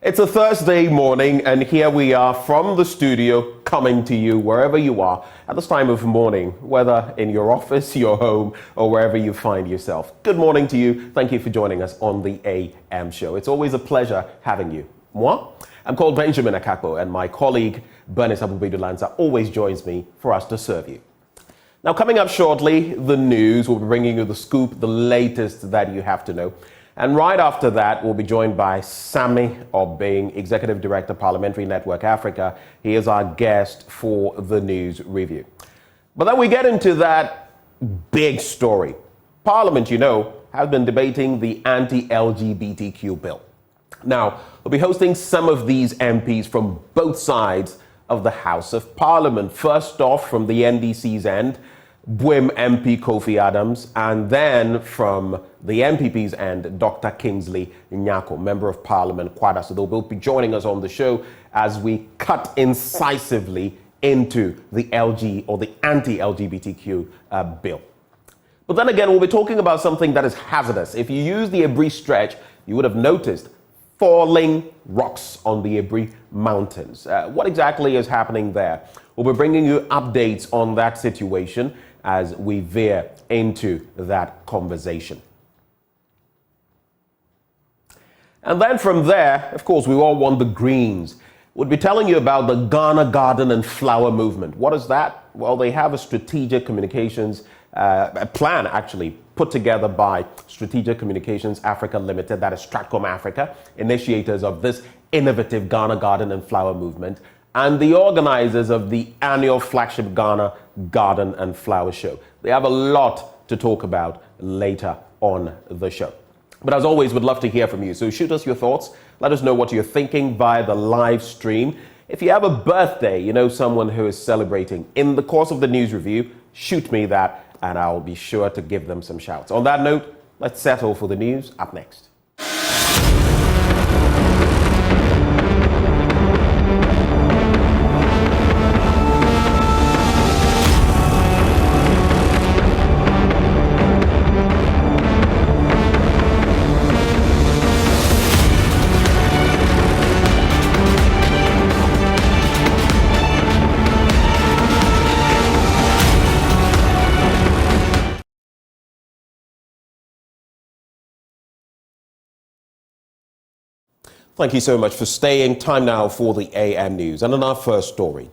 It's a Thursday morning, and here we are from the studio coming to you wherever you are at this time of morning, whether in your office, your home, or wherever you find yourself. Good morning to you. Thank you for joining us on the AM show. It's always a pleasure having you. Moi, I'm called Benjamin Akakpo, and my colleague Bernice Abubedu-Lanza always joins me for us to serve you. Now, coming up shortly, the news. We'll be bringing you the scoop, the latest that you have to know. And right after that, we'll be joined by Sammy Obeng, Executive Director, Parliamentary Network Africa. He is our guest for the news review. But then we get into that big story. Parliament, you know, has been debating the anti-LGBTQ bill. Now, we'll be hosting some of these MPs from both sides of the House of Parliament. First off, from the NDC's end, BWIM MP Kofi Adams, and then from the MPP's end, Dr. Kingsley Nyako, Member of Parliament, Kwada. So they'll both be joining us on the show as we cut incisively into the anti-LGBTQ bill. But then again, we'll be talking about something that is hazardous. If you use the Aburi stretch, you would have noticed falling rocks on the Aburi Mountains. What exactly is happening there? We'll be bringing you updates on that situation as we veer into that conversation. And then from there, of course, we all want the greens. We'll be telling you about the Ghana Garden and Flower Movement. What is that? Well, they have a strategic communications a plan actually put together by Strategic Communications Africa Limited, that is Stratcom Africa, initiators of this innovative Ghana Garden and Flower Movement, and the organizers of the annual flagship Ghana Garden and Flower Show. They have a lot to talk about later on the show. But as always, we'd love to hear from you. So shoot us your thoughts. Let us know what you're thinking via the live stream. If you have a birthday, you know someone who is celebrating in the course of the news review, shoot me that and I'll be sure to give them some shouts. On that note, let's settle for the news up next. Thank you so much for staying. Time now for the AM News. And on our first story,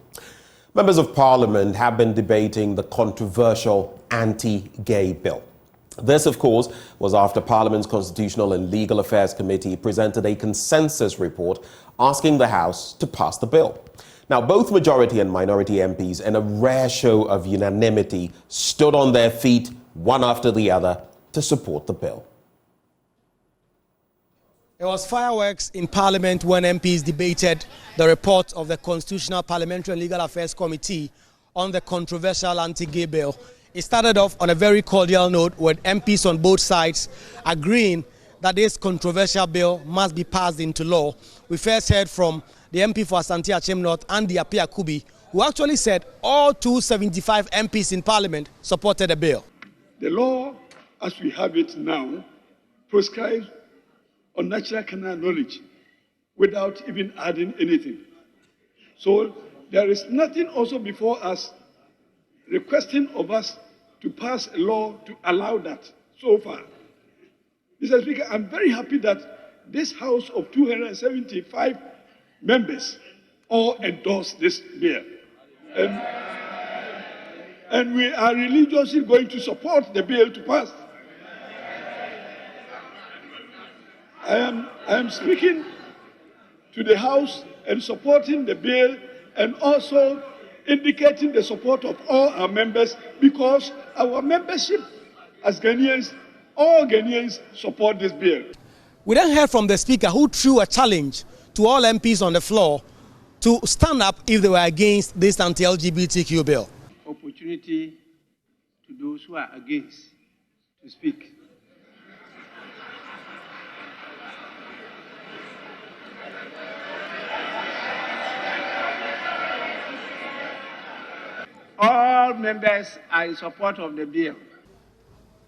members of Parliament have been debating the controversial anti-gay bill. This, of course, was after Parliament's Constitutional and Legal Affairs Committee presented a consensus report asking the House to pass the bill. Now, both majority and minority MPs, in a rare show of unanimity, stood on their feet, one after the other, to support the bill. There was fireworks in Parliament when MPs debated the report of the Constitutional, Parliamentary and Legal Affairs Committee on the controversial anti-gay bill. It started off on a very cordial note with MPs on both sides agreeing that this controversial bill must be passed into law. We first heard from the MP for Asante Achem North, Andy Apia Kubi, who actually said all 275 MPs in Parliament supported the bill. The law, as we have it now, prescribes on natural canal knowledge without even adding anything. So there is nothing also before us requesting of us to pass a law to allow that so far. Mr. Speaker, I'm very happy that this House of 275 members all endorse this bill. And we are religiously going to support the bill to pass. I am speaking to the House and supporting the bill and also indicating the support of all our members because our membership as Ghanaians, all Ghanaians support this bill. We then heard from the Speaker who threw a challenge to all MPs on the floor to stand up if they were against this anti-LGBTQ bill. Opportunity to those who are against to speak. All members are in support of the bill.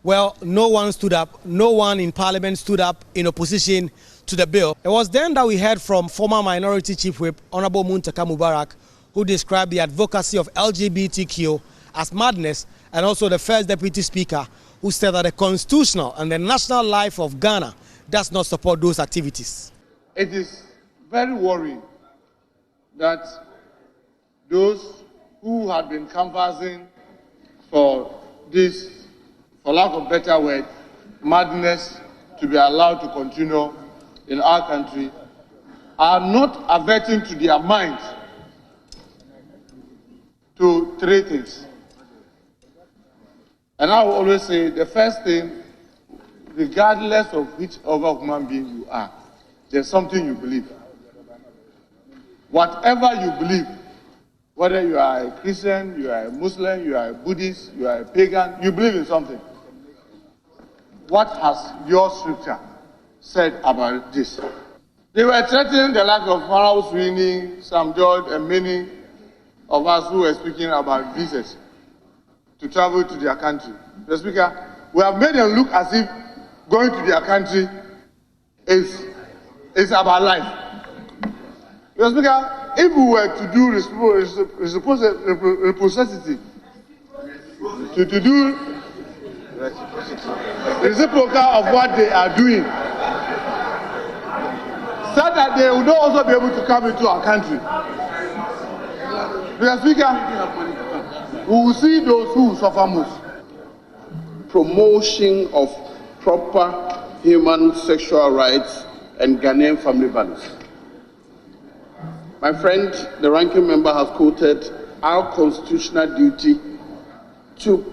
Well, no one stood up. No one in Parliament stood up in opposition to the bill. It was then that we heard from former Minority Chief Whip, Honorable Muntaka Mubarak, who described the advocacy of LGBTQ as madness, and also the first Deputy Speaker, who said that the constitutional and the national life of Ghana does not support those activities. It is very worrying that those who have been canvassing for this, for lack of better word, madness to be allowed to continue in our country are not averting to their minds to three things. And I will always say the first thing, regardless of which other human being you are, there's something you believe. Whatever you believe, whether you are a Christian, you are a Muslim, you are a Buddhist, you are a pagan, you believe in something. What has your scripture said about this? They were threatening the lack of moral screening, Sam George and many of us who were speaking about visas to travel to their country. The Speaker, we have made them look as if going to their country is about life. The Speaker, if we were to do reciprocity, to do reciprocal of what they are doing, so that they would also be able to come into our country. Mr. Speaker, we will see those who suffer most. Promotion of proper human sexual rights and Ghanaian family values. My friend, the ranking member, has quoted our constitutional duty to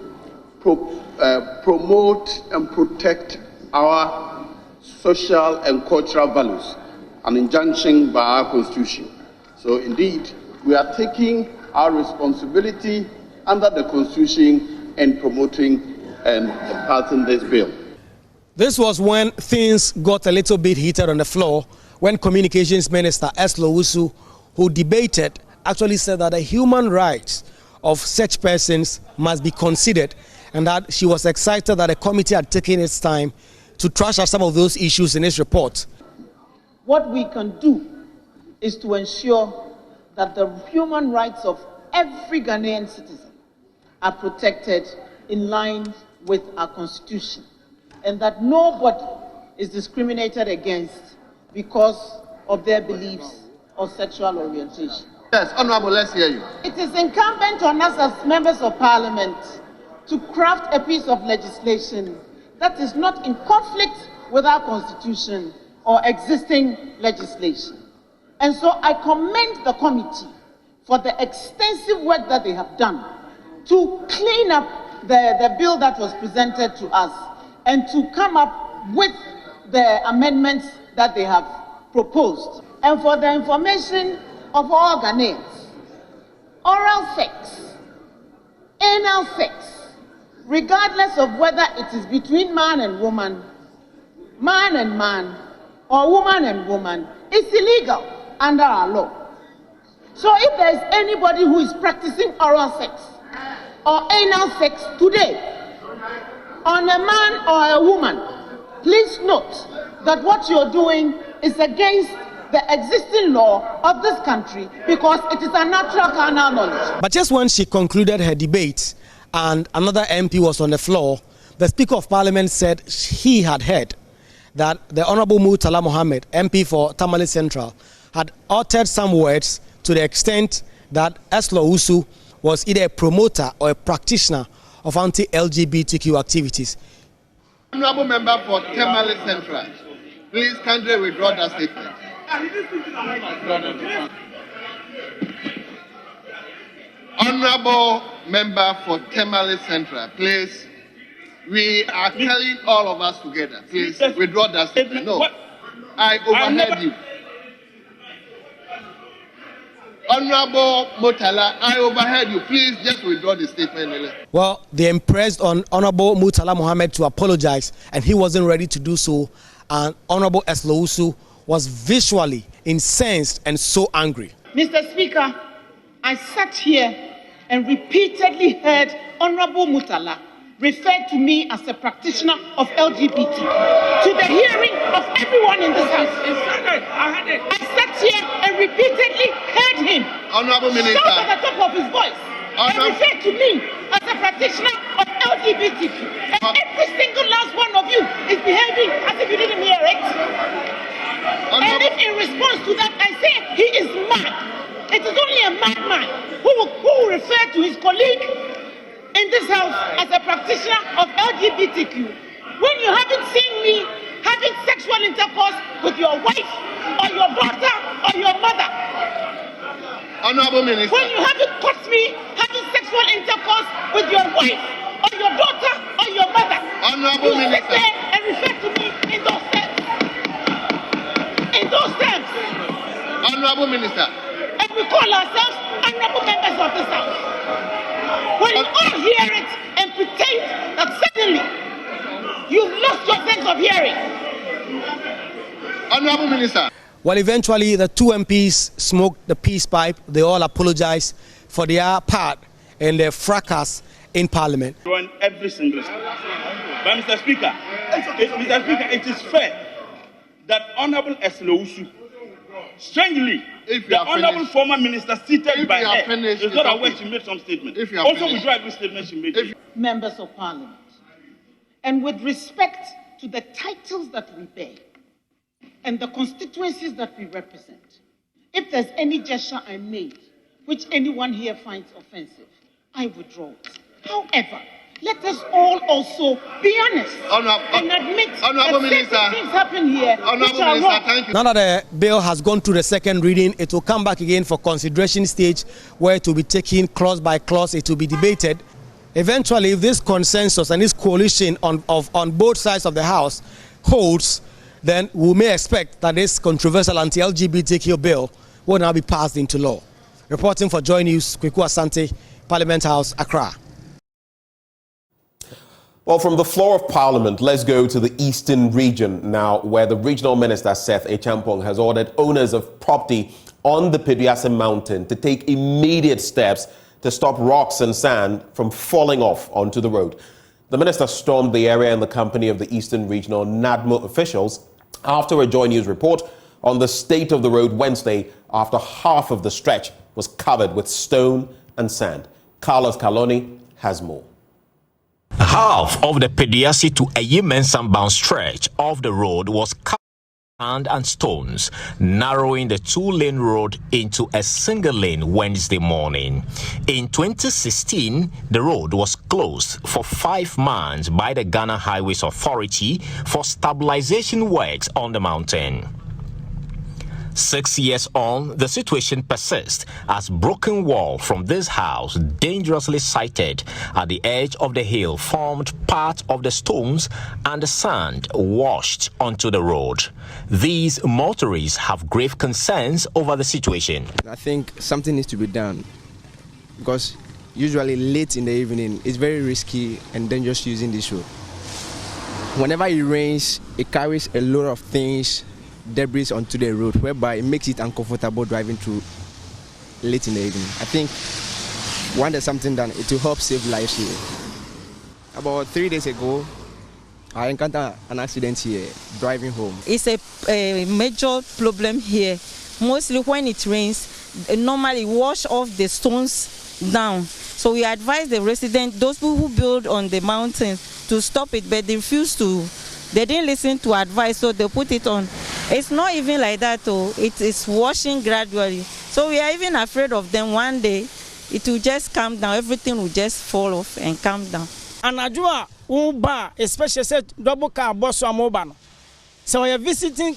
promote and protect our social and cultural values, an injunction by our constitution. So indeed, we are taking our responsibility under the constitution and promoting and passing this bill. This was when things got a little bit heated on the floor, when Communications Minister Ursula Owusu, who debated, actually said that the human rights of such persons must be considered, and that she was excited that the committee had taken its time to trash out some of those issues in its report. What we can do is to ensure that the human rights of every Ghanaian citizen are protected in line with our constitution, and that nobody is discriminated against because of their beliefs or sexual orientation. Yes, Honorable, let's hear you. It is incumbent on us as members of parliament to craft a piece of legislation that is not in conflict with our constitution or existing legislation. And so I commend the committee for the extensive work that they have done to clean up the bill that was presented to us and to come up with the amendments that they have proposed. And for the information of all Ghanaians, oral sex, anal sex, regardless of whether it is between man and man, or woman and woman, is illegal under our law. So if there is anybody who is practicing oral sex or anal sex today on a man or a woman, please note that what you're doing is against the existing law of this country, because it is a natural carnal knowledge. But just when she concluded her debate and another MP was on the floor, the Speaker of Parliament said he had heard that the Honorable Murtala Mohammed, MP for Tamale Central, had uttered some words to the extent that Ursula Owusu was either a promoter or a practitioner of anti-LGBTQ activities. Honorable member for Tamale Central, please kindly withdraw that statement. Honorable member for Tamale Central, please. We are telling all of us together. Please withdraw that statement. No, I overheard you. Honorable Murtala, I overheard you. Please just withdraw the statement. Well, they impressed on Honorable Murtala Mohammed to apologize, and he wasn't ready to do so. And Honorable Ursula Owusu was visually incensed and so angry. Mr. Speaker, I sat here and repeatedly heard Honorable Murtala referred to me as a practitioner of LGBT to the hearing of everyone in this house. I sat here and repeatedly heard him Honorable Minister. shout at the top of his voice and referred to me as a practitioner of LGBTQ. And every single last one of you is behaving as if you didn't hear it. And if in response to that I say he is mad, it is only a madman who will refer to his colleague in this house as a practitioner of LGBTQ. When you haven't seen me having sexual intercourse with your wife or your daughter or your mother. Honorable Minister. When you haven't caught me having sexual intercourse with your wife or your daughter or your mother. Honorable you Minister. sit there and refer to me in those terms. In those terms. Honorable Minister. And we call ourselves honorable members of this house. When you all hear it and pretend that suddenly you've lost your sense of hearing. Honorable Minister. Well, eventually the two MPs smoked the peace pipe. They all apologized for their part in the fracas in Parliament. On every single step. But Mr. Speaker, it is fair that Honorable Eslowusu, strangely, the Honorable finished, former minister seated by her finished, is not aware she made some statement. Also, withdraw every statement she made. Members of Parliament, and with respect to the titles that we bear and the constituencies that we represent, if there's any gesture I made which anyone here finds offensive, I withdraw it. However, let us all also be honest and admit that certain things happen here which are wrong. Thank you. Now that the bill has gone through the second reading, it will come back again for consideration stage where it will be taken clause by clause, it will be debated. Eventually, if this consensus and this coalition on both sides of the House holds, then we may expect that this controversial anti-LGBTQ bill will now be passed into law. Reporting for Joy News, Kweku Asante, Parliament House, Accra. Well, from the floor of Parliament, let's go to the Eastern region now, where the Regional Minister, Seth Echampong, has ordered owners of property on the Peduase Mountain to take immediate steps to stop rocks and sand from falling off onto the road. The minister stormed the area in the company of the Eastern Regional NADMO officials after a Joy News report on the state of the road Wednesday after half of the stretch was covered with stone and sand. Carlos Caloni has more. Half of the Peduase to Ayimen-Samban stretch of the road was covered with sand and stones, narrowing the two-lane road into a single lane Wednesday morning. In 2016, the road was closed for 5 months by the Ghana Highways Authority for stabilization works on the mountain. 6 years on, the situation persists as broken wall from this house, dangerously sited at the edge of the hill, formed part of the stones and the sand washed onto the road. These motorists have grave concerns over the situation. I think something needs to be done because usually late in the evening it's very risky and dangerous using this road. Whenever it rains, it carries a lot of things, debris onto the road, whereby it makes it uncomfortable driving through late in the evening. I think when there's something done, it will help save lives here. About 3 days ago, I encountered an accident here driving home. It's a major problem here. Mostly when it rains, normally wash off the stones down. So we advise the residents, those people who build on the mountain, to stop it, but they refuse to. They didn't listen to advice, so they put it on. It's not even like that, though. It is washing gradually. So we are even afraid of them. One day, it will just calm down. Everything will just fall off and calm down. And Ajua, Uba, especially said double car boss or mobile. So we are visiting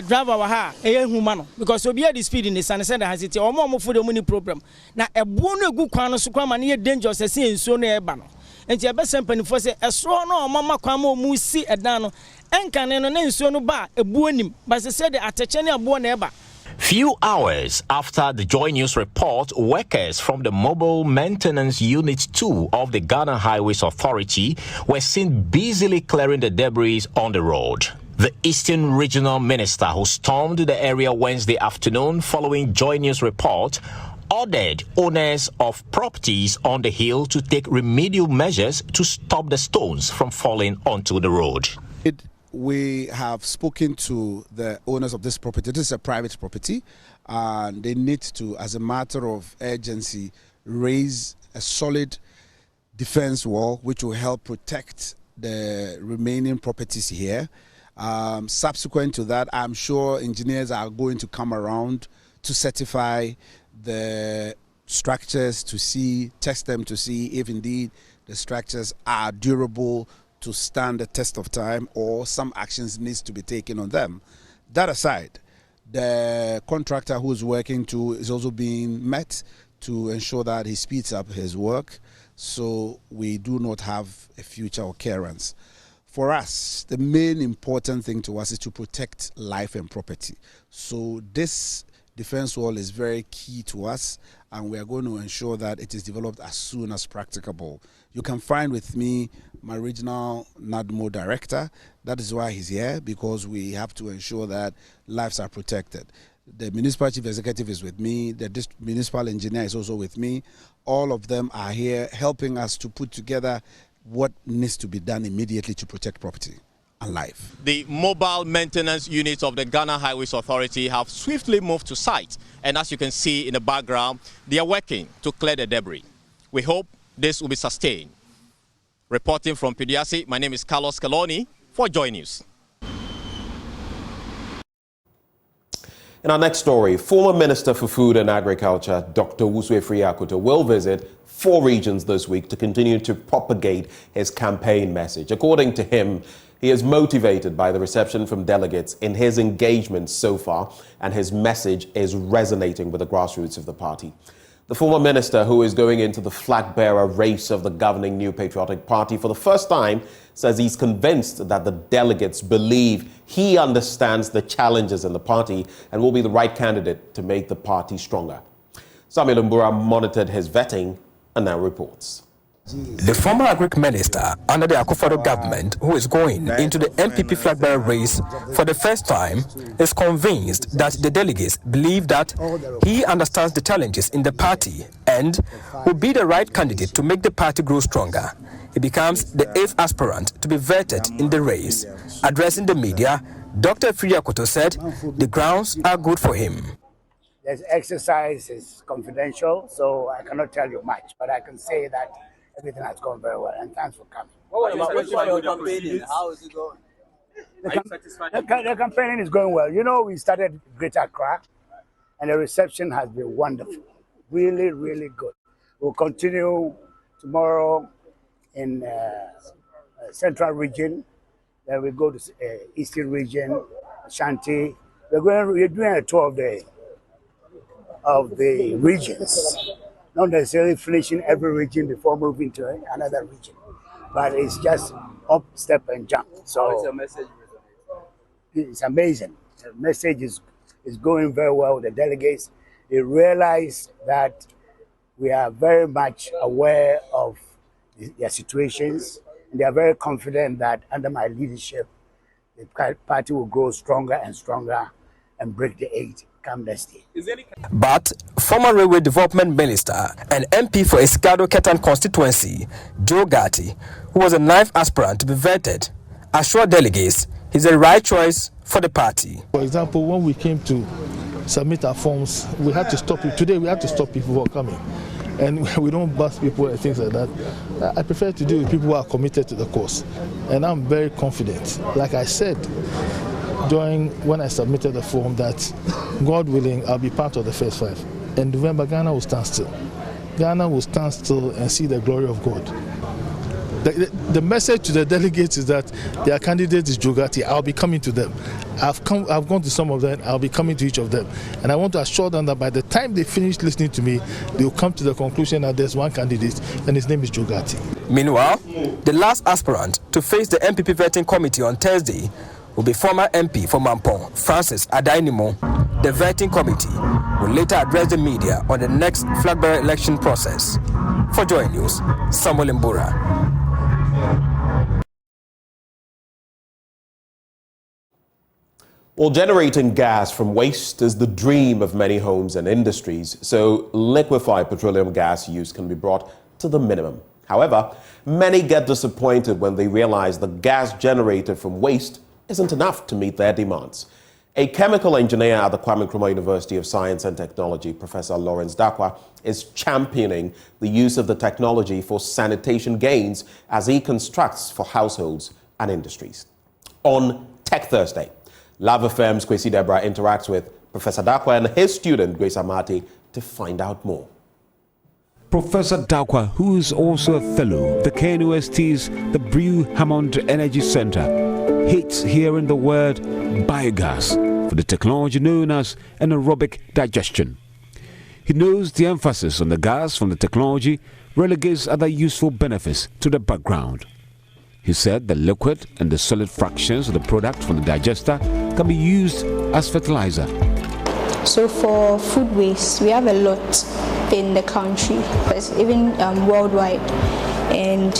driver waha a human because we be the speed in the sun and has it or more for the money problem. Now a bono good quan so come and near dangerous as in so near bano. And your best company for say a straw no mama kwamo musi a dano and can and so no bar a buonim, but they said the attention of born ever. Few hours after the Joy News report, workers from the Mobile Maintenance Unit 2 of the Ghana Highways Authority were seen busily clearing the debris on the road. The Eastern Regional Minister, who stormed the area Wednesday afternoon following Joy News report, ordered owners of properties on the hill to take remedial measures to stop the stones from falling onto the road. We have spoken to the owners of this property. This is a private property, and they need to, as a matter of urgency, raise a solid defense wall which will help protect the remaining properties here. Subsequent to that, I'm sure engineers are going to come around to certify the structures, to test them to see if indeed the structures are durable to stand the test of time, or some actions needs to be taken on them. That aside, the contractor who is working is also being met to ensure that he speeds up his work, so we do not have a future occurrence. For us, the main important thing to us is to protect life and property. So this defense wall is very key to us, and we are going to ensure that it is developed as soon as practicable. You can find with me my regional NADMO director. That is why he's here, because we have to ensure that lives are protected. The municipal chief executive is with me. The municipal engineer is also with me. All of them are here helping us to put together what needs to be done immediately to protect property and life. The mobile maintenance units of the Ghana Highways Authority have swiftly moved to site, and as you can see in the background, they are working to clear the debris. We hope this will be sustained. Reporting from Pediasi, my name is Carlos Caloni for Joy News. In our next story, former Minister for Food and Agriculture, Dr. Wusue Friyakuta, will visit 4 regions this week to continue to propagate his campaign message. According to him, he is motivated by the reception from delegates in his engagement so far, and his message is resonating with the grassroots of the party. The former minister, who is going into the flag-bearer race of the governing New Patriotic Party for the first time, says he's convinced that the delegates believe he understands the challenges in the party and will be the right candidate to make the party stronger. Samuel Mbura monitored his vetting and now reports. The former Agric minister under the Akufo-Addo government, who is going into the MPP flag-bearer race for the first time, is convinced that the delegates believe that he understands the challenges in the party and will be the right candidate to make the party grow stronger. He becomes the 8th aspirant to be vetted in the race. Addressing the media, Dr. Friyakuta said the grounds are good for him. The exercise is confidential, so I cannot tell you much, but I can say that everything has gone very well, and thanks for coming. How is it going? The campaigning is going well. You know, we started Greater Accra, and the reception has been wonderful. Really, really good. We'll continue tomorrow in Central Region. Then we go to Eastern Region, Ashanti. We're doing a tour of the regions. Not necessarily finishing every region before moving to another region, but it's just up, step, and jump. So your message? It's amazing. The message is going very well with the delegates. They realize that we are very much aware of their situations, and they are very confident that under my leadership, the party will grow stronger and stronger and break the 8 come next year. But former Railway Development Minister and MP for Escado Ketan constituency, Joe Gatti, who was a 9th aspirant to be vetted, assured delegates he's the right choice for the party. For example, when we came to submit our forms, we had to stop it. Today we had to stop people from coming. And we don't bust people and things like that. I prefer to deal with people who are committed to the cause. And I'm very confident. Like I said, when I submitted the form, that God willing, I'll be part of the first 5. And November, Ghana will stand still. Ghana will stand still and see the glory of God. The message to the delegates is that their candidate is Jogati. I'll be coming to them. I've gone to some of them. I'll be coming to each of them. And I want to assure them that by the time they finish listening to me, they'll come to the conclusion that there's one candidate, and his name is Jogati. Meanwhile, the last aspirant to face the MPP vetting committee on Thursday will be former MP for Mampong, Francis Adainimo. The vetting committee will later address the media on the next flag-bearer election process. For Joy News, Samuel Mbura. Well, generating gas from waste is the dream of many homes and industries, so liquefied petroleum gas use can be brought to the minimum. However, many get disappointed when they realize the gas generated from waste isn't enough to meet their demands. A chemical engineer at the Kwame Nkrumah University of Science and Technology, Professor Lawrence Dakwa, is championing the use of the technology for sanitation gains as he constructs for households and industries. On Tech Thursday, Lava Firm's Kwesi Debra interacts with Professor Dakwa and his student, Grace Amati, to find out more. Professor Dakwa, who is also a fellow of the KNUST's The Brew Hammond Energy Center, hates hearing the word biogas for the technology known as anaerobic digestion. He knows the emphasis on the gas from the technology relegates other useful benefits to the background. He said the liquid and the solid fractions of the product from the digester can be used as fertilizer. So for food waste, we have a lot in the country, even worldwide, and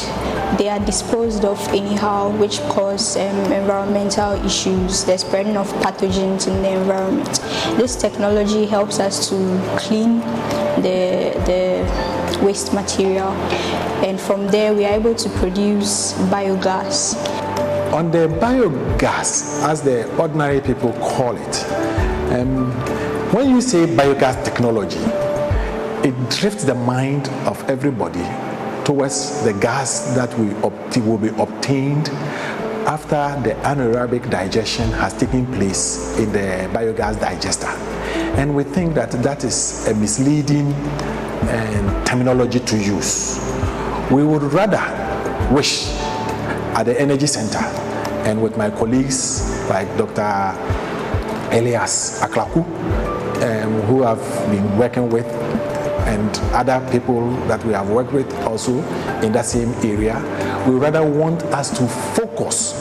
they are disposed of anyhow, which cause environmental issues, the spreading of pathogens in the environment. This technology helps us to clean the waste material, and from there we are able to produce biogas. On the biogas, as the ordinary people call it, when you say biogas technology, it drifts the mind of everybody towards the gas that will be obtained after the anaerobic digestion has taken place in the biogas digester. And we think that that is a misleading terminology to use. We would rather wish at the Energy Center and with my colleagues like Dr. Elias Aklaku, who have been working with, and other people that we have worked with also in that same area, we rather want us to focus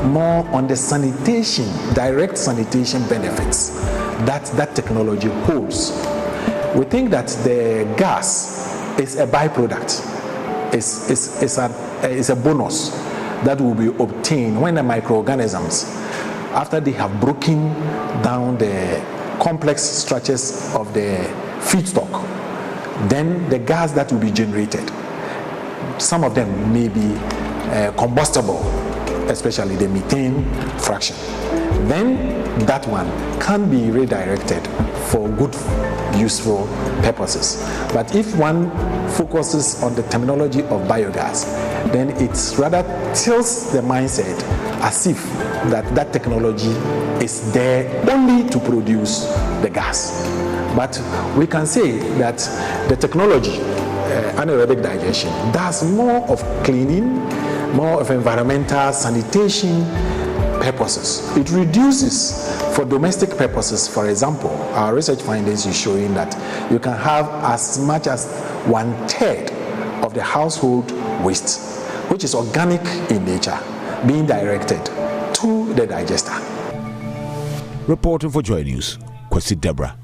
more on the sanitation, direct sanitation benefits that technology holds. We think that the gas is a byproduct, it's a bonus that will be obtained when the microorganisms, after they have broken down the complex structures of the feedstock, then the gas that will be generated, some of them may be combustible, especially the methane fraction. Then that one can be redirected for good, useful purposes. But if one focuses on the terminology of biogas, then it rather tilts the mindset as if that technology is there only to produce the gas. But we can say that the technology, anaerobic digestion, does more of cleaning, more of environmental sanitation purposes. It reduces, for domestic purposes, for example, our research findings is showing that you can have as much as 1/3 of the household waste, which is organic in nature, being directed to the digester. Reporting for Joy News, Kwesi Debra.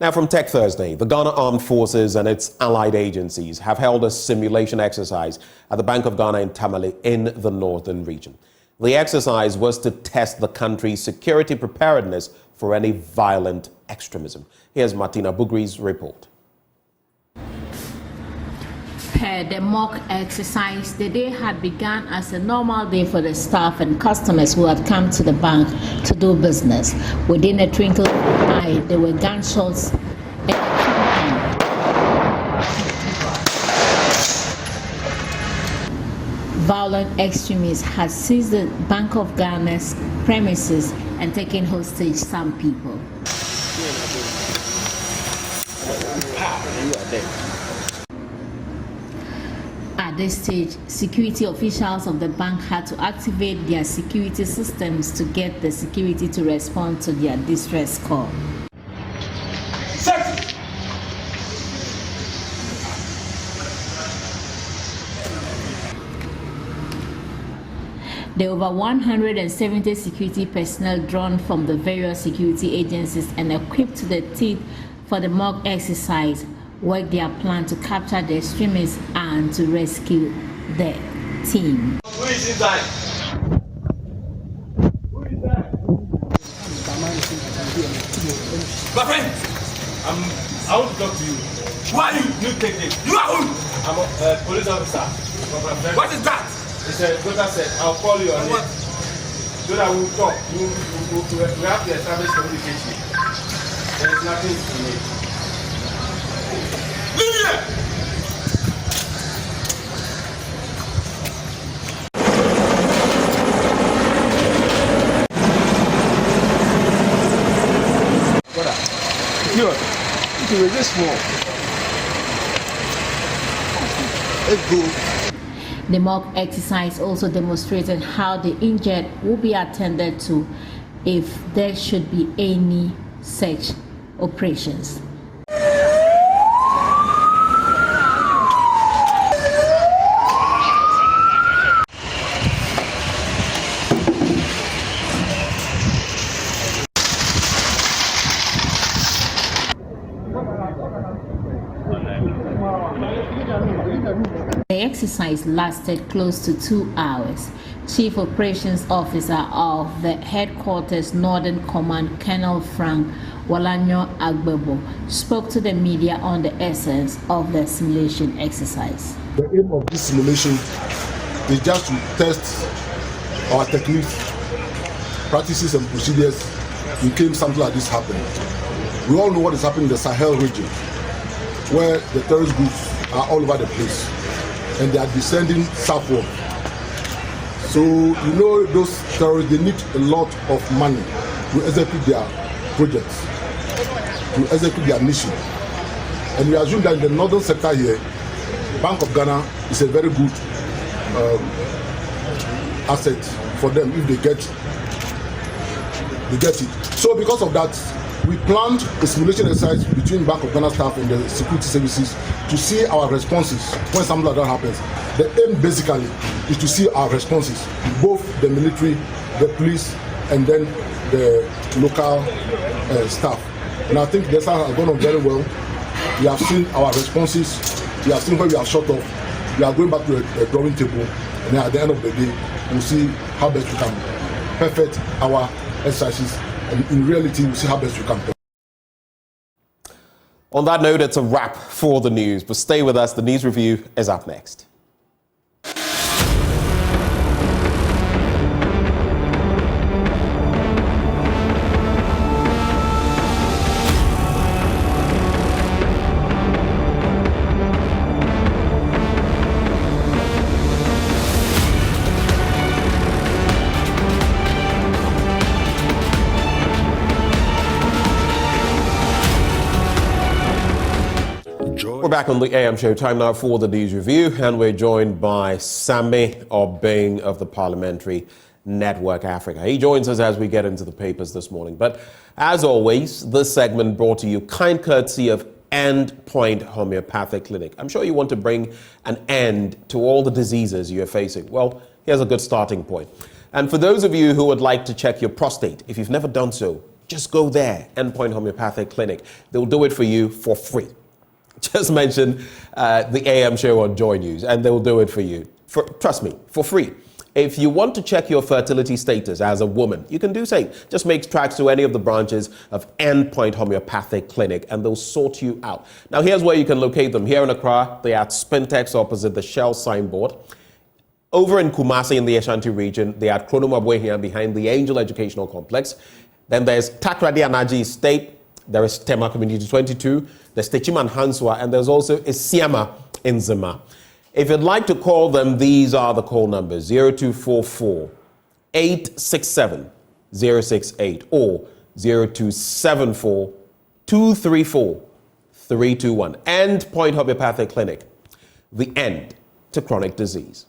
Now from Tech Thursday, the Ghana Armed Forces and its allied agencies have held a simulation exercise at the Bank of Ghana in Tamale in the northern region. The exercise was to test the country's security preparedness for any violent extremism. Here's Martina Bugri's report. Per the mock exercise, the day had begun as a normal day for the staff and customers who had come to the bank to do business. Within a twinkle of an eye, there were gunshots and violent extremists had seized the Bank of Ghana's premises and taken hostage some people. At this stage, security officials of the bank had to activate their security systems to get the security to respond to their distress call. The over 170 security personnel drawn from the various security agencies and equipped to the teeth for the mock exercise worked their plan to capture the extremists and to rescue the team. Who is inside? Who is there? My friend, I want to talk to you. Who are you? You take this. You are who? I'm a police officer. What is that? He said, Gota said, I'll call you on it. So that we'll talk. We have to establish communication. There is nothing to me. Leave here! The mock exercise also demonstrated how the injured will be attended to if there should be any such operations. The exercise lasted close to 2 hours. Chief Operations Officer of the Headquarters Northern Command, Colonel Frank Walanyo Agbebo, spoke to the media on the essence of the simulation exercise. The aim of this simulation is just to test our techniques, practices and procedures in case something like this happens. We all know what is happening in the Sahel region, where the terrorist groups are all over the place and they are descending southward. So you know those terrorists, they need a lot of money to execute their projects, to execute their mission. And we assume that in the northern sector here, Bank of Ghana is a very good asset for them if they get it. So because of that, we planned a simulation exercise between Bank of Ghana staff and the security services to see our responses when something like that happens. The aim basically is to see our responses, both the military, the police, and then the local staff. And I think this has gone on very well. We have seen our responses, we have seen where we are short of. We are going back to a drawing table, and at the end of the day, we'll see how best we can perfect our exercises. And in reality, we'll see how best we can. On that note, it's a wrap for the news. But stay with us. The news review is up next. We're back on the AM show. Time now for the news review, and we're joined by Sammy Obeng of the Parliamentary Network Africa. He joins us as we get into the papers this morning. But as always, this segment brought to you kind courtesy of Endpoint Homeopathic Clinic. I'm sure you want to bring an end to all the diseases you're facing. Well, here's a good starting point. And for those of you who would like to check your prostate, if you've never done so, just go there, Endpoint Homeopathic Clinic. They'll do it for you for free. Just mention the AM show on Joy News and they'll do it for you. Trust me, for free. If you want to check your fertility status as a woman, you can do so. Just make tracks to any of the branches of Endpoint Homeopathic Clinic and they'll sort you out. Now here's where you can locate them. Here in Accra, they are at Spintex opposite the Shell signboard. Over in Kumasi in the Ashanti region, they are at Kronoma Bwehia behind the Angel Educational Complex. Then there's Takrady Anaji Estate. There is Tema Community 22, there's Techima and Hanswa, and there's also Isiama in Zima. If you'd like to call them, these are the call numbers: 0244 867 068 or 0274 234 321. Endpoint Homeopathic Clinic, the end to chronic disease.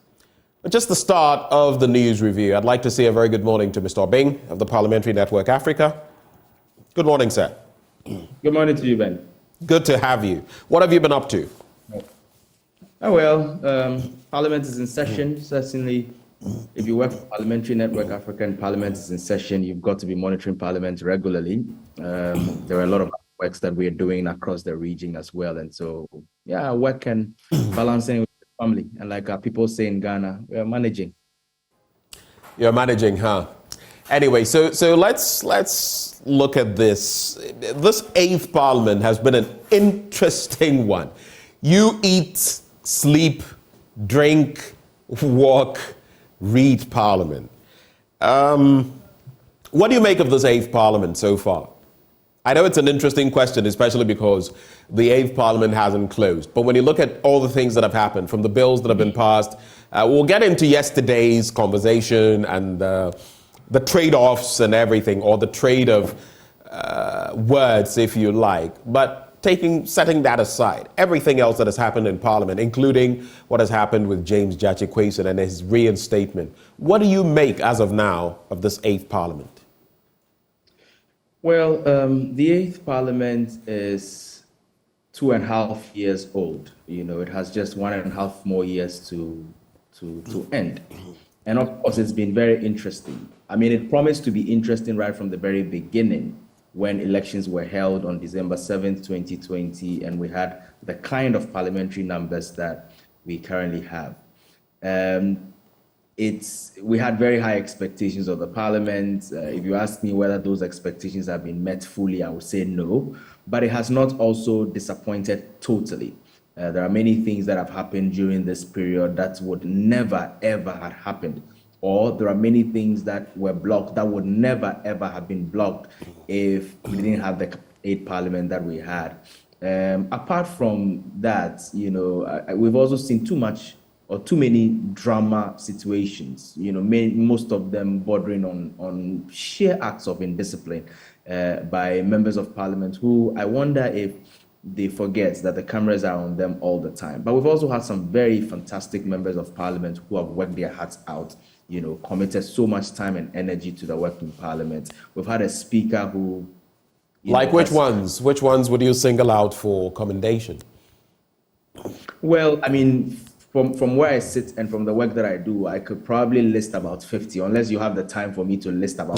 But just the start of the news review, I'd like to say a very good morning to Mr. Obeng of the Parliamentary Network Africa. Good morning, sir. Good morning to you, Ben. Good to have you. What have you been up to? Oh, well, Parliament is in session. Certainly, if you work for Parliamentary Network Africa and Parliament is in session, you've got to be monitoring Parliament regularly. There are a lot of works that we are doing across the region as well. And so, yeah, work and balancing with the family. And like people say in Ghana, we are managing. You're managing, huh? Anyway, so let's look at this. This 8th Parliament has been an interesting one. You eat, sleep, drink, walk, read Parliament. What do you make of this 8th Parliament so far? I know it's an interesting question, especially because the 8th Parliament hasn't closed. But when you look at all the things that have happened, from the bills that have been passed, we'll get into yesterday's conversation and the trade-offs and everything, or the trade of words, if you like. But setting that aside, everything else that has happened in Parliament, including what has happened with James Gyakye and his reinstatement, what do you make, as of now, of this 8th Parliament? Well, the 8th Parliament is 2.5 years old. You know, it has just 1.5 more years to end. And of course, it's been very interesting. I mean, it promised to be interesting right from the very beginning, when elections were held on December 7th, 2020, and we had the kind of parliamentary numbers that we currently have. We had very high expectations of the parliament. If you ask me whether those expectations have been met fully, I would say no, but it has not also disappointed totally. There are many things that have happened during this period that would never, ever have happened. Or there are many things that were blocked that would never, ever have been blocked if we didn't have the 8th Parliament that we had. Apart from that, you know, we've also seen too many drama situations, you know, most of them bordering on sheer acts of indiscipline by members of Parliament who I wonder if they forget that the cameras are on them all the time. But we've also had some very fantastic members of Parliament who have worked their hearts out, you know, committed so much time and energy to the work in Parliament. We've had a speaker who... Like which ones? Which ones would you single out for commendation? Well, I mean, from where I sit and from the work that I do, I could probably list about 50, unless you have the time for me to list about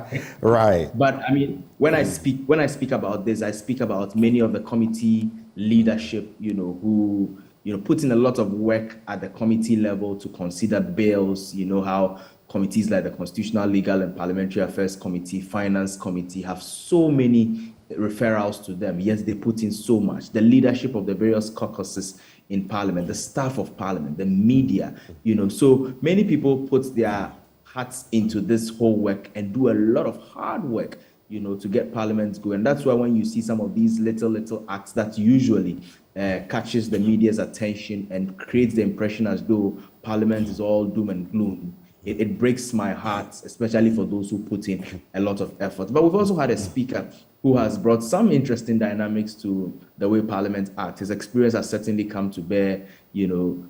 50. Right. But I mean, when I speak about this, I speak about many of the committee leadership, you know, who, you know, put in a lot of work at the committee level to consider bills. You know how committees like the Constitutional, Legal and Parliamentary Affairs Committee, Finance Committee have so many referrals to them. Yes, they put in so much. The leadership of the various caucuses in Parliament, the staff of Parliament, the media, you know, so many people put their hearts into this whole work and do a lot of hard work, you know, to get Parliament going. And that's why when you see some of these little acts that usually catches the media's attention and creates the impression as though Parliament is all doom and gloom, it breaks my heart, especially for those who put in a lot of effort. But we've also had a speaker who has brought some interesting dynamics to the way Parliament acts. His experience has certainly come to bear. You know,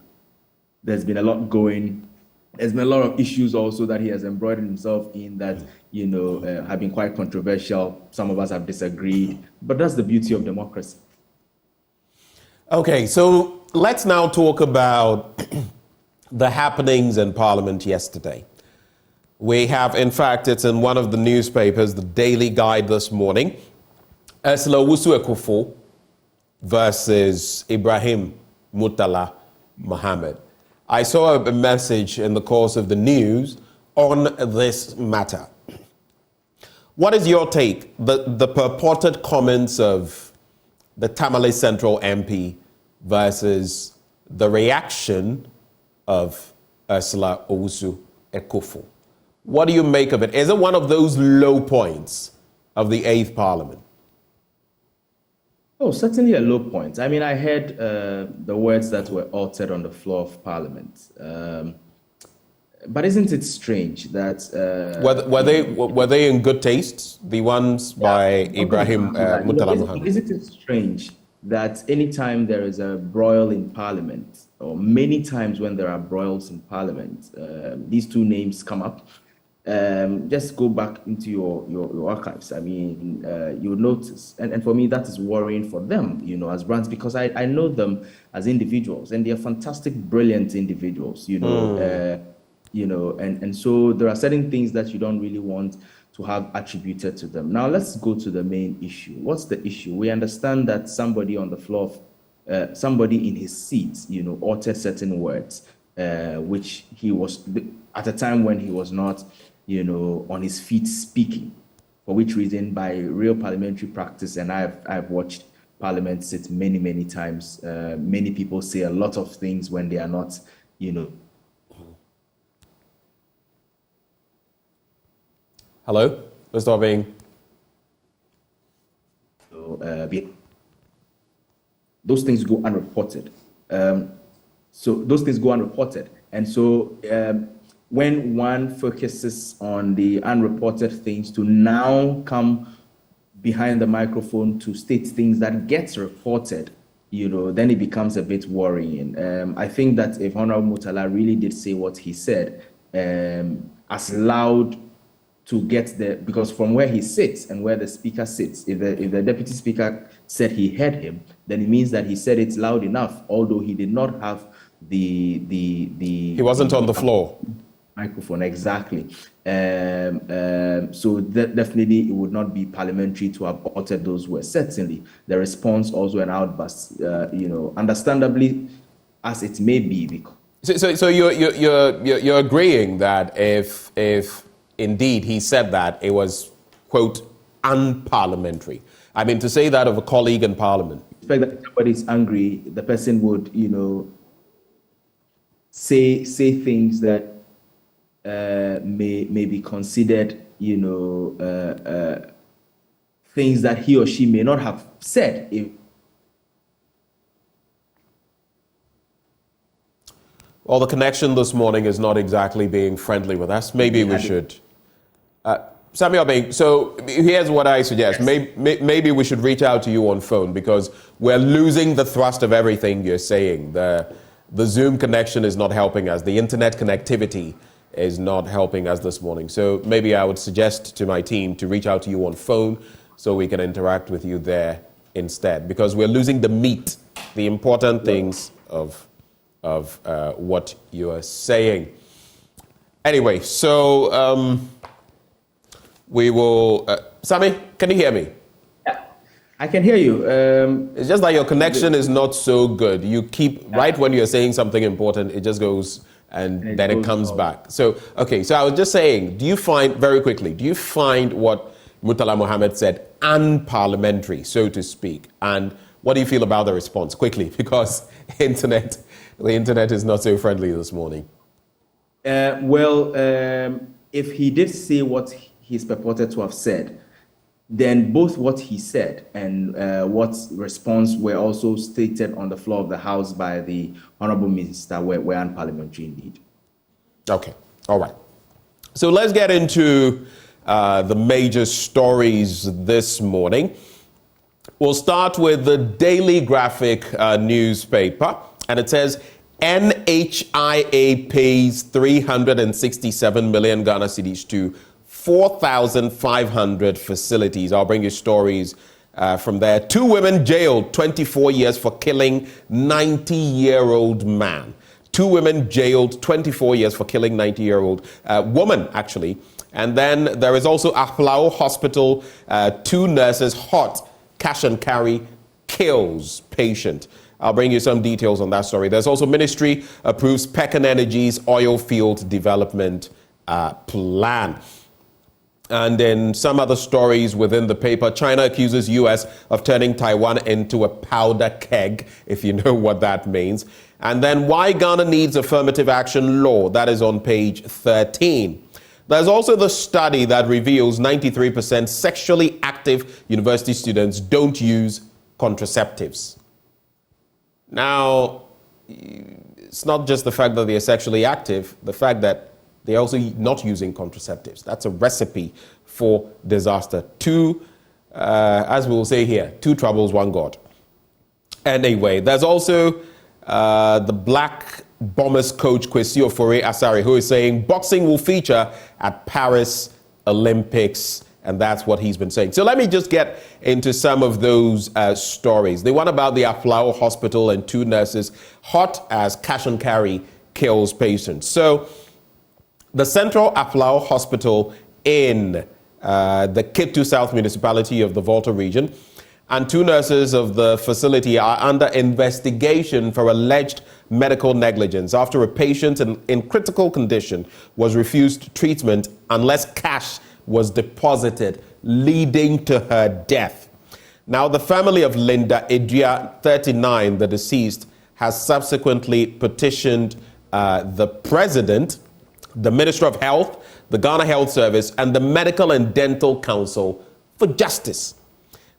there's been a lot going. There's been a lot of issues also that he has embroidered himself in that, you know, have been quite controversial. Some of us have disagreed, but that's the beauty of democracy. Okay, so let's now talk about the happenings in Parliament yesterday. We have, in fact, it's in one of the newspapers, the Daily Guide this morning, Ursula Ekufuor versus Ibrahim Murtala Mohammed. I saw a message in the course of the news on this matter. What is your take? The purported comments of the Tamale Central MP versus the reaction of Ursula Ekufuor. What do you make of it? Is it one of those low points of the 8th Parliament? Oh, certainly a low point. I mean, I heard the words that were uttered on the floor of Parliament. But isn't it strange that... were they in good taste, the ones by Ibrahim Murtala Mohammed? Isn't it strange that anytime there is a broil in Parliament, or many times when there are broils in Parliament, these two names come up? Just go back into your archives. I mean, you'll notice, and for me, that is worrying for them, you know, as brands, because I know them as individuals, and they're fantastic, brilliant individuals, you know, and so there are certain things that you don't really want to have attributed to them. Now, let's go to the main issue. What's the issue? We understand that somebody on the floor, somebody in his seat, you know, uttered certain words, which he was, at a time when he was not on his feet speaking, for which reason, by real parliamentary practice, and I've watched Parliament sit many, many times, many people say a lot of things when they are not, Hello, Mr. Obeng. Those things go unreported. So those things go unreported. And so when one focuses on the unreported things to now come behind the microphone to state things that gets reported, then it becomes a bit worrying. I think that if Honorable Murtala really did say what he said, as loud to get there, because from where he sits and where the speaker sits, if the deputy speaker said he heard him, then it means that he said it loud enough, although he did not have he wasn't on the floor. Microphone, exactly. So definitely it would not be parliamentary to have uttered those words. Certainly, the response also an outburst, understandably as it may be. Because so you're agreeing that if indeed he said that, it was, quote, unparliamentary. I mean, to say that of a colleague in Parliament. The fact that somebody is angry, the person would, say things that may be considered, things that he or she may not have said. Well, the connection this morning is not exactly being friendly with us. Maybe we should. Samuel Obeng, so here's what I suggest. Yes. Maybe we should reach out to you on phone, because we're losing the thrust of everything you're saying. The Zoom connection is not helping us. The internet connectivity is not helping us this morning. So maybe I would suggest to my team to reach out to you on phone so we can interact with you there instead, because we're losing the meat, the important things of what you are saying. Anyway, so we will... Sammy, can you hear me? Yeah, I can hear you. It's just that your connection is not so good. You keep, right when you're saying something important, it just goes and then it comes back. So, okay, so I was just saying, do you find what Murtala Mohammed said unparliamentary, so to speak? And what do you feel about the response? Quickly, because the internet is not so friendly this morning. If he did say what he's purported to have said, then both what he said and what response were also stated on the floor of the House by the Honorable Minister were unparliamentary indeed. Okay, all right. So let's get into the major stories this morning. We'll start with the Daily Graphic newspaper, and it says, NHIA pays 367 million Ghana cedis to 4,500 facilities. I'll bring you stories from there. 2 women jailed 24 years for killing 90-year-old man. 2 women jailed 24 years for killing 90-year-old woman, actually. And then there is also Aflao Hospital, 2 nurses hot, cash and carry, kills patient. I'll bring you some details on that story. There's also Ministry approves Pecan Energy's oil field development plan. And in some other stories within the paper, China accuses U.S. of turning Taiwan into a powder keg, if you know what that means. And then why Ghana needs affirmative action law. That is on page 13. There's also the study that reveals 93% sexually active university students don't use contraceptives. Now, it's not just the fact that they're sexually active, the fact that they're also not using contraceptives. That's a recipe for disaster. 2, as we will say here, 2 troubles, 1 God. Anyway, there's also the Black Bombers coach Kwesi Ofori Asari, who is saying boxing will feature at Paris Olympics, and that's what he's been saying. So let me just get into some of those stories. The one about the Aflao Hospital and 2 nurses hot as cash and carry kills patients. So the Central Aflao Hospital in the Kitu South municipality of the Volta region And 2 nurses of the facility are under investigation for alleged medical negligence after a patient in critical condition was refused treatment unless cash was deposited, leading to her death. Now, the family of Linda Edria, 39, the deceased, has subsequently petitioned the President, the Minister of Health, the Ghana Health Service, and the Medical and Dental Council for justice.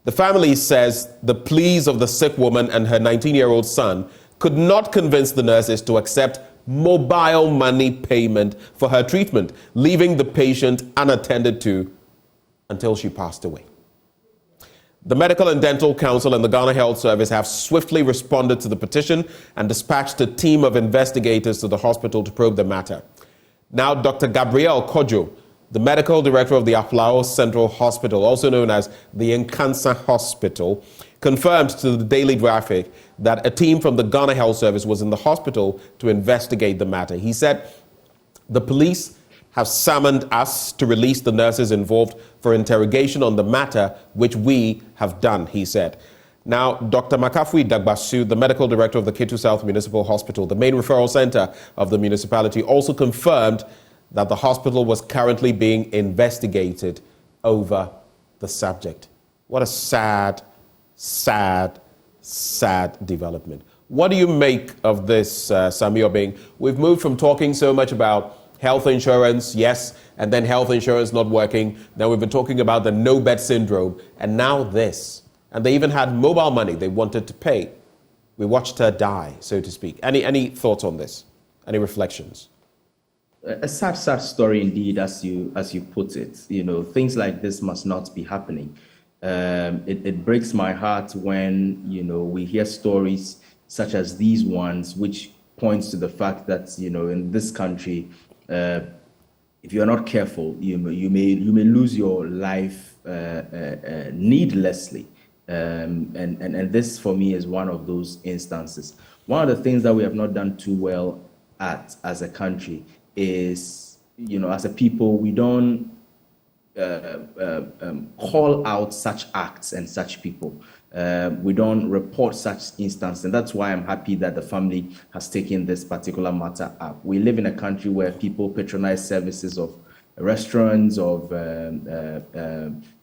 The family says the pleas of the sick woman and her 19-year-old son could not convince the nurses to accept mobile money payment for her treatment, leaving the patient unattended to until she passed away. The Medical and Dental Council and the Ghana Health Service have swiftly responded to the petition and dispatched a team of investigators to the hospital to probe the matter. Now, Dr. Gabrielle Kojo, the medical director of the Aflao Central Hospital, also known as the Nkansa Hospital, confirmed to the Daily Graphic that a team from the Ghana Health Service was in the hospital to investigate the matter. He said, the police have summoned us to release the nurses involved for interrogation on the matter, which we have done, he said. Now, Dr. Makafui Dagbasu, the medical director of the Ketu South Municipal Hospital, the main referral center of the municipality, also confirmed that the hospital was currently being investigated over the subject. What a sad, sad, sad development. What do you make of this, Sami Obeng? We've moved from talking so much about health insurance, yes, and then health insurance not working. Then we've been talking about the no-bet syndrome, and now this. And they even had mobile money they wanted to pay. We watched her die, so to speak. Any thoughts on this? Any reflections? A sad, sad story indeed, as you put it. You know, things like this must not be happening. It breaks my heart when, you know, we hear stories such as these ones, which points to the fact that, you know, in this country, if you're not careful, you may lose your life needlessly. And this, for me, is one of those instances. One of the things that we have not done too well at as a country is, you know, as a people, we don't call out such acts and such people. We don't report such instances, and that's why I'm happy that the family has taken this particular matter up. We live in a country where people patronize services of restaurants, of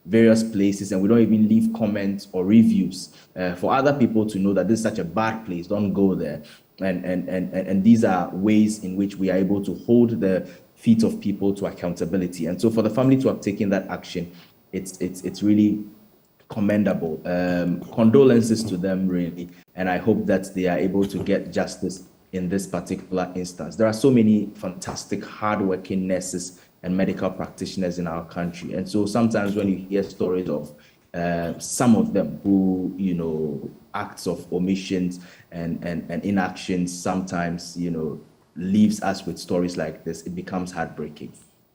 various places, and we don't even leave comments or reviews for other people to know that this is such a bad place, don't go there. And these are ways in which we are able to hold the feet of people to accountability. And so for the family to have taken that action, it's really commendable. Condolences to them, really. And I hope that they are able to get justice in this particular instance. There are so many fantastic, hardworking nurses and medical practitioners in our country. And so sometimes when you hear stories of some of them who, you know, acts of omissions and inactions sometimes, you know, leaves us with stories like this, it becomes heartbreaking.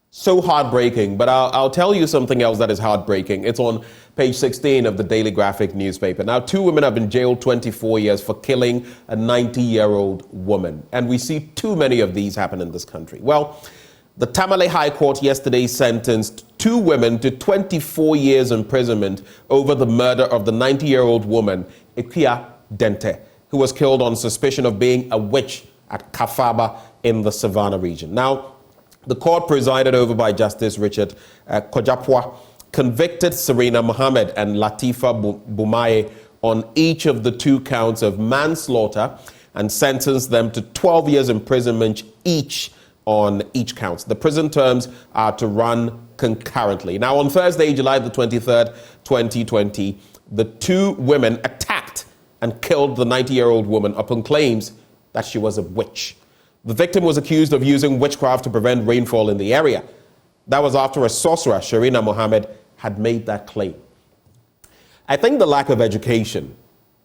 So heartbreaking, but I'll tell you something else that is heartbreaking. It's on page 16 of the Daily Graphic newspaper. Now, 2 women have been jailed 24 years for killing a 90-year-old woman. And we see too many of these happen in this country. Well, the Tamale High Court yesterday sentenced 2 women to 24 years imprisonment over the murder of the 90-year-old woman, Ikuya Dente, who was killed on suspicion of being a witch at Kafaba in the Savannah region. Now, the court, presided over by Justice Richard Kojapwa, convicted Serena Mohammed and Latifa Bumaye on each of the 2 counts of manslaughter and sentenced them to 12 years imprisonment each on each count. The prison terms are to run concurrently. Now, on Thursday, July the 23rd, 2020, the 2 women attacked and killed the 90-year-old woman upon claims that she was a witch. The victim was accused of using witchcraft to prevent rainfall in the area. That was after a sorcerer, Serena Mohammed, had made that claim. I think the lack of education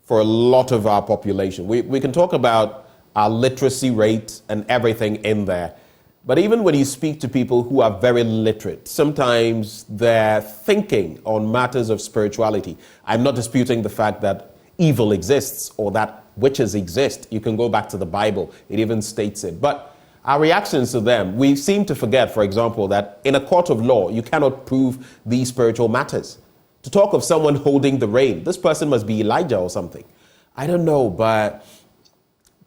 for a lot of our population, we can talk about our literacy rate and everything in there. But even when you speak to people who are very literate, sometimes their thinking on matters of spirituality, I'm not disputing the fact that evil exists or that witches exist. You can go back to the Bible. It even states it. But our reactions to them, we seem to forget, for example, that in a court of law, you cannot prove these spiritual matters. to talk of someone holding the rein. This person must be Elijah or something. I don't know, but...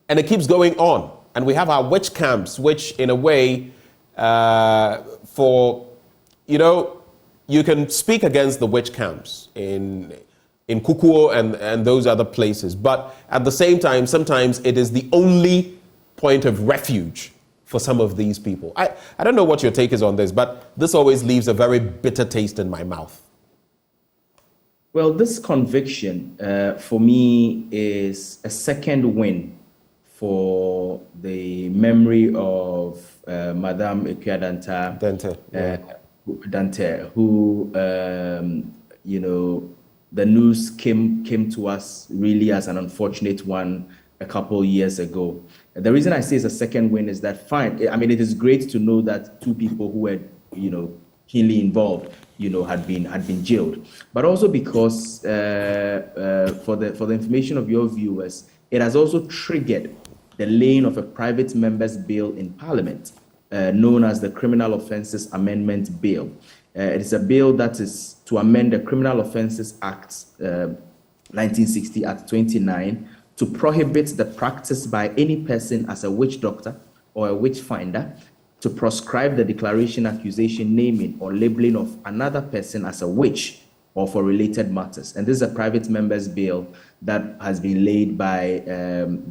And it keeps going on. And we have our witch camps, which in a way, you can speak against the witch camps in Kukuo and those other places. But at the same time, sometimes it is the only point of refuge for some of these people. I don't know what your take is on this, but this always leaves a very bitter taste in my mouth. Well, this conviction for me is a second win for the memory of Madame Ekua Dante, who, the news came to us really as an unfortunate one a couple years ago. The reason I say it's a second win is that, it is great to know that two people who were, keenly involved, had been jailed, but also because for the information of your viewers, it has also triggered the laying of a private member's bill in Parliament, known as the Criminal Offences Amendment Bill. It is a bill that is to amend the Criminal Offences Act 1960 Act 29 to prohibit the practice by any person as a witch doctor or a witch finder to proscribe the declaration, accusation, naming, or labeling of another person as a witch or for related matters. And this is a private member's bill that has been laid by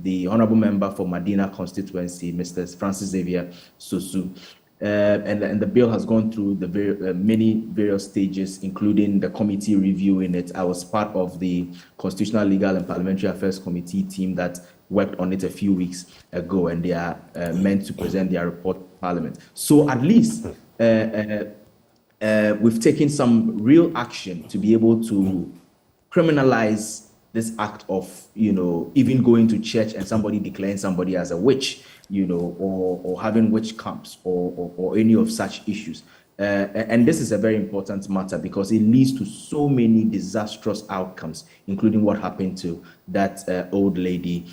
the Honorable Member for Madina constituency, Mr. Francis Xavier Sosu. And the bill has gone through the many various stages, including the committee reviewing it. I was part of the Constitutional, Legal and Parliamentary Affairs Committee team that worked on it a few weeks ago, and they are meant to present their report to Parliament. So at least we've taken some real action to be able to criminalize this act of, even going to church and somebody declaring somebody as a witch, or having witch camps or any of such issues. And this is a very important matter because it leads to so many disastrous outcomes, including what happened to that old lady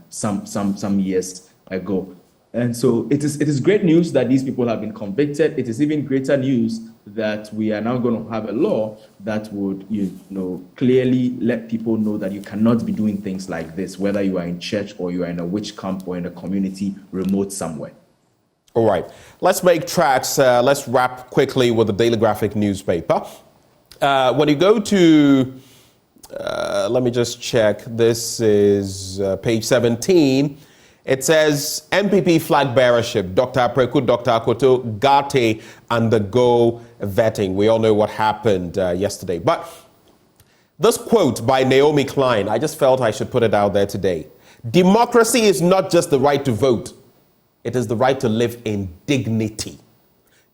some years ago. And so it is great news that these people have been convicted. It is even greater news that we are now going to have a law that would, clearly let people know that you cannot be doing things like this, whether you are in church or you are in a witch camp or in a community remote somewhere. All right, let's make tracks. Let's wrap quickly with the Daily Graphic newspaper. When you go to, let me just check, this is page 17. It says MPP flag bearership, Dr. Apreku, Dr. Akoto, Gate undergo vetting. We all know what happened yesterday. But this quote by Naomi Klein, I just felt I should put it out there today. Democracy is not just the right to vote. It is the right to live in dignity.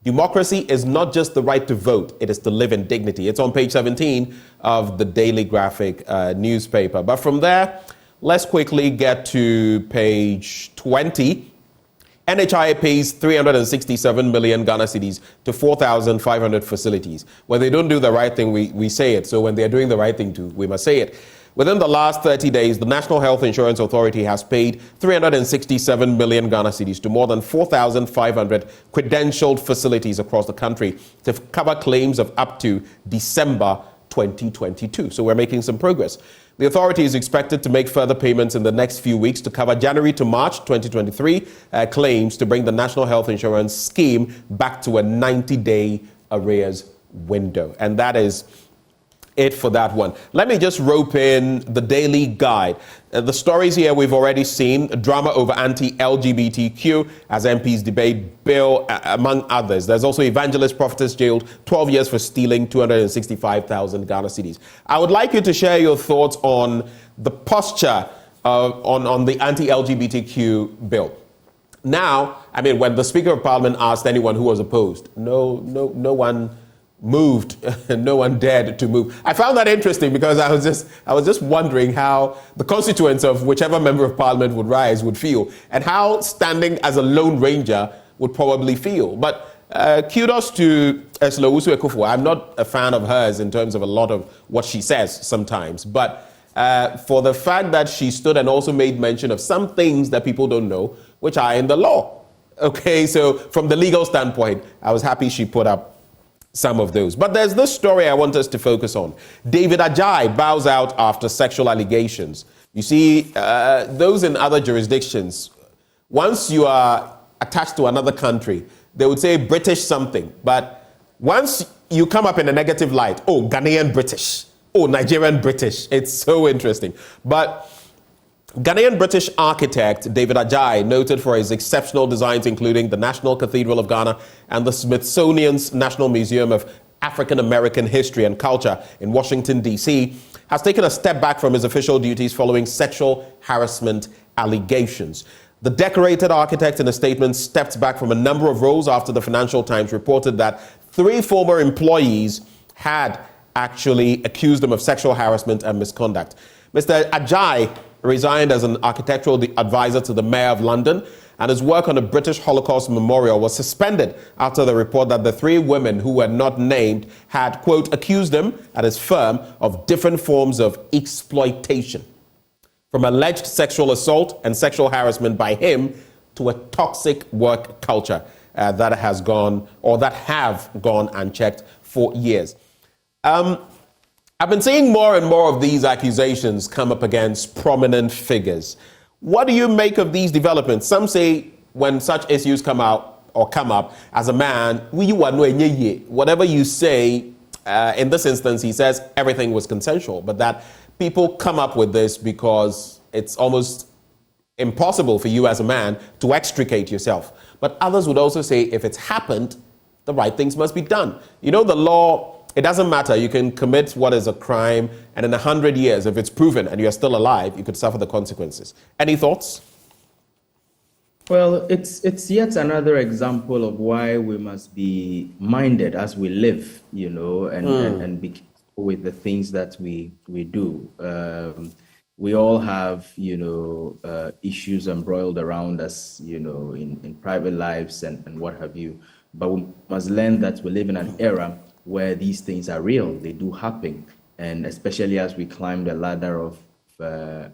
Democracy is not just the right to vote. It is to live in dignity. It's on page 17 of the Daily Graphic newspaper. But from there, let's quickly get to page 20. NHIA pays 367 million Ghana cedis to 4,500 facilities. When they don't do the right thing, we say it. So when they're doing the right thing too, we must say it. Within the last 30 days, the National Health Insurance Authority has paid 367 million Ghana cedis to more than 4,500 credentialed facilities across the country to cover claims of up to December 2022. So we're making some progress. The authority is expected to make further payments in the next few weeks to cover January to March 2023 claims to bring the National Health Insurance Scheme back to a 90-day arrears window. And that is it for that one. Let me just rope in the Daily Guide. The stories here we've already seen. Drama over anti-LGBTQ as MPs debate bill, among others. There's also evangelist prophetess jailed 12 years for stealing 265,000 Ghana cedis. I would like you to share your thoughts on the posture on the anti-LGBTQ bill. Now, when the Speaker of Parliament asked anyone who was opposed, no one moved. No one dared to move. I found that interesting because I was just wondering how the constituents of whichever member of Parliament would feel, and how standing as a lone ranger would probably feel. But kudos to Ursula Ekufuor. I'm not a fan of hers in terms of a lot of what she says sometimes, but for the fact that she stood and also made mention of some things that people don't know, which are in the law. Okay, so from the legal standpoint, I was happy she put up some of those. But there's this story I want us to focus on. David Ajay bows out after sexual allegations. You see, those in other jurisdictions, once you are attached to another country, they would say British something. But once you come up in a negative light, oh, Ghanaian British, oh, Nigerian British. It's so interesting. But Ghanaian British architect David Ajay, noted for his exceptional designs including the National Cathedral of Ghana and the Smithsonian's National Museum of African American History and Culture in Washington, D.C., has taken a step back from his official duties following sexual harassment allegations. The decorated architect in a statement stepped back from a number of roles after the Financial Times reported that 3 former employees had actually accused him of sexual harassment and misconduct. Mr. Ajay resigned as an architectural advisor to the Mayor of London, and his work on a British Holocaust memorial was suspended after the report that the 3 women who were not named had, quote, accused him at his firm of different forms of exploitation, from alleged sexual assault and sexual harassment by him to a toxic work culture that have gone unchecked for years. I've been seeing more and more of these accusations come up against prominent figures. What do you make of these developments? Some say when such issues come up, as a man, whatever you say, in this instance, he says everything was consensual, but that people come up with this because it's almost impossible for you as a man to extricate yourself. But others would also say if it's happened, the right things must be done. You know, the law, it doesn't matter. You can commit what is a crime, and in 100 years, if it's proven and you're still alive, you could suffer the consequences. Any thoughts? Well, it's yet another example of why we must be minded as we live, you know, and be careful with the things that we do. We all have, you know, issues embroiled around us, you know, in private lives and what have you. But we must learn that we live in an era where these things are real, they do happen. And especially as we climb the ladder of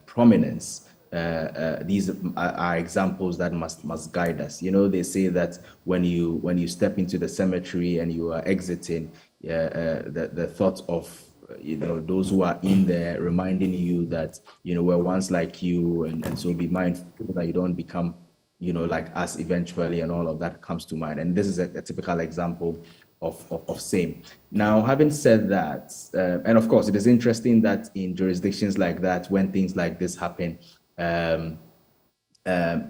prominence, these are examples that must guide us. You know, they say that when you step into the cemetery and you are exiting, the thought of, you know, those who are in there reminding you that, you know, we're once like you, and so be mindful that you don't become, you know, like us eventually, and all of that comes to mind. And this is a typical example of same. Now, having said that, and of course, it is interesting that in jurisdictions like that, when things like this happen,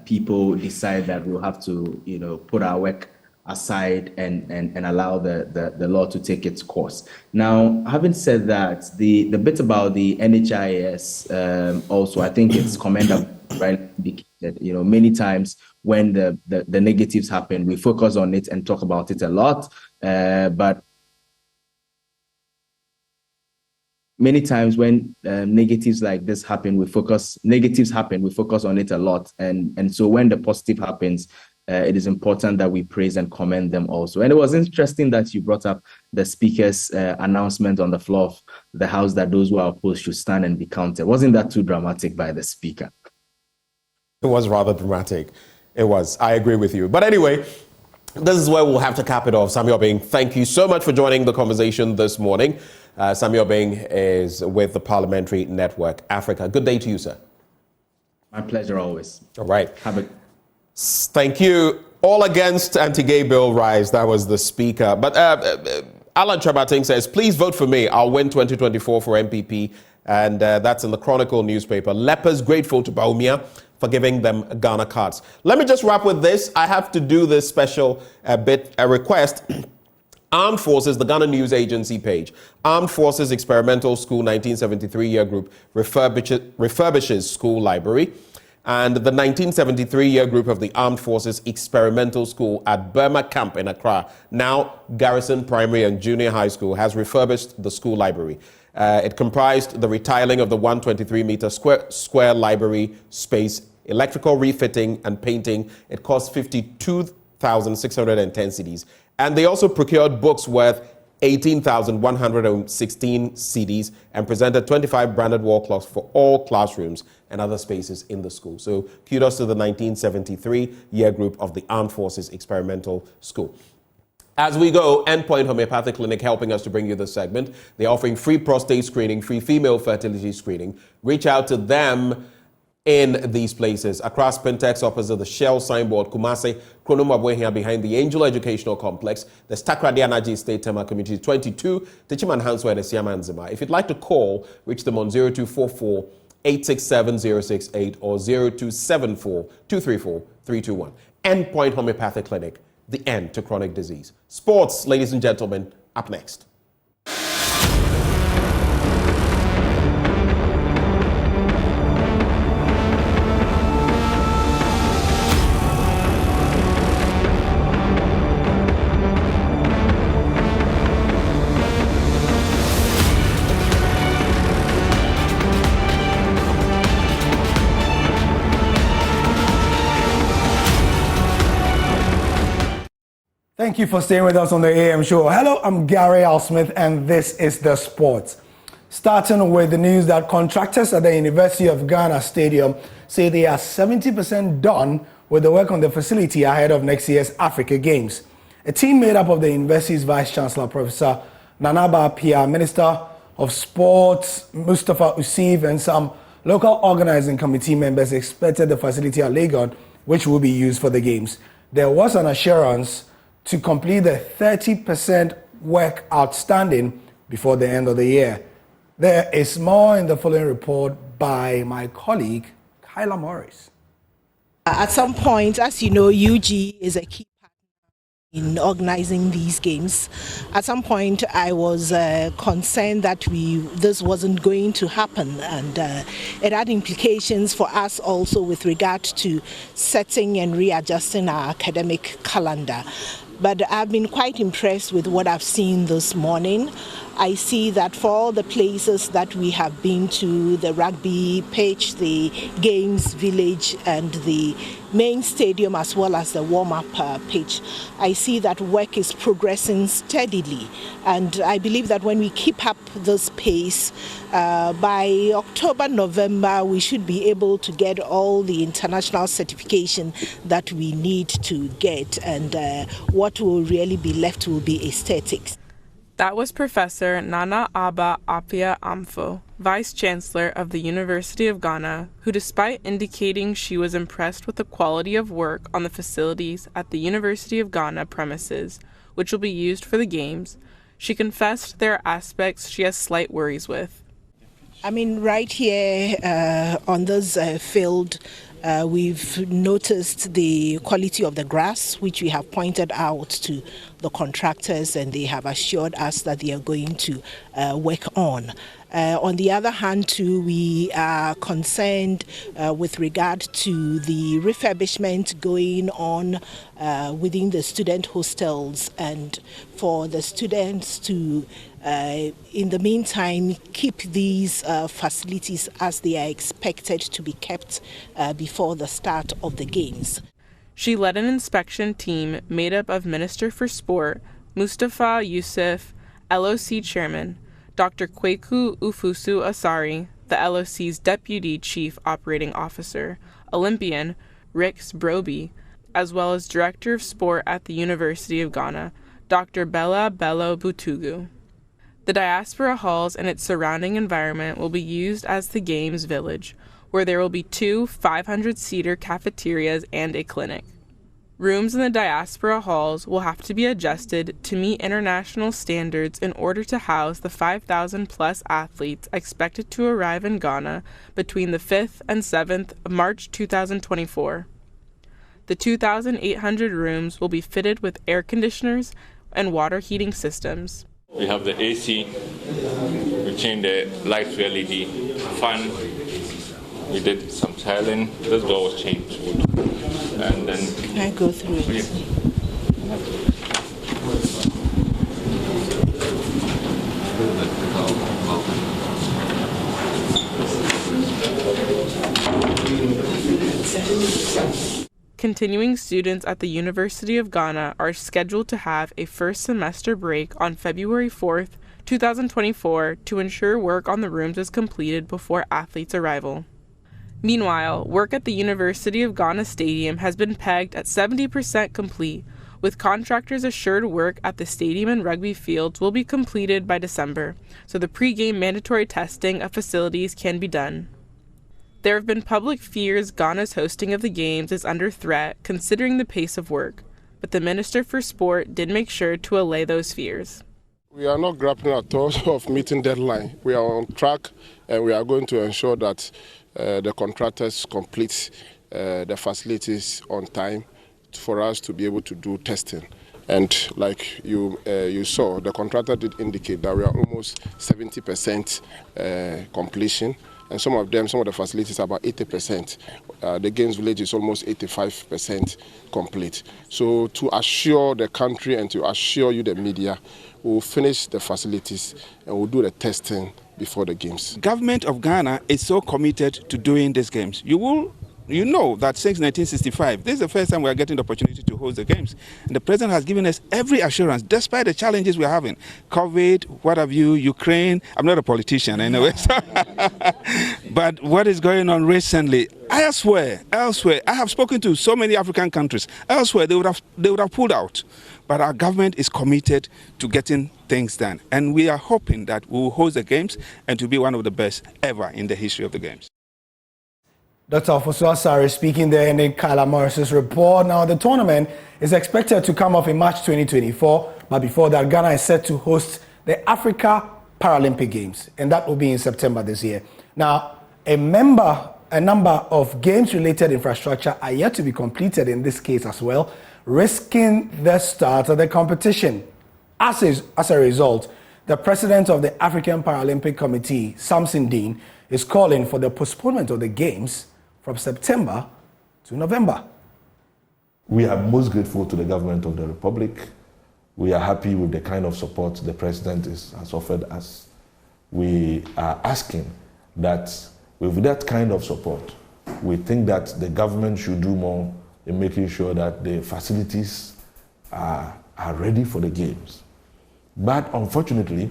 people decide that we'll have to, you know, put our work aside and allow the law to take its course. Now, having said that, the bit about the NHIS, also, I think it's commendable, right? Because, you know, many times when the negatives happen, we focus on it and talk about it a lot, but many times when negatives like this happen, we focus on it a lot, and so when the positive happens, it is important that we praise and commend them also. And it was interesting that you brought up the speaker's announcement on the floor of the House that those who are opposed should stand and be counted. Wasn't that too dramatic by the speaker? It was rather dramatic. It was. I agree with you. But anyway, this is where we'll have to cap it off. Samuel Bing, thank you so much for joining the conversation this morning. Samuel Bing is with the Parliamentary Network Africa. Good day to you, sir. My pleasure always. All right. Thank you. All against anti-gay bill rise. That was the speaker. But Alan Chabating says, please vote for me. I'll win 2024 for MPP. And that's in the Chronicle newspaper. Lepers grateful to Baumia for giving them Ghana cards. Let me just wrap with this. I have to do this special request. Armed Forces, the Ghana News Agency page. Armed Forces Experimental School 1973 year group refurbishes school library. And the 1973 year group of the Armed Forces Experimental School at Burma Camp in Accra, now Garrison Primary and Junior High School, has refurbished the school library. It comprised the retiling of the 123-meter square library space, electrical refitting and painting. It cost 52,610 cedis. And they also procured books worth 18,116 cedis and presented 25 branded wall clocks for all classrooms and other spaces in the school. So kudos to the 1973 year group of the Armed Forces Experimental School. As we go, Endpoint Homeopathic Clinic helping us to bring you this segment. They're offering free prostate screening, free female fertility screening. Reach out to them in these places. Across Pintex, opposite the Shell signboard, Kumasi, Kronoma here behind the Angel Educational Complex, the Stakradi Anaji State Tema Community 22, Tichiman Hanswa and Siamanzima. If you'd like to call, reach them on 0244 867 068 or 0274 234 321. Endpoint Homeopathic Clinic, the end to chronic disease. Sports, ladies and gentlemen, up next. Thank you for staying with us on the AM show. Hello, I'm Gary Al Smith, and this is The Sports. Starting with the news that contractors at the University of Ghana Stadium say they are 70% done with the work on the facility ahead of next year's Africa Games. A team made up of the university's Vice Chancellor, Professor Nanaba Pia, Minister of Sports, Mustafa Usif, and some local organizing committee members expected the facility at Lagos, which will be used for the Games. There was an assurance to complete the 30% work outstanding before the end of the year. There is more in the following report by my colleague, Kyla Morris. At some point, as you know, UG is a key partner in organizing these games. At some point, I was concerned that this wasn't going to happen, and it had implications for us also with regard to setting and readjusting our academic calendar. But I've been quite impressed with what I've seen this morning. I see that for all the places that we have been to, the rugby pitch, the games village, and the main stadium, as well as the warm-up pitch, I see that work is progressing steadily. And I believe that when we keep up this pace, by October, November, we should be able to get all the international certification that we need to get. And what will really be left will be aesthetics. That was Professor Nana Aba Apia Amfo, Vice Chancellor of the University of Ghana, who, despite indicating she was impressed with the quality of work on the facilities at the University of Ghana premises, which will be used for the Games, she confessed there are aspects she has slight worries with. I mean, right here on this field, we've noticed the quality of the grass, which we have pointed out to the contractors, and they have assured us that they are going to work on. On the other hand, too, we are concerned with regard to the refurbishment going on within the student hostels, and for the students to, in the meantime, keep these facilities as they are expected to be kept before the start of the Games. She led an inspection team made up of Minister for Sport, Mustafa Usif, LOC Chairman, Dr. Kweku Ufusu Asari, the LOC's Deputy Chief Operating Officer, Olympian Rix Broby, as well as Director of Sport at the University of Ghana, Dr. Bella Bello Butugu. The Diaspora Halls and its surrounding environment will be used as the Games Village, where there will be 2 500-seater cafeterias and a clinic. Rooms in the Diaspora Halls will have to be adjusted to meet international standards in order to house the 5,000-plus athletes expected to arrive in Ghana between the 5th and 7th of March 2024. The 2,800 rooms will be fitted with air conditioners and water heating systems. We have the AC, we changed the lights to LED, fan, we did some tiling, this door was changed. And then... Can I go through it? Yeah. Continuing students at the University of Ghana are scheduled to have a first semester break on February 4th, 2024 to ensure work on the rooms is completed before athletes' arrival. Meanwhile, work at the University of Ghana Stadium has been pegged at 70% complete, with contractors assured work at the stadium and rugby fields will be completed by December, so the pre-game mandatory testing of facilities can be done. There have been public fears Ghana's hosting of the games is under threat considering the pace of work, but the Minister for Sport did make sure to allay those fears. We are not grappling at all of meeting deadline. We are on track, and we are going to ensure that the contractors complete the facilities on time for us to be able to do testing. And like you saw, the contractor did indicate that we are almost 70% completion. And some of the facilities are about 80%. The Games Village is almost 85% complete. So to assure the country and to assure you, the media, we'll finish the facilities and we'll do the testing before the games. Government of Ghana is so committed to doing these games. You know that since 1965, this is the first time we are getting the opportunity to host the games. And the president has given us every assurance, despite the challenges we are having. COVID, what have you, Ukraine. I'm not a politician anyway. But what is going on recently, elsewhere, I have spoken to so many African countries. Elsewhere, they would have pulled out. But our government is committed to getting things done. And we are hoping that we will host the games and to be one of the best ever in the history of the games. Dr. Ofosu Asare speaking there in Kyla Morris's report. Now, the tournament is expected to come off in March 2024, but before that, Ghana is set to host the Africa Paralympic Games, and that will be in September this year. Now, a number of games-related infrastructure are yet to be completed in this case as well, risking the start of the competition. As a result, the president of the African Paralympic Committee, Samson Dean, is calling for the postponement of the games from September to November. We are most grateful to the government of the Republic. We are happy with the kind of support the president has offered us. We are asking that with that kind of support, we think that the government should do more in making sure that the facilities are ready for the games. But unfortunately,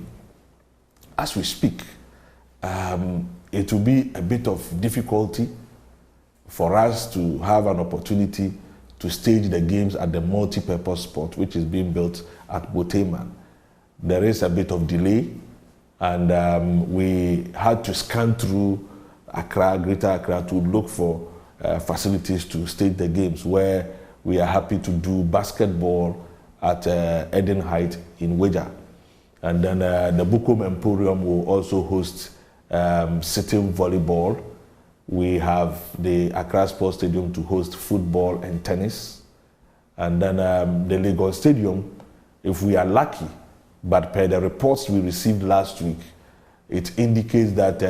as we speak, it will be a bit of difficulty for us to have an opportunity to stage the games at the multi-purpose spot, which is being built at Boteman. There is a bit of delay, and we had to scan through Accra, Greater Accra, to look for facilities to stage the games, where we are happy to do basketball at Eden Height in Weja. And then the Bukom Emporium will also host sitting volleyball. We have the Accra Sports Stadium to host football and tennis. And then the Lagos Stadium, if we are lucky, but per the reports we received last week, it indicates that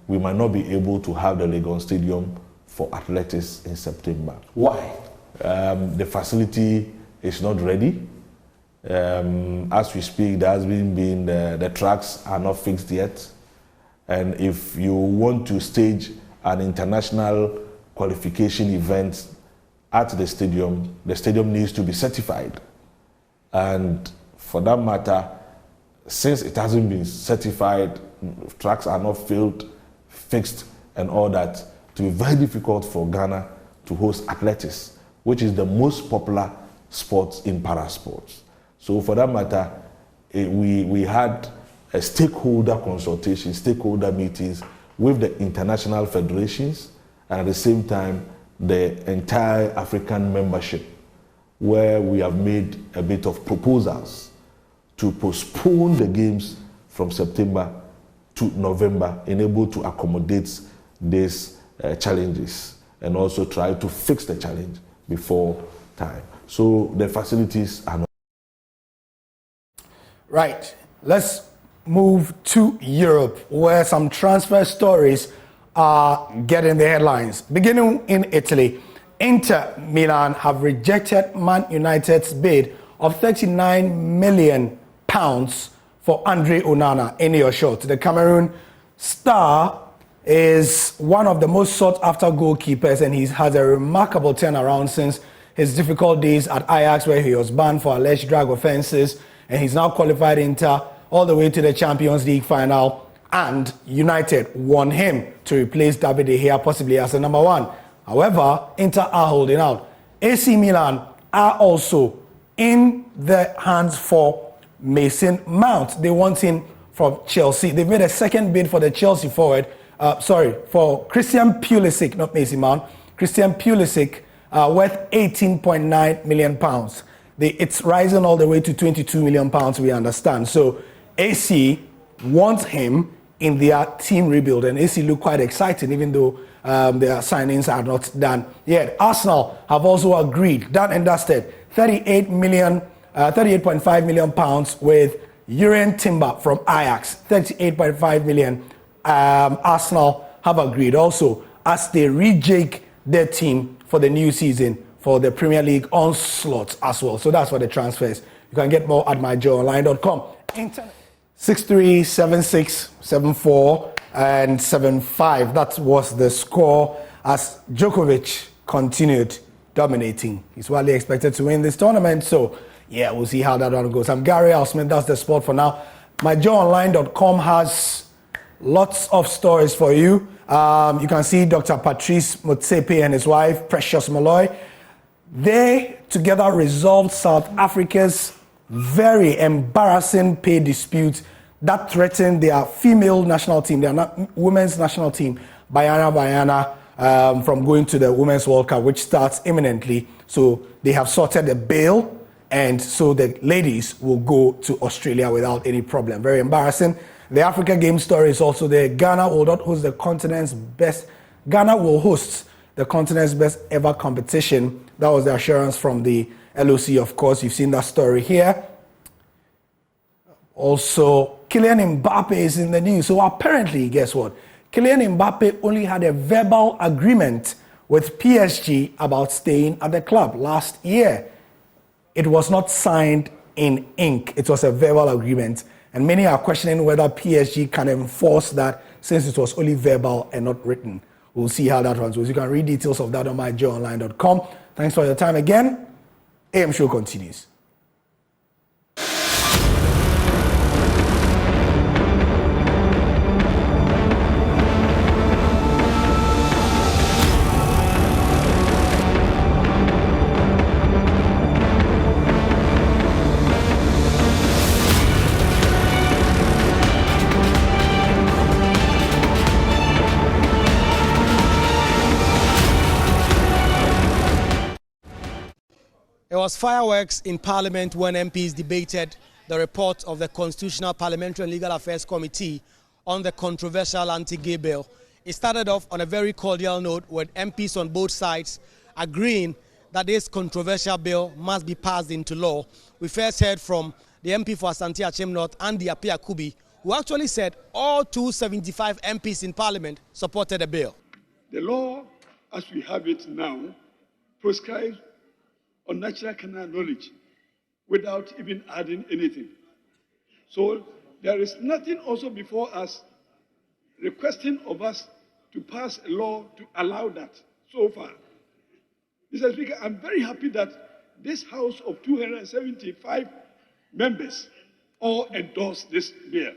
we might not be able to have the Lagos Stadium for athletics in September. Why? The facility is not ready. As we speak, there has been the tracks are not fixed yet. And if you want to stage an international qualification event at the stadium needs to be certified. And for that matter, since it hasn't been certified, tracks are not fixed and all that, it will be very difficult for Ghana to host athletics, which is the most popular sport in parasports. So for that matter, we had a stakeholder consultation, stakeholder meetings with the international federations, and at the same time, the entire African membership, where we have made a bit of proposals to postpone the games from September to November, able to accommodate these challenges and also try to fix the challenge before time. So the facilities are not. Right. Let's move to Europe, where some transfer stories are getting the headlines. Beginning in Italy, Inter Milan have rejected Man United's bid of £39 million for Andre Onana in your short. The Cameroon star is one of the most sought-after goalkeepers, and he's had a remarkable turnaround since his difficult days at Ajax, where he was banned for alleged drug offences, and he's now qualified Inter all the way to the Champions League final, and United won him to replace David De Gea, possibly as the number one. However, Inter are holding out. AC Milan are also in the hands for Mason Mount. They want him from Chelsea. They've made a second bid for the Chelsea forward. For Christian Pulisic, not Mason Mount. Christian Pulisic, worth £18.9 million. It's rising all the way to £22 million, we understand. So AC wants him in their team rebuild, and AC look quite excited, even though their signings are not done yet. Arsenal have also agreed, done and dusted, £38.5 million with Urian Timber from Ajax. 38.5 million. Arsenal have agreed also as they rejig their team for the new season for the Premier League onslaught as well. So that's for the transfers. You can get more at myjoyonline.com. 637674 and 75. That was the score as Djokovic continued dominating. He's widely expected to win this tournament. So yeah, we'll see how that one goes. I'm Gary Alsman. That's the sport for now. myjoyonline.com has lots of stories for you. You can see Dr. Patrice Motsepe and his wife, Precious Malloy. They together resolved South Africa's very embarrassing pay dispute that threatened their female national team, their women's national team, Banyana, from going to the Women's World Cup, which starts imminently. So they have sorted a bail, and so the ladies will go to Australia without any problem. Very embarrassing. The Africa Game story is also there. Ghana will host the continent's best ever competition. That was the assurance from the LOC, of course. You've seen that story here. Also, Kylian Mbappe is in the news. So apparently, guess what? Kylian Mbappe only had a verbal agreement with PSG about staying at the club last year. It was not signed in ink. It was a verbal agreement. And many are questioning whether PSG can enforce that since it was only verbal and not written. We'll see how that runs. You can read details of that on myjoyonline.com. Thanks for your time again. AM Show continues. There was fireworks in Parliament when MPs debated the report of the Constitutional, Parliamentary and Legal Affairs Committee on the controversial anti-gay bill. It started off on a very cordial note with MPs on both sides agreeing that this controversial bill must be passed into law. We first heard from the MP for Asante Achem North, Andy Appiah Kubi, who actually said all 275 MPs in Parliament supported the bill. The law, as we have it now, prescribes on natural canal knowledge without even adding anything. So there is nothing also before us requesting of us to pass a law to allow that so far. Mr. Speaker, I'm very happy that this House of 275 members all endorse this bill.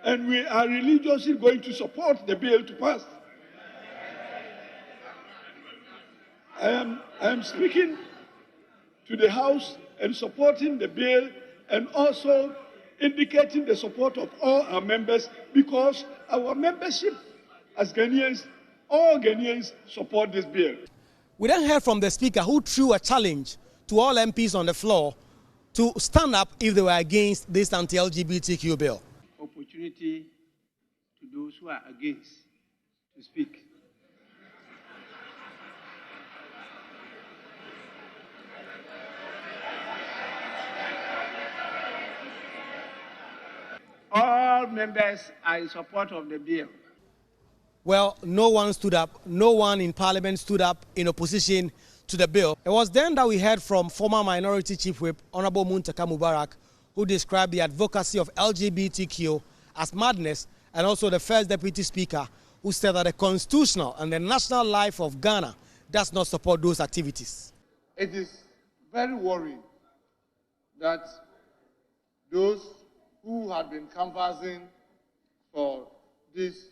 And we are religiously going to support the bill to pass. I am speaking to the House and supporting the bill and also indicating the support of all our members because our membership as Ghanaians, all Ghanaians support this bill. We then heard from the Speaker who threw a challenge to all MPs on the floor to stand up if they were against this anti-LGBTQ bill. Opportunity to those who are against to speak. All members are in support of the bill. Well, no one stood up. No one in Parliament stood up in opposition to the bill. It was then that we heard from former Minority Chief Whip, Honorable Muntaka Mubarak, who described the advocacy of LGBTQ as madness, and also the First Deputy Speaker, who said that the constitutional and the national life of Ghana does not support those activities. It is very worrying that those who had been canvassing for this,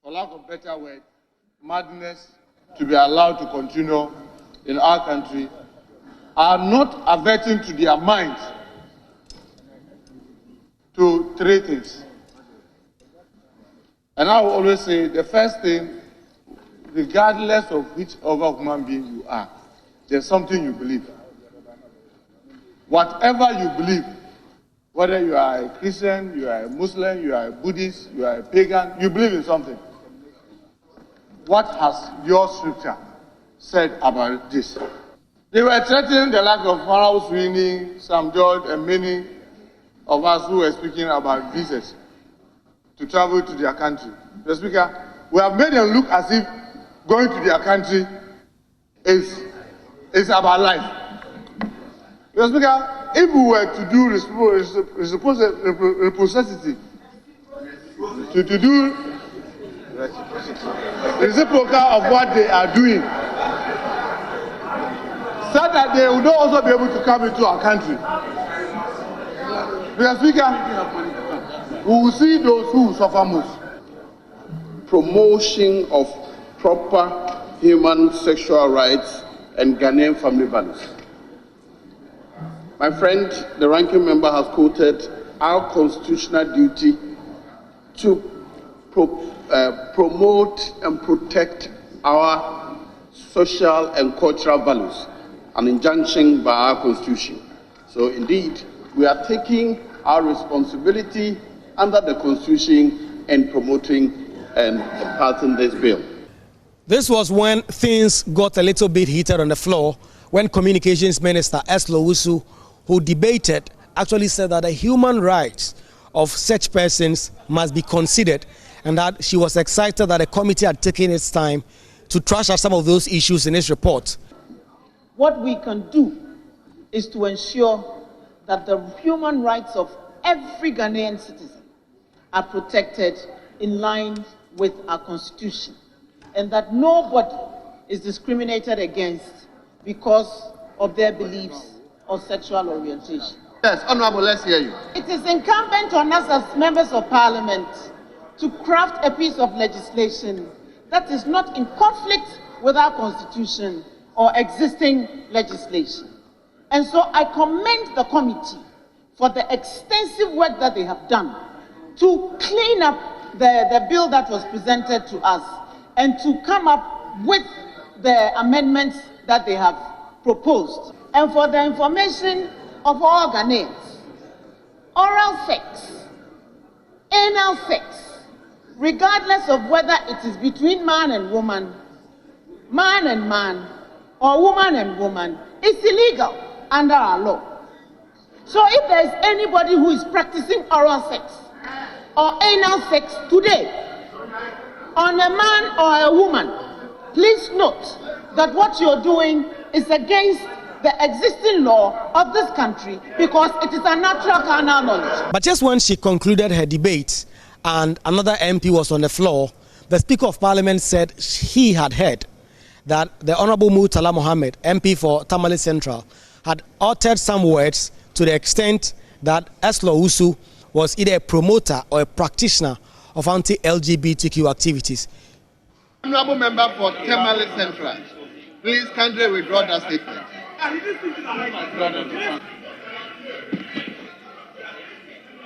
for lack of better word, madness to be allowed to continue in our country are not averting to their minds to three things. And I will always say the first thing, regardless of which other human being you are, there's something you believe. Whatever you believe, whether you are a Christian, you are a Muslim, you are a Buddhist, you are a pagan, you believe in something. What has your scripture said about this? They were threatening the life of Pharaoh Sweeney, Sam George, and many of us who were speaking about visas to travel to their country. Mr. Speaker, we have made them look as if going to their country is about life. Mr. Speaker, if we were to do reciprocity, to do reciprocal of what they are doing, so that they would also be able to come into our country. Mr. Speaker, we will see those who suffer most. Promotion of proper human sexual rights and Ghanaian family values. My friend, the ranking member, has quoted our constitutional duty to promote and protect our social and cultural values, an injunction by our constitution. So indeed, we are taking our responsibility under the constitution and promoting and passing this bill. This was when things got a little bit heated on the floor when Communications Minister Ursula Owusu, who debated, actually said that the human rights of such persons must be considered, and that she was excited that the committee had taken its time to trash out some of those issues in its report. What we can do is to ensure that the human rights of every Ghanaian citizen are protected in line with our constitution, and that nobody is discriminated against because of their beliefs or sexual orientation. Yes, Honorable, let's hear you. It is incumbent on us as members of parliament to craft a piece of legislation that is not in conflict with our constitution or existing legislation. And so I commend the committee for the extensive work that they have done to clean up the bill that was presented to us and to come up with the amendments that they have proposed. And for the information of all Ghanaians, oral sex, anal sex, regardless of whether it is between man and man, or woman and woman, is illegal under our law. So if there is anybody who is practicing oral sex or anal sex today on a man or a woman, please note that what you're doing is against the existing law of this country, because it is a natural carnal knowledge. But just when she concluded her debate and another MP was on the floor, the Speaker of Parliament said he had heard that the Honorable Murtala Mohammed, MP for Tamale Central, had uttered some words to the extent that Ursula Owusu was either a promoter or a practitioner of anti-LGBTQ activities. Honorable member for Tamale Central, please kindly withdraw that statement.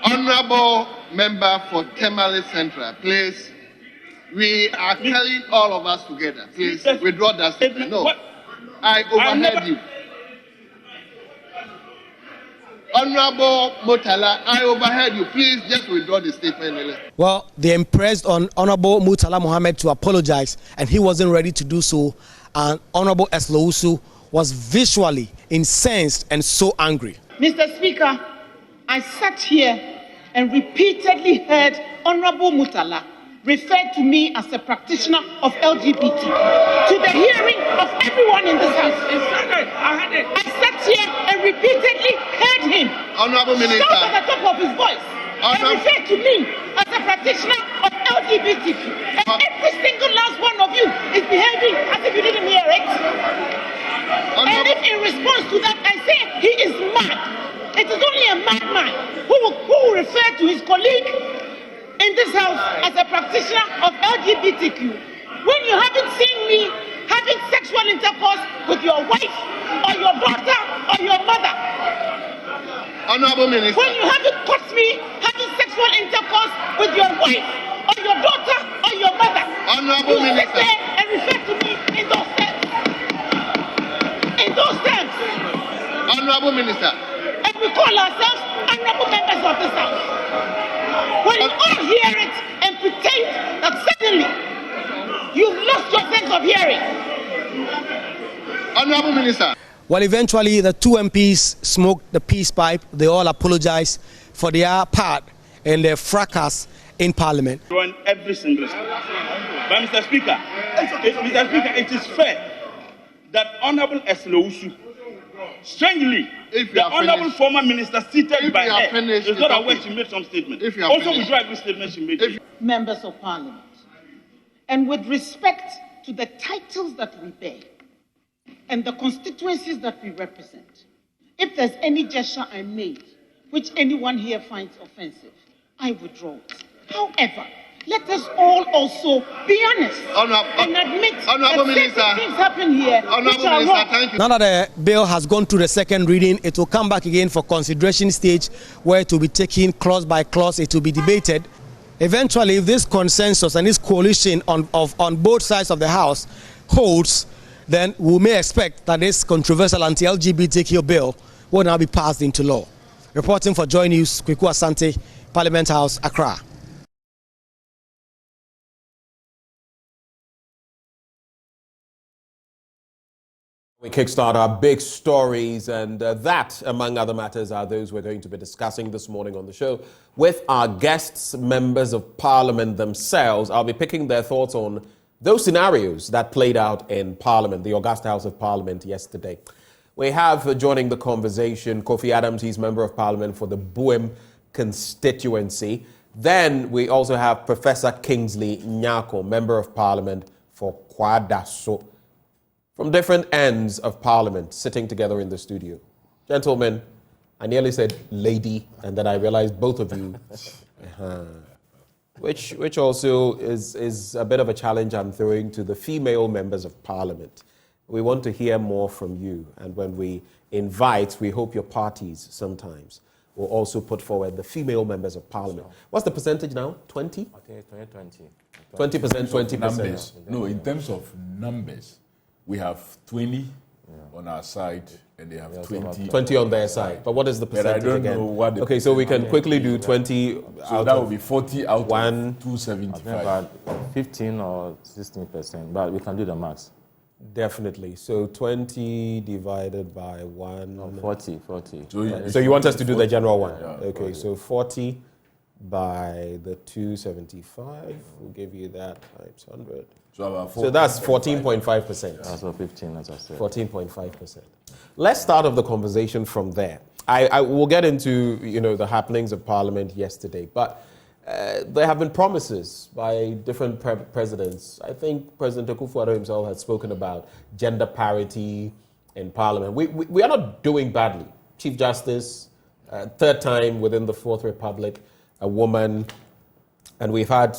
Honorable member for Tamale Central, please. We are telling all of us together. Please withdraw that statement. No, I overheard you. Honorable Murtala, I overheard you. Please just withdraw the statement. Well, they impressed on Honorable Murtala Mohammed to apologize, and he wasn't ready to do so. And Honorable Ursula Owusu was visually incensed and so angry. Mr. Speaker, I sat here and repeatedly heard Honorable Murtala referred to me as a practitioner of LGBT to the hearing of everyone in this house. I sat here and repeatedly heard him shout at the top of his voice and refer to me as a practitioner of LGBTQ. And every single last one of you is behaving as if you didn't hear it. And if in response to that I say he is mad, it is only a madman who will refer to his colleague in this house as a practitioner of LGBTQ when you haven't seen me having sexual intercourse with your wife or your daughter or your mother? Honorable Minister. When you haven't caught me having sexual intercourse with your wife, or your daughter, or your mother, Honorable you Minister. sit there and refer to me in those terms. In those terms. Honorable Minister. And we call ourselves honorable members of this house. When you all hear it and pretend that suddenly you've lost your sense of hearing. Honorable Minister. Well, eventually the two MPs smoked the peace pipe. They all apologized for their part in the fracas in Parliament. On every single step. But Mr. Speaker, it is fair that Honorable Esloushu, strangely, the Honorable former Minister seated by her is not aware she made some statement. Also, we do agree statement she made. Members of Parliament, and with respect to the titles that we bear and the constituencies that we represent, if there's any gesture I made which anyone here finds offensive, I withdraw it. However, let us all also be honest and admit that certain things happen here which are wrong. Now that the bill has gone through the second reading, it will come back again for consideration stage where it will be taken clause by clause, it will be debated. Eventually, if this consensus and this coalition on both sides of the House holds, then we may expect that this controversial anti-LGBTQ bill will now be passed into law. Reporting for Joy News, Kweku Asante, Parliament House, Accra. We kickstart our big stories, and that, among other matters, are those we're going to be discussing this morning on the show with our guests, members of Parliament themselves. I'll be picking their thoughts on those scenarios that played out in Parliament, the August House of Parliament yesterday. We have joining the conversation Kofi Adams, he's Member of Parliament for the Buem constituency. Then we also have Professor Kingsley Nyako, Member of Parliament for Kwadaso. From different ends of Parliament, sitting together in the studio. Gentlemen, I nearly said lady, and then I realized both of you. Which also is a bit of a challenge I'm throwing to the female members of Parliament. We want to hear more from you, and when we invite, we hope your parties sometimes will also put forward the female members of Parliament. What's the percentage now? 20? Okay, 20. 20%, 20%. No, in terms of numbers, we have 20 on our side, and they have 20. 20 on their side. But what is the percentage but I don't again? know what the okay, so we can quickly do 20 so out that of would be 40 out of 275. About 15 or 16%, but we can do the maths. Definitely. So 20 divided by 1. No, 40. So you want us to do the general one? Yeah, okay, 40. so 40 by the 275 will give you that times 100. So that's 14.5%. That's 15, as I said. 14.5%. Let's start off the conversation from there. I will get into the happenings of Parliament yesterday, but there have been promises by different presidents. I think President Akufo-Addo himself had spoken about gender parity in Parliament. We are not doing badly. Chief Justice, third time within the Fourth Republic, a woman, and we've had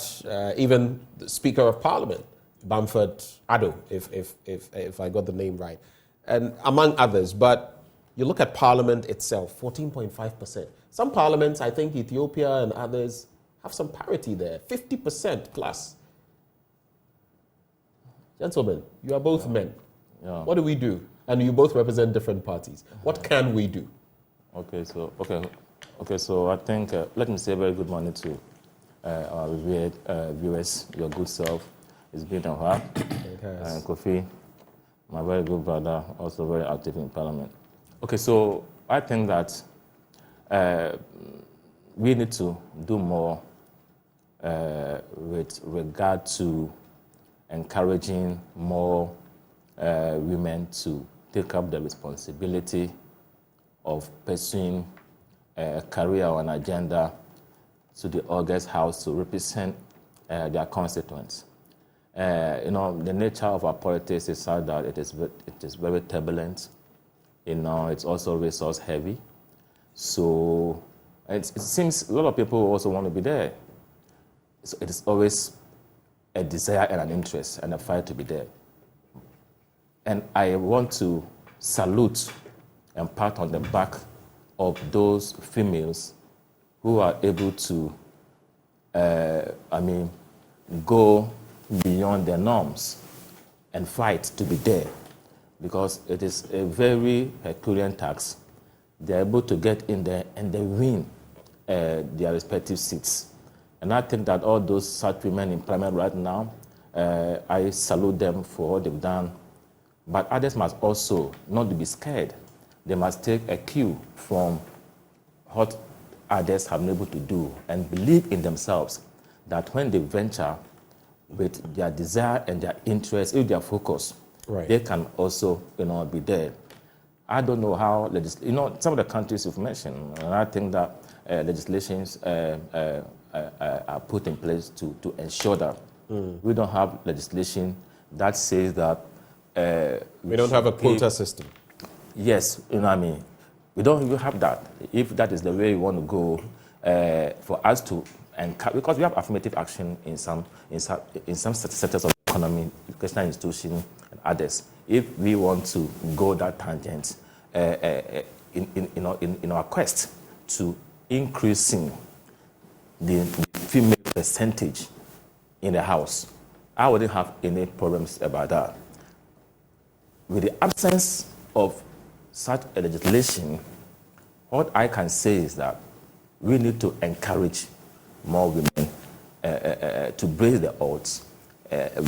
even the Speaker of Parliament, Bamford Addo, if I got the name right, and among others. But you look at Parliament itself, 14.5%. Some parliaments, I think Ethiopia and others, have some parity there, 50% plus. Gentlemen, you are both men. Yeah. What do we do? And you both represent different parties. What can we do? Okay, so I think, let me say very good morning to our revered viewers, your good self. It's been a while. And Kofi, my very good brother, also very active in Parliament. Okay, so I think that we need to do more with regard to encouraging more women to take up the responsibility of pursuing a career or an agenda to the August House to represent their constituents. The nature of our politics is such that it is very turbulent. It's also resource heavy. So it seems a lot of people also want to be there. So it is always a desire and an interest and a fight to be there. And I want to salute and pat on the back of those females who are able to, go beyond their norms and fight to be there, because it is a very Herculean task. They're able to get in there and they win their respective seats. And I think that all those such women in parliament right now, I salute them for what they've done. But others must also not be scared. They must take a cue from what others have been able to do and believe in themselves that when they venture with their desire and their interest, with their focus, they can also, be there. I don't know how, some of the countries you've mentioned, and I think that legislations are put in place to ensure that we don't have legislation that says that we don't have a quota system. Yes, you know what I mean. We don't even have that. If that is the way you want to go, for us to, because we have affirmative action in some sectors of the economy, educational institutions, and others. If we want to go that tangent in our quest to increasing the female percentage in the House, I wouldn't have any problems about that. With the absence of such a legislation, what I can say is that we need to encourage more women to brave the odds,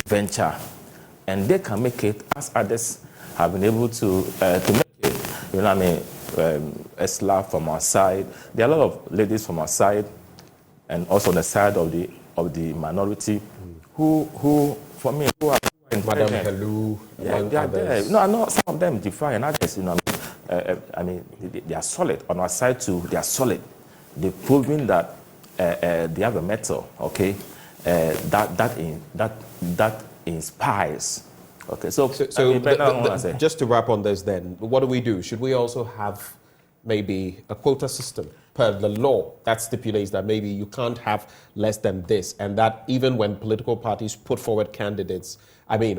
venture, and they can make it as others have been able to make it. Ursula from our side. There are a lot of ladies from our side, and also on the side of the minority, who for me, who are Madam Hello, they are there. No, some of them defy, and others, they are solid. On our side too, they are solid. They've proven that they have a metal, okay, that inspires. Okay, so just to wrap on this then, what do we do? Should we also have maybe a quota system per the law that stipulates that maybe you can't have less than this, and that even when political parties put forward candidates,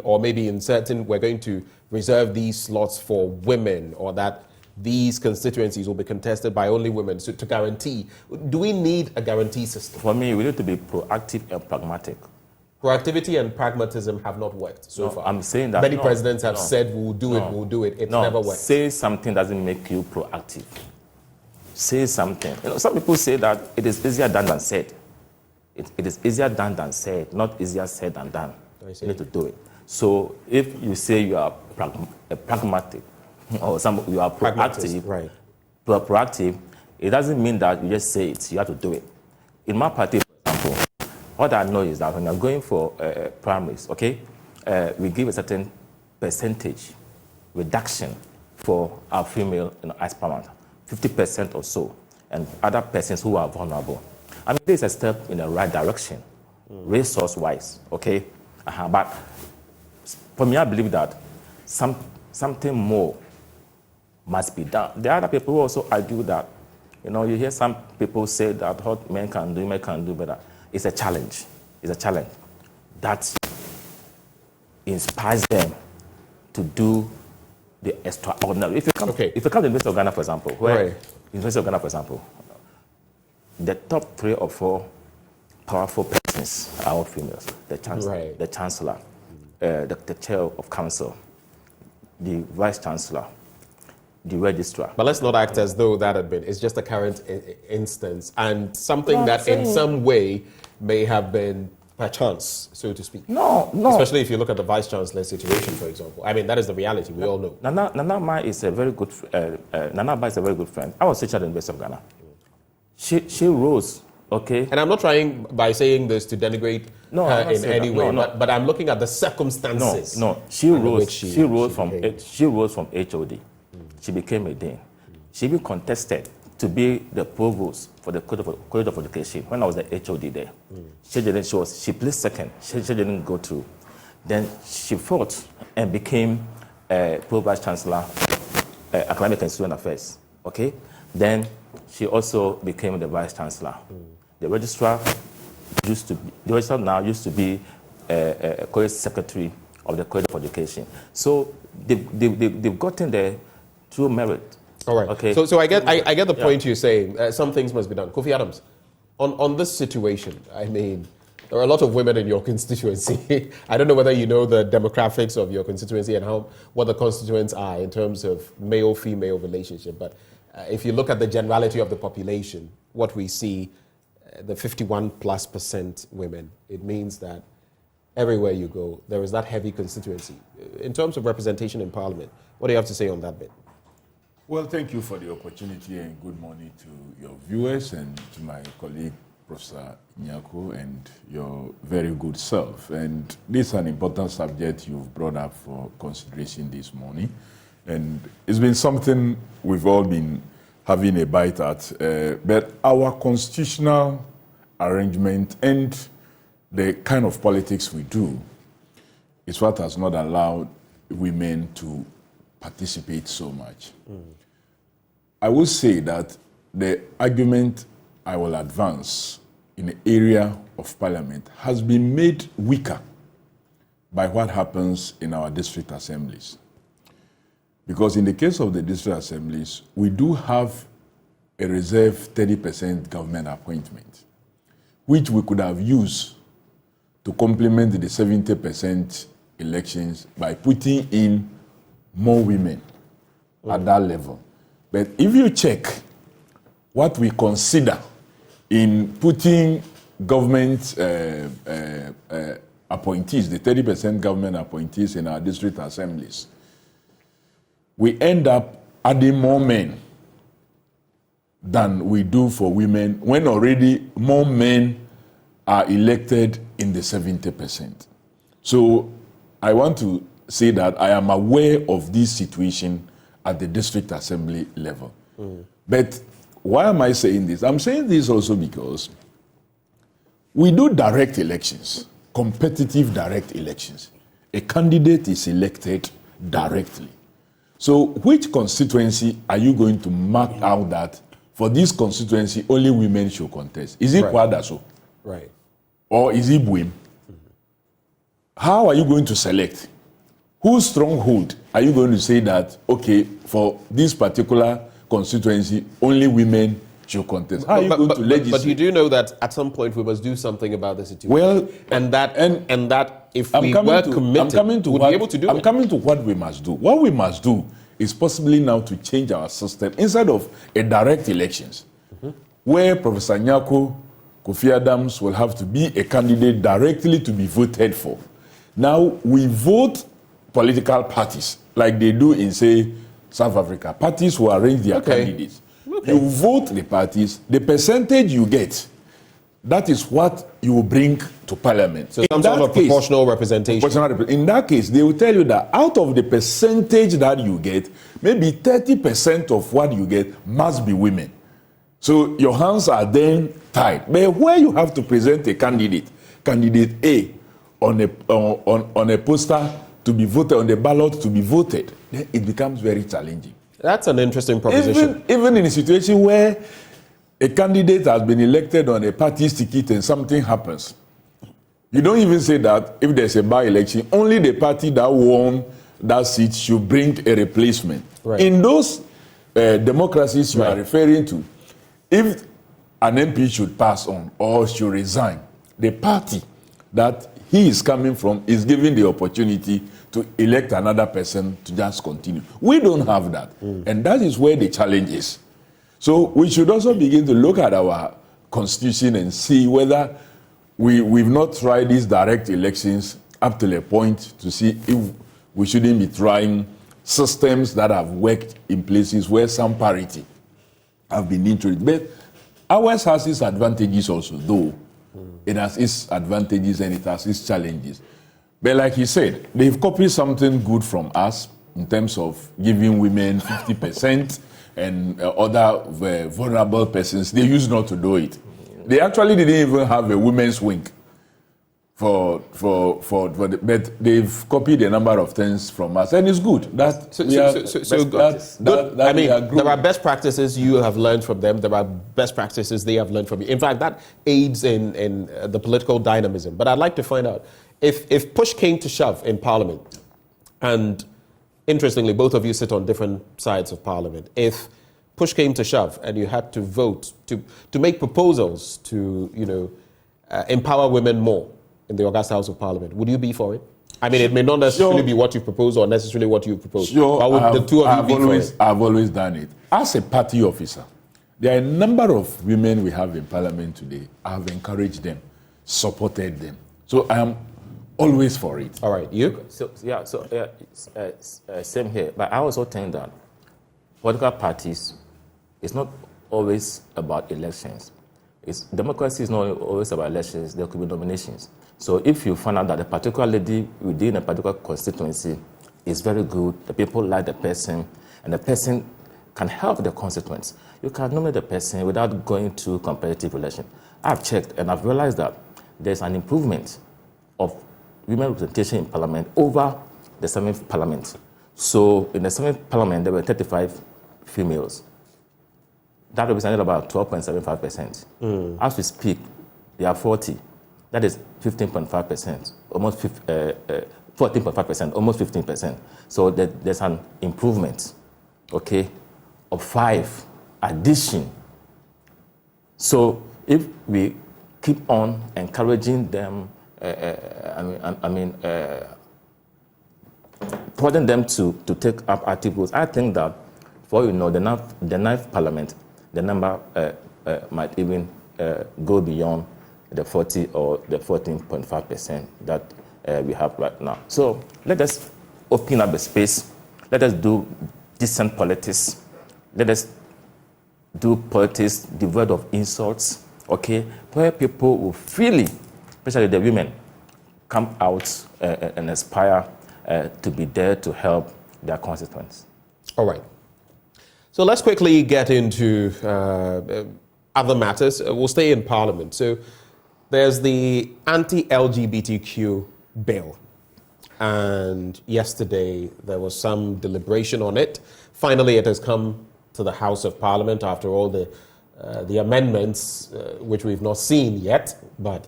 or maybe in certain, we're going to reserve these slots for women, or that these constituencies will be contested by only women, so to guarantee. Do we need a guarantee system? For me, we need to be proactive and pragmatic. Proactivity and pragmatism have not worked so far. I'm saying that many presidents have said we'll do it. It's never worked. Say something doesn't make you proactive. Say something. Some people say that it is easier done than said. It is easier done than said, not easier said than done. You need to do it. So if you say you are pragmatic, or you are proactive, proactive, it doesn't mean that you just say it. You have to do it. In my party, for example, what I know is that when you're going for primaries, okay, we give a certain percentage reduction for our female aspirants, 50% or so, and other persons who are vulnerable. This is a step in the right direction, resource-wise, okay? But for me, I believe that something more must be done. There are other people who also argue that, you hear some people say that what men can do, women can do better. It's a challenge. It's a challenge that inspires them to do the extraordinary. If you come to the University of Ghana, for example, the top 3 or 4 powerful persons are all females. The chancellor, the chair of council, the vice chancellor, the registrar. But let's not act as though that had been. It's just a current instance and something that in some way may have been by chance, so to speak. No. Especially if you look at the vice chancellor situation, for example. That is the reality. We all know. Nana Mai is a very good. Nana Mai is a very good friend. I was teacher at the University of Ghana. She rose. Okay. And I'm not trying by saying this to denigrate her in any way, but I'm looking at the circumstances. No. She rose from HOD. She became a dean. She even contested to be the provost for the College of Education when I was the HOD there. She placed second. She didn't go through. Then she fought and became Pro-Vice Chancellor, Academic and Student Affairs. Okay. Then she also became the Vice Chancellor. The registrar now used to be College Secretary of the College of Education. So they've gotten there through merit. All right. Okay. So I get the point you're saying. Some things must be done. Kofi Adams, on this situation, I mean, there are a lot of women in your constituency. I don't know whether you know the demographics of your constituency and what the constituents are in terms of male-female relationship. But if you look at the generality of the population, what we see, the 51+% women, it means that everywhere you go, there is that heavy constituency. In terms of representation in Parliament, what do you have to say on that bit? Well, thank you for the opportunity and good morning to your viewers and to my colleague, Professor Nyako, and your very good self. And this is an important subject you've brought up for consideration this morning. And it's been something we've all been having a bite at. But our constitutional arrangement and the kind of politics we do is what has not allowed women to participate so much. I will say that the argument I will advance in the area of Parliament has been made weaker by what happens in our district assemblies. Because in the case of the district assemblies, we do have a reserved 30% government appointment, which we could have used to complement the 70% elections by putting in more women at that level. But if you check what we consider in putting government appointees, the 30% government appointees in our district assemblies, we end up adding more men than we do for women when already more men are elected in the 70%. So I want to say that I am aware of this situation at the district assembly level. But why am I saying this? I'm saying this also because we do direct elections, competitive direct elections. A candidate is elected directly. So which constituency are you going to mark out that for this constituency only women should contest? Is it Kwadaso? Right. Or is it Buim? How are you going to select? Whose stronghold are you going to say that, okay, for this particular constituency, only women should contest? How are you going to legislate? But you do know that at some point we must do something about the situation. Well, and that if we were committed, we'd be able to do it. I'm coming to what we must do. What we must do is possibly now to change our system instead of a direct elections, where Professor Nyako, Kofi Adams will have to be a candidate directly to be voted for. Now we vote political parties like they do in, say, South Africa. Parties who arrange their candidates. You vote the parties, the percentage you get, that is what you will bring to Parliament. So some sort of proportional representation. In that case, they will tell you that out of the percentage that you get, maybe 30% of what you get must be women. So your hands are then tied. But where you have to present a candidate A, on a poster to be voted, on the ballot to be voted, then it becomes very challenging. That's an interesting proposition. Even in a situation where a candidate has been elected on a party's ticket and something happens, you don't even say that if there's a by-election, only the party that won that seat should bring a replacement. Right. In those democracies you are referring to, if an MP should pass on or should resign, the party that he is coming from is given the opportunity to elect another person to just continue. We don't have that. And that is where the challenge is. So we should also begin to look at our constitution and see whether we've not tried these direct elections up to a point to see if we shouldn't be trying systems that have worked in places where some parity have been introduced. But ours has its advantages also, though. It has its advantages and it has its challenges. But like he said, they've copied something good from us in terms of giving women 50% and other vulnerable persons. They used not to do it. They actually didn't even have a women's wing but they've copied a number of things from us, and it's good. There are best practices you have learned from them. There are best practices they have learned from you. In fact, that aids in the political dynamism. But I'd like to find out if push came to shove in Parliament, and interestingly, both of you sit on different sides of Parliament. If push came to shove and you had to vote to make proposals to, empower women more in the August House of Parliament, would you be for it? I mean, it may not necessarily be what you propose or necessarily what you propose. Sure, but would the two of you be for it? I've always done it. As a party officer, there are a number of women we have in Parliament today. I have encouraged them, supported them. So I am always for it. All right, you? Same here. But I also think that political parties, it's not always about elections. Democracy is not always about elections. There could be nominations. So if you find out that a particular lady within a particular constituency is very good, the people like the person, and the person can help the constituents, you can nominate the person without going to competitive election. I've checked and I've realized that there's an improvement of women representation in Parliament over the 7th Parliament. So in the 7th Parliament, there were 35 females. That represented about 12.75%. As we speak, there are 40. That is 15.5%, almost 14.5%, almost 15%. So there's an improvement, okay, of 5 addition. So if we keep on encouraging them, prodding them to take up active roles, I think that, for the 9th Parliament, the number might even go beyond the 40 or the 14.5% that we have right now. So let us open up the space. Let us do decent politics. Let us do politics devoid of insults, okay, where people will freely, especially the women, come out and aspire to be there to help their constituents. All right. So let's quickly get into other matters. We'll stay in Parliament. So there's the anti-LGBTQ bill. And yesterday there was some deliberation on it. Finally, it has come to the House of Parliament after all the amendments, which we've not seen yet, but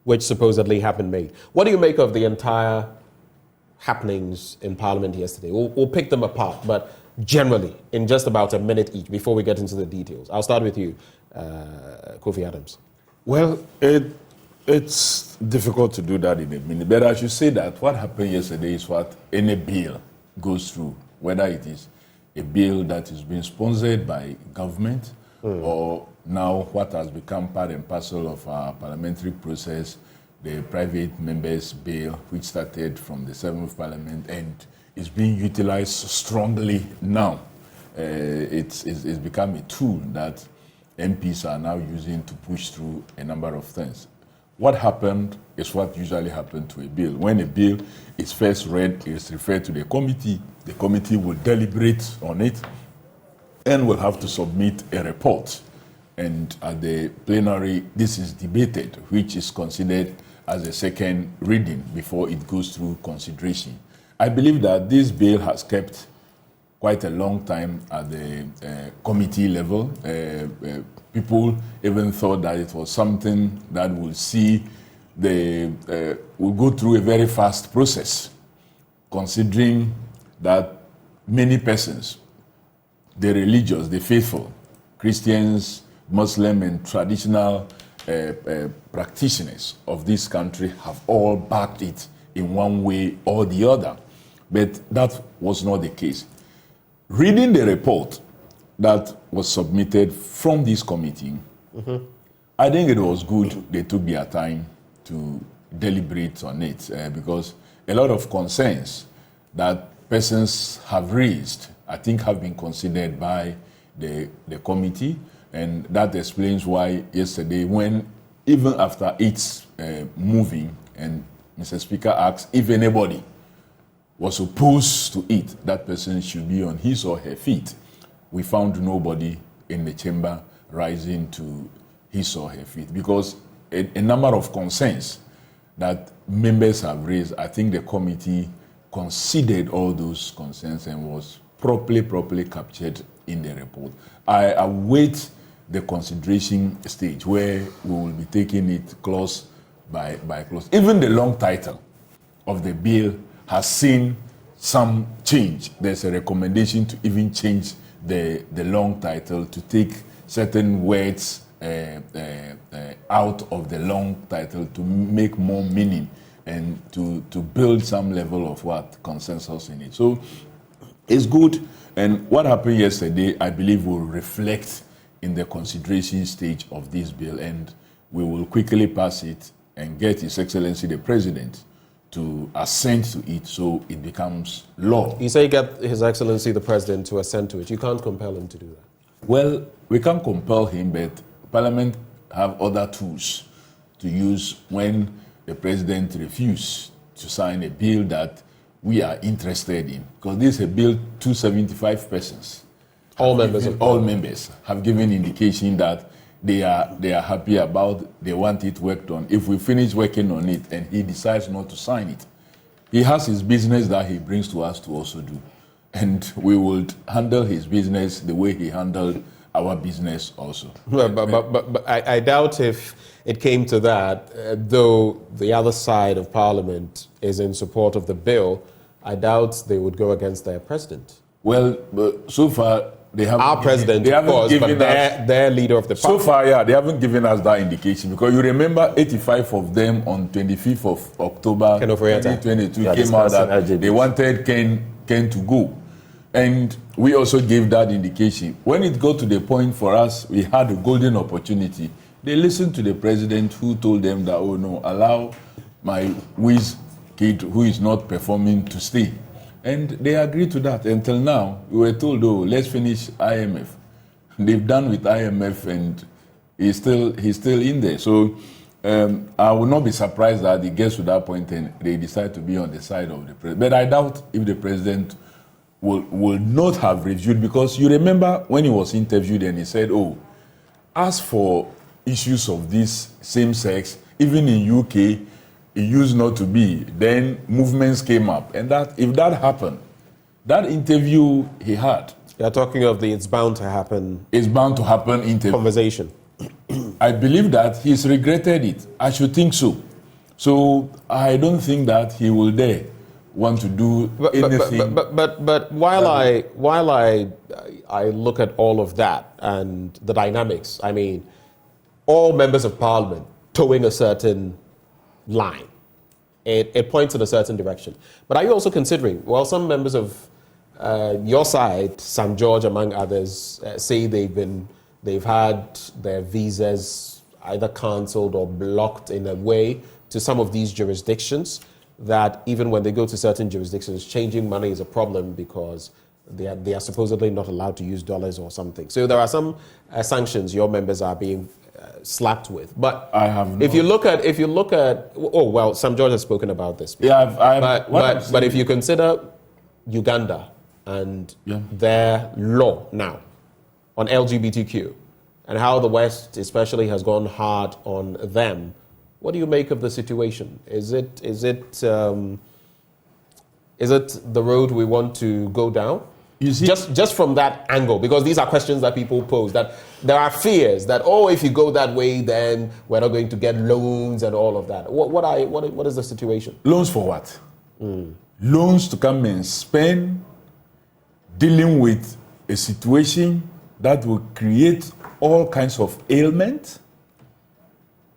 which supposedly have been made. What do you make of the entire happenings in Parliament yesterday? We'll pick them apart, but generally, in just about a minute each, before we get into the details. I'll start with you, Kofi Adams. Well, it's difficult to do that in a minute, but I should say that what happened yesterday is what any bill goes through, whether it is a bill that is being sponsored by government or now what has become part and parcel of our parliamentary process, the private members' bill, which started from the 7th Parliament and is being utilized strongly now. It's become a tool that MPs are now using to push through a number of things. What happened is what usually happens to a bill. When a bill is first read, it's referred to the committee will deliberate on it and will have to submit a report. And at the plenary, this is debated, which is considered as a second reading before it goes through consideration. I believe that this bill has kept quite a long time at the committee level. People even thought that it was something that will see will go through a very fast process, considering that many persons, the religious, the faithful, Christians, Muslim, and traditional practitioners of this country have all backed it in one way or the other. But that was not the case. Reading the report that was submitted from this committee, I think it was good they took their time to deliberate on it because a lot of concerns that persons have raised, I think, have been considered by the committee, and that explains why yesterday, when even after it's moving and Mr. Speaker asked if anybody was opposed to it, that person should be on his or her feet, we found nobody in the chamber rising to his or her feet because a number of concerns that members have raised, I think the committee considered all those concerns and was properly captured in the report. I await the consideration stage where we will be taking it clause by clause. Even the long title of the bill has seen some change. There's a recommendation to even change the long title, to take certain words out of the long title to make more meaning and to build some level of consensus in it. So it's good. And what happened yesterday, I believe, will reflect in the consideration stage of this bill, and we will quickly pass it and get His Excellency the President to assent to it so it becomes law. You say get His Excellency the President to assent to it. You can't compel him to do that. Well, we can't compel him, but Parliament have other tools to use when the President refuses to sign a bill that we are interested in. Because this is a bill 275 persons. All members have given indication that they are happy about, they want it worked on. If we finish working on it and he decides not to sign it, he has his business that he brings to us to also do. And we will handle his business the way he handled our business also. But I doubt if it came to that, though the other side of Parliament is in support of the bill, I doubt they would go against their president. Well, but so far, they haven't our president, they haven't course, given but their leader of the party. So far, yeah, they haven't given us that indication, because you remember 85 of them on 25th of October 2022 came out that they wanted Ken to go. And we also gave that indication. When it got to the point for us, we had a golden opportunity. They listened to the president, who told them that, oh no, allow my whiz kid who is not performing to stay. And they agreed to that. Until now, we were told, oh, let's finish IMF. They've done with IMF, and he's still in there. So I will not be surprised that it gets to that point and they decide to be on the side of the president. But I doubt if the president will not have reviewed, because you remember when he was interviewed and he said, oh, as for issues of this same sex, even in UK, it used not to be. Then movements came up. And that if that happened, that interview he had. You're talking of the it's bound to happen. It's bound to happen interview. Conversation. I believe that he's regretted it. I should think so. So I don't think that he will dare want to do anything. But while I look at all of that and the dynamics, I mean, all members of Parliament towing a certain line, it points in a certain direction. But are you also considering, well, some members of your side, St. George among others, say they've had their visas either cancelled or blocked in a way to some of these jurisdictions, that even when they go to certain jurisdictions, changing money is a problem because they are supposedly not allowed to use dollars or something. So there are some sanctions your members are being slapped with. But if you look at, oh well, St. George has spoken about this. Yeah, but if you consider Uganda and their law now on LGBTQ and how the West especially has gone hard on them, what do you make of the situation? Is it the road we want to go down? You see, just from that angle, because these are questions that people pose, that there are fears that, oh, if you go that way, then we're not going to get loans and all of that. What is the situation? Loans for what? Loans to come and spend, dealing with a situation that will create all kinds of ailment.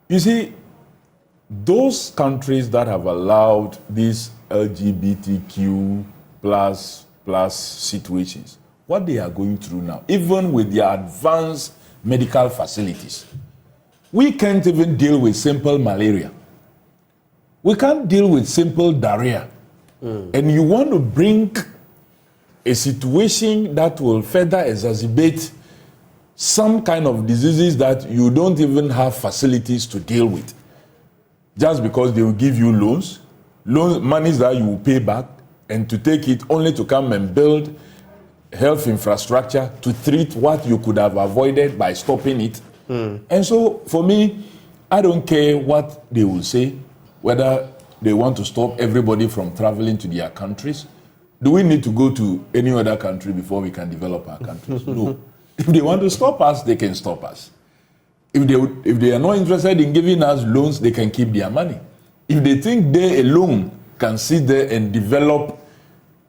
You see, those countries that have allowed these LGBTQ plus situations, what they are going through now, even with their advanced medical facilities, we can't even deal with simple malaria. We can't deal with simple diarrhea. And you want to bring a situation that will further exacerbate some kind of diseases that you don't even have facilities to deal with, just because they will give you loans, monies that you will pay back, and to take it only to come and build health infrastructure to treat what you could have avoided by stopping it. And so, for me, I don't care what they will say, whether they want to stop everybody from traveling to their countries. Do we need to go to any other country before we can develop our countries? No. If they want to stop us, they can stop us. If they are not interested in giving us loans, they can keep their money. If they think they alone can sit there and develop,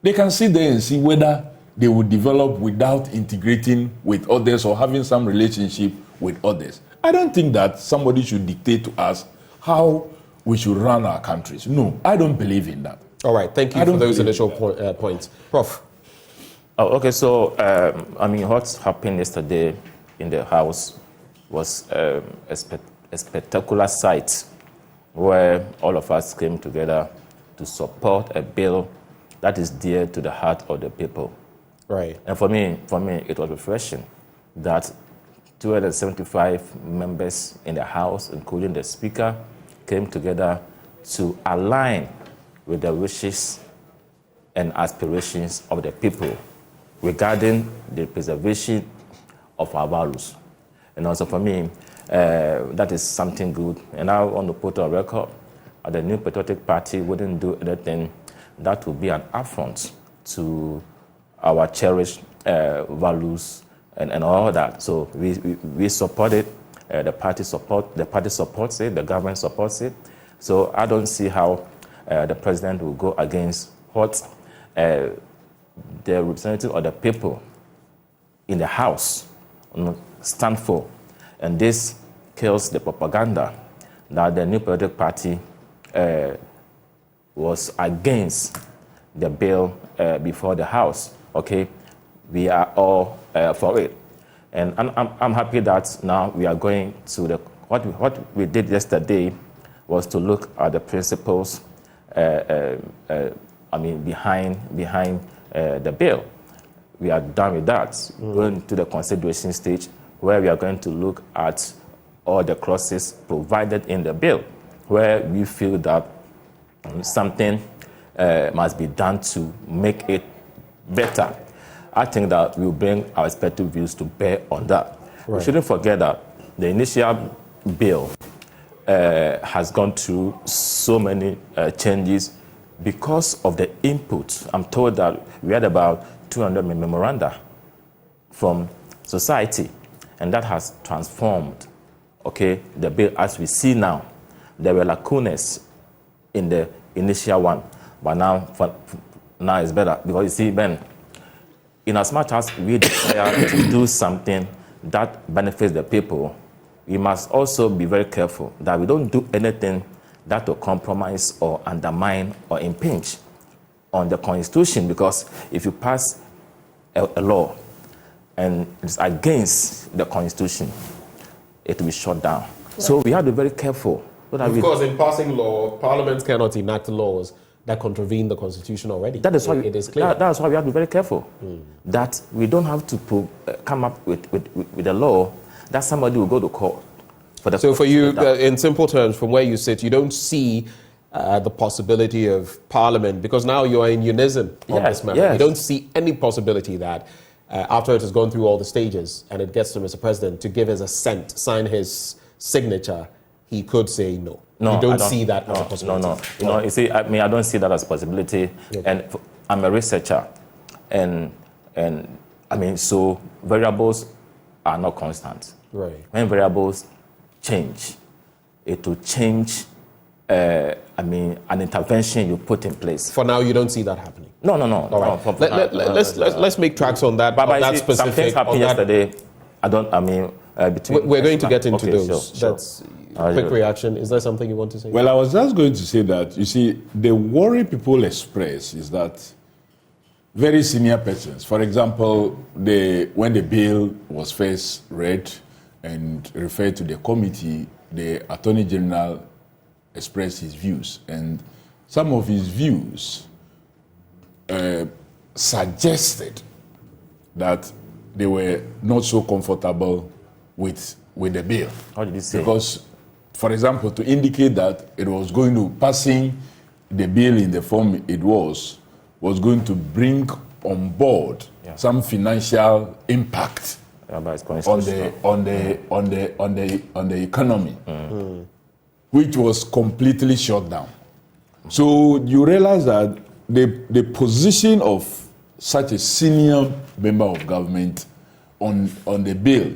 they can sit there and see whether they will develop without integrating with others or having some relationship with others. I don't think that somebody should dictate to us how we should run our countries. No, I don't believe in that. All right, thank you for those initial points. Prof. Oh, okay, so, what happened yesterday in the House was a spectacular sight where all of us came together to support a bill that is dear to the heart of the people. Right. And for me, it was refreshing that 275 members in the House, including the Speaker, came together to align with the wishes and aspirations of the people regarding the preservation of our values. And also for me, that is something good. And I want to put on record that the New Patriotic Party wouldn't do anything that would be an affront to our cherished values and all that. So we support it. The party supports it. The government supports it. So I don't see how the president will go against what the representative of the people in the House stand for. And this kills the propaganda that the New Patriotic Party was against the bill before the House. Okay, we are all for it. And I'm happy that now we are going to the, what we did yesterday was to look at the principles behind the bill. We are done with that. Going to the consideration stage where we are going to look at all the clauses provided in the bill, where we feel that something must be done to make it better. I think that we'll bring our respective views to bear on that. Right. We shouldn't forget that the initial bill has gone through so many changes because of the input. I'm told that we had about 200 memoranda from society, and that has transformed, okay, the bill as we see now. There were lacunas in the initial one, but now it's better, because you see, Ben, in as much as we desire to do something that benefits the people, we must also be very careful that we don't do anything that will compromise or undermine or impinge on the Constitution, because if you pass a law and it's against the Constitution, it will be shut down. Right. So we have to be very careful. Of course, in passing law, parliaments cannot enact laws that contravene the Constitution already. That is why it is clear. That's why we have to be very careful that we don't have to come up with a law that somebody will go to court. So for you, in simple terms, from where you sit, you don't see the possibility of Parliament, because now you are in unison on this matter. Yes. You don't see any possibility that after it has gone through all the stages and it gets to Mr. President to give his assent, sign his signature, he could say no. No, you don't see that as a possibility. No. You see, I don't see that as a possibility. Okay. And I'm a researcher, and so variables are not constant. Right. When variables change, it will change. An intervention you put in place. For now, you don't see that happening. No. All right. Let's make tracks on that. But that specific. Some things happened yesterday. We're going to get into those. Sure. That's quick reaction. Is there something you want to say? Well, I was just going to say that, you see, the worry people express is that very senior persons, for example, when the bill was first read and referred to the committee, the Attorney General expressed his views, and some of his views suggested that they were not so comfortable with the bill. How did he say? Because, for example, to indicate that it was going to, passing the bill in the form it was going to bring on board some financial impact on the economy, which was completely shut down. So you realize that the position of such a senior member of government on the bill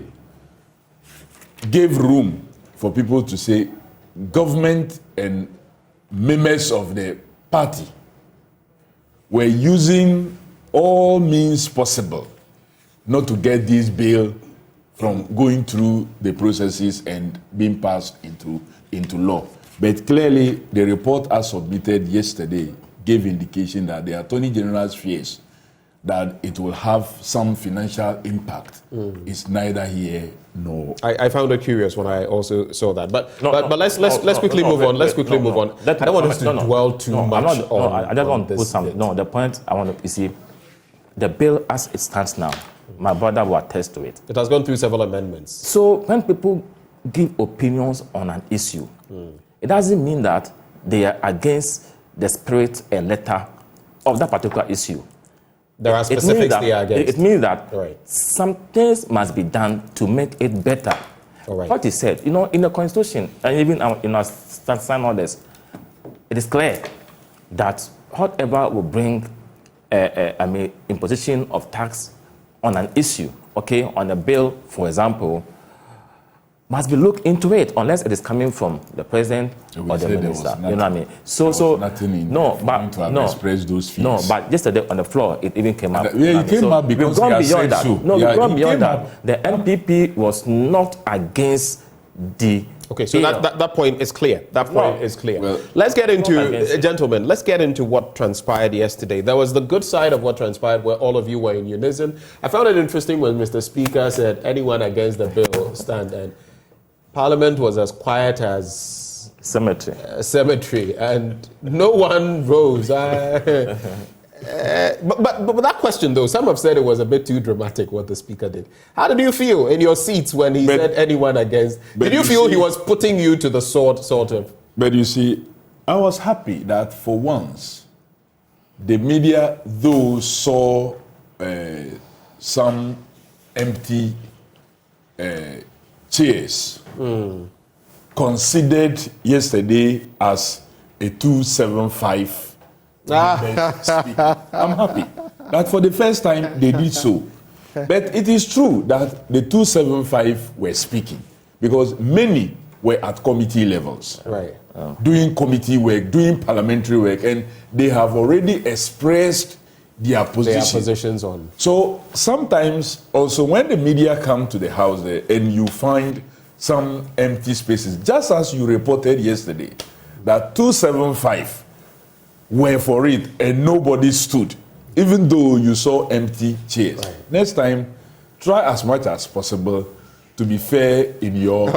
gave room for people to say government and members of the party were using all means possible not to get this bill from going through the processes and being passed into law. But clearly, the report as submitted yesterday gave indication that the Attorney General's fears that it will have some financial impact is neither here nor. I found it curious when I also saw that. But let's quickly move on. Let's quickly move on. I don't want us to dwell too much on. I just want to put some. No, the point I want to, you see, the bill as it stands now, my brother will attest to it. It has gone through several amendments. So when people give opinions on an issue, it doesn't mean that they are against the spirit and letter of that particular issue. There are specifics they are against. It means that some things must be done to make it better. What he said, in the Constitution, and even in our standard orders, it is clear that whatever will bring imposition of tax on an issue, on a bill, for example, must be looked into it unless it is coming from the president or the minister. You know what I mean? But yesterday on the floor it even came up. It came up because we've gone beyond that. So. We've gone beyond that. The NPP was not against the. Okay, so that point is clear. That point is clear. Well, let's get into, gentlemen, let's get into what transpired yesterday. There was the good side of what transpired where all of you were in unison. I found it interesting when Mr. Speaker said anyone against the bill stand, and Parliament was as quiet as cemetery, and no one rose. But that question, though, some have said it was a bit too dramatic what the Speaker did. How did you feel in your seats when he said anyone against? Did you feel he was putting you to the sword, sort of? But you see, I was happy that for once, the media, though, saw some empty chairs, considered yesterday as a 275 speaker. I'm happy that for the first time they did so. But it is true that the 275 were speaking because many were at committee levels, doing committee work, doing parliamentary work, and they have already expressed their positions on. So sometimes also when the media come to the house there and you find some empty spaces, just as you reported yesterday, that 275 were for it and nobody stood, even though you saw empty chairs. Next time, try as much as possible to be fair in your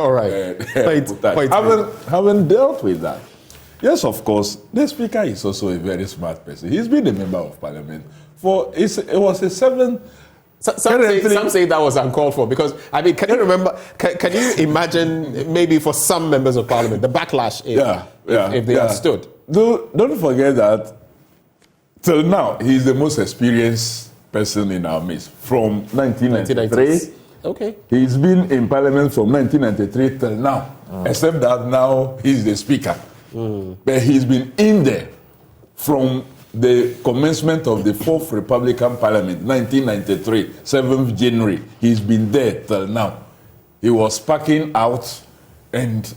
haven't dealt with that. Yes, of course, the Speaker is also a very smart person. He's been a member of Parliament for, it was a 7... Some say that was uncalled for because, I mean, can you remember, can you imagine maybe for some members of Parliament, the backlash if they had stood? Don't forget that till now, he's the most experienced person in our midst from 1993. Okay. He's been in Parliament from 1993 till now, except that now he's the Speaker. But he's been in there from the commencement of the 4th Republican Parliament, 1993, 7th January. He's been there till now. He was packing out and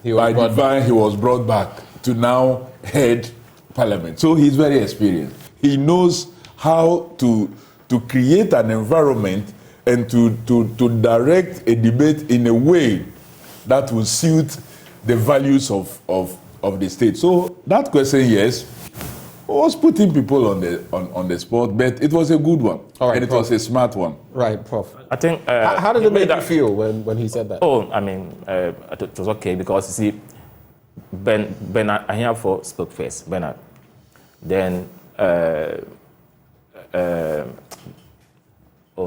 he was brought back to now head Parliament. So he's very experienced. He knows how to create an environment and to direct a debate in a way that will suit the values of the state. So that question, yes, was putting people on the spot, but it was a good one, and it was a smart one. Right, Prof. I think. How did it make you feel when he said that? Oh, I mean, it was okay because you see, Bernard Ahiafo spoke first. Bernard, then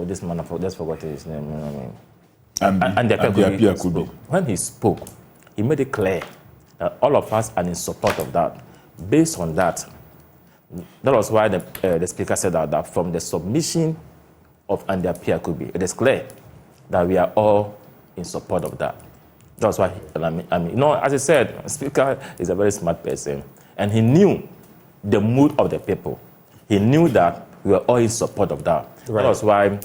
this man, I just forgot his name. You know what I mean? And the Apia. When he spoke, he made it clear that all of us are in support of that. Based on that, that was why the Speaker said that from the submission of Andy Apia Kubi, it is clear that we are all in support of that. That's why, as I said, the Speaker is a very smart person, and he knew the mood of the people. He knew that we were all in support of that. Right. That was why,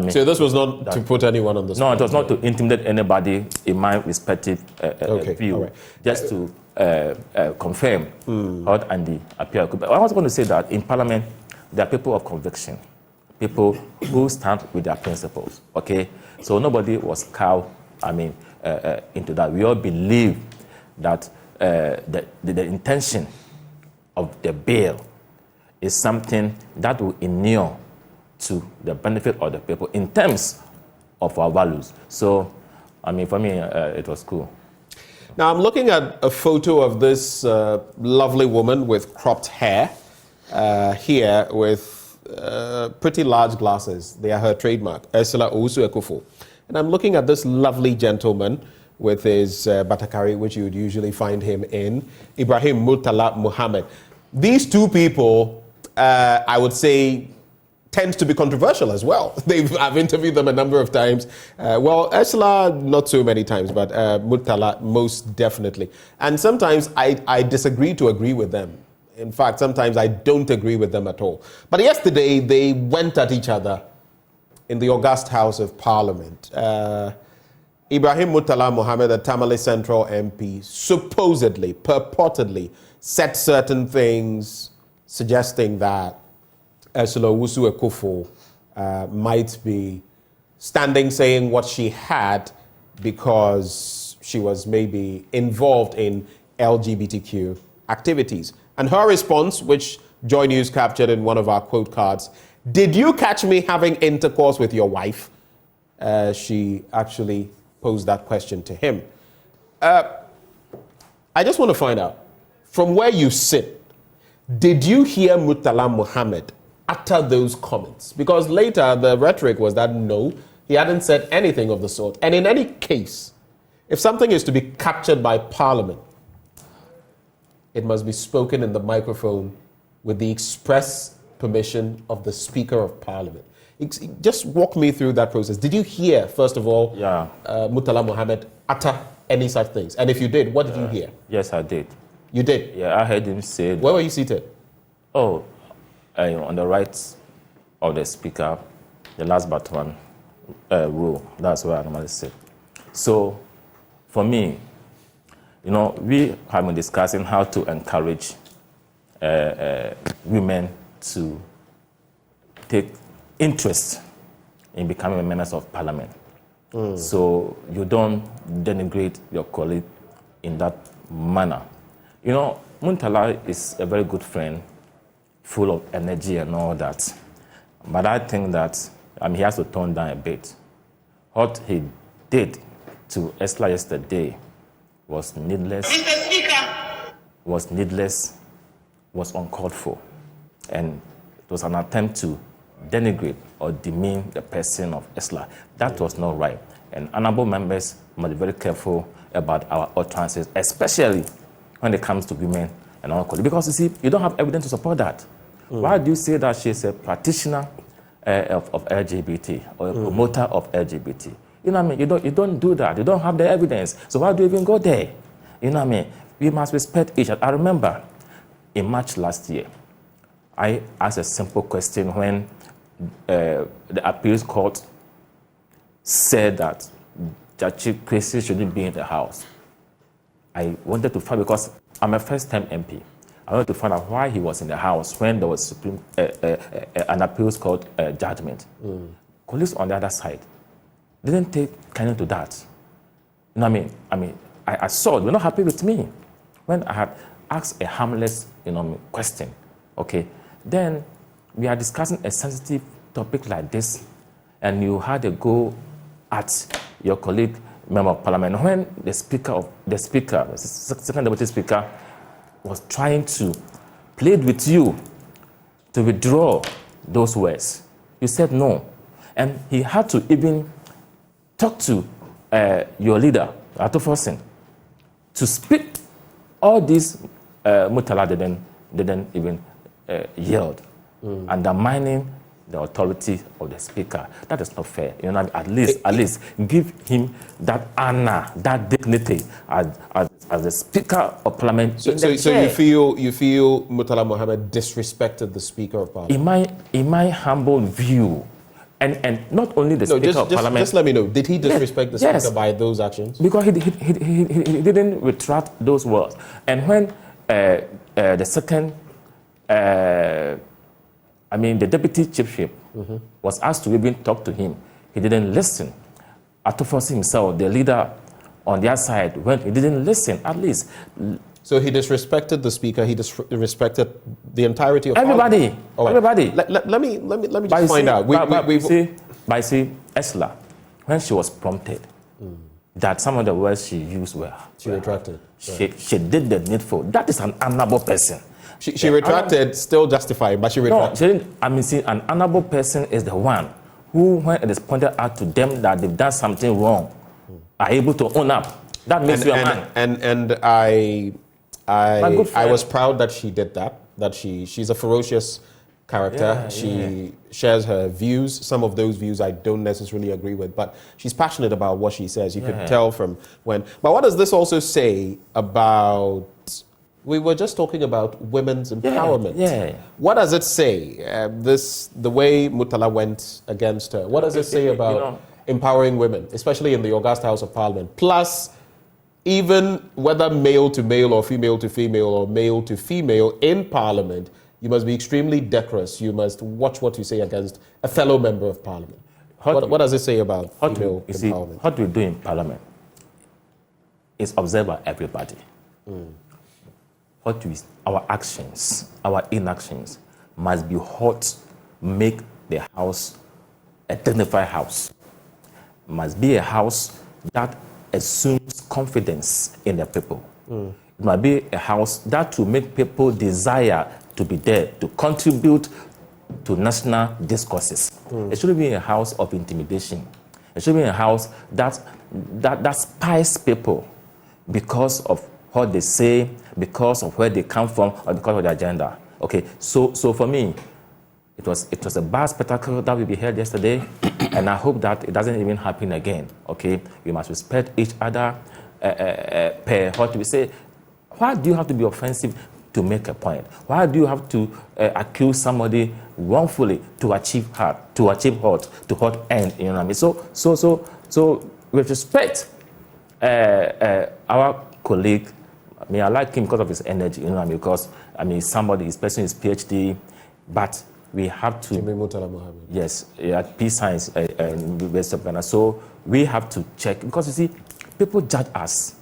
so this was not to put anyone on the spot? No, it was not to intimidate anybody in my respective view. Just to confirm what Andy Apia Kubi. I was going to say that in Parliament, they are people of conviction, people who stand with their principles, okay? So nobody was cowed, into that. We all believe that the intention of the bill is something that will inure to the benefit of the people in terms of our values. So, for me, it was cool. Now, I'm looking at a photo of this lovely woman with cropped hair here with pretty large glasses. They are her trademark, Ursula Owusu-Ekufo. And I'm looking at this lovely gentleman with his batakari, which you would usually find him in, Ibrahim Murtala Muhammad. These two people, I would say, tend to be controversial as well. I've interviewed them a number of times. Ursula, not so many times, but Murtala, most definitely. And sometimes I disagree to agree with them. In fact, sometimes I don't agree with them at all. But yesterday, they went at each other in the august House of Parliament. Ibrahim Murtala Muhammad, the Tamale Central MP, supposedly, purportedly, said certain things suggesting that Ursula Owusu-Ekufo might be standing saying what she had because she was maybe involved in LGBTQ activities. And her response, which Joy News captured in one of our quote cards, "Did you catch me having intercourse with your wife?" She actually posed that question to him. I just want to find out, from where you sit, did you hear Murtala Muhammad utter those comments? Because later the rhetoric was that no, he hadn't said anything of the sort. And in any case, if something is to be captured by Parliament, it must be spoken in the microphone with the express permission of the Speaker of Parliament. Just walk me through that process. Did you hear, first of all, Murtala Muhammad utter any such things? And if you did, what did you hear? Yes, I did. You did? Yeah, I heard him say... Where were you seated? Oh, on the right of the Speaker, the last but one row. That's where I normally sit. So, for me, we have been discussing how to encourage women to take interest in becoming members of Parliament. So you don't denigrate your colleague in that manner. Murtala is a very good friend, full of energy and all that. But I think that he has to tone down a bit. What he did to Ursula yesterday was needless, was uncalled for. And it was an attempt to denigrate or demean the person of Ursula. That was not right. And honorable members must be very careful about our utterances, especially when it comes to women and our colleagues. Because you see, you don't have evidence to support that. Why do you say that she's a practitioner of LGBT or a promoter of LGBT? You don't do that. You don't have the evidence. So why do you even go there? We must respect each other. I remember in March last year, I asked a simple question when the appeals court said that Judge Kwesi shouldn't be in the house. I wanted to find, because I'm a first-time MP, I wanted to find out why he was in the house when there was an appeals court judgment. Colleagues on the other side didn't take kindly to that. I saw they were not happy with me when I had asked a harmless, question. Okay, then we are discussing a sensitive topic like this, and you had a go at your colleague, member of Parliament, when the second deputy speaker, was trying to plead with you to withdraw those words. You said no, and he had to even talk to your leader, Ato Forsen, to speak. All these Murtala didn't even yield, undermining the authority of the speaker. That is not fair. At least give him that honor, that dignity as the Speaker of Parliament. So you feel Murtala Muhammad disrespected the Speaker of Parliament? In my humble view, and not only the Speaker of Parliament. Just let me know. Did he disrespect the Speaker by those actions? Because he didn't retract those words. And when the second I mean, the deputy chief whip was asked to even talk to him. He didn't listen. Atufosi himself, the leader on their side, when he didn't listen, at least. So he disrespected the speaker. He disrespected the entirety of everybody. Right. Everybody. Let me just find out. See, Ursula, when she was prompted that some of the words she used were, she retracted. She did the needful. That is an honorable person. She retracted, still justified, but she retracted. No, she didn't. I mean, see, an honorable person is the one who, when it is pointed out to them that they've done something wrong, are able to own up. That makes you a man. And I was proud that she did that. That she's a ferocious character. She shares her views. Some of those views I don't necessarily agree with, but she's passionate about what she says. You could tell from when. But what does this also say about? We were just talking about women's empowerment. What does it say? The way Murtala went against her. What does it say about empowering women, especially in the August House of Parliament? Plus, even whether male to male or female to female or male to female in Parliament, you must be extremely decorous. You must watch what you say against a fellow member of Parliament. What does it say about female empowerment? What we do in Parliament is observed by everybody. Our actions, our inactions must be what make the house a dignified house. Must be a house that assumes confidence in the people. It must be a house that will make people desire to be there, to contribute to national discourses. It shouldn't be a house of intimidation. It should be a house that spies people because of what they say, because of where they come from, or because of their agenda. Okay, so for me, it was a bad spectacle that we heard yesterday, and I hope that it doesn't even happen again. Okay, we must respect each other. What we say. Why do you have to be offensive to make a point? Why do you have to accuse somebody wrongfully to achieve what? To what end? You know what I mean? So with respect, our colleague. I mean, I like him because of his energy, you know what I mean? Because, I mean, his person is PhD, but we have to... Murtala Mohammed. Yes, peace science in the West of Ghana. So we have to check, because you see, people judge us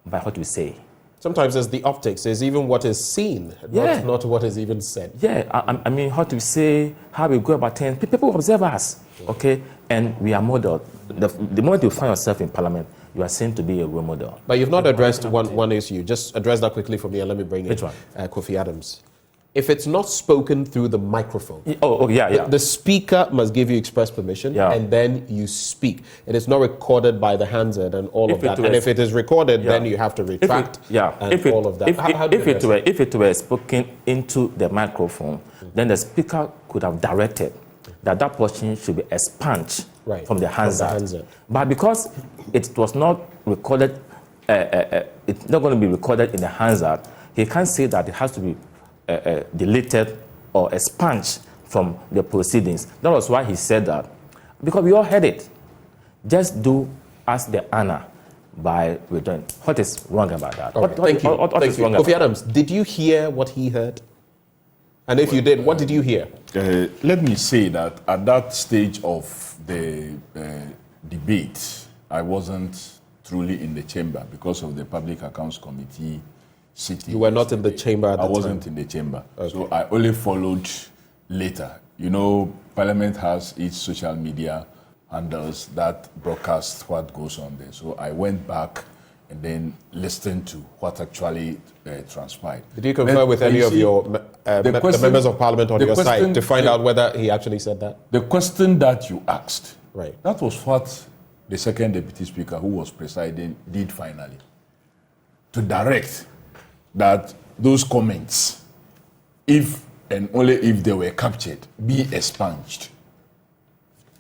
by what we say. Sometimes there's the optics, there's even what is seen, not what is even said. Yeah, I mean, what we say, how we go about things, people observe us, okay? And we are modeled. The moment you find yourself in Parliament, you are seen to be a role model. But you've not addressed one issue. Just address that quickly for me and let me bring in Kofi Adams. If it's not spoken through the microphone, the speaker must give you express permission and then you speak. It is not recorded by the handset and all of that. And if it is recorded, then you have to retract all of that. If it were spoken into the microphone, then the speaker could have directed that portion should be expunged from the handset. But because it was not recorded, it's not going to be recorded in the handset, he can't say that it has to be deleted or expunged from the proceedings. That was why he said that. Because we all heard it. Just do us the honor by returning. What is wrong about that? Thank you. Kofi Adams, did you hear what he heard? And if you did, what did you hear? Let me say that at that stage of the debate, I wasn't truly in the chamber because of the Public Accounts Committee sitting. You were not in the chamber at the time? I wasn't in the chamber. Okay. So I only followed later. You know, Parliament has its social media handles that broadcast what goes on there. So I went back and then listened to what actually transpired. Did you confer with any of your the members of Parliament on your side to find out whether he actually said that? The question that you asked, that was what the second Deputy Speaker, who was presiding, did finally. To direct that those comments, if and only if they were captured, be expunged.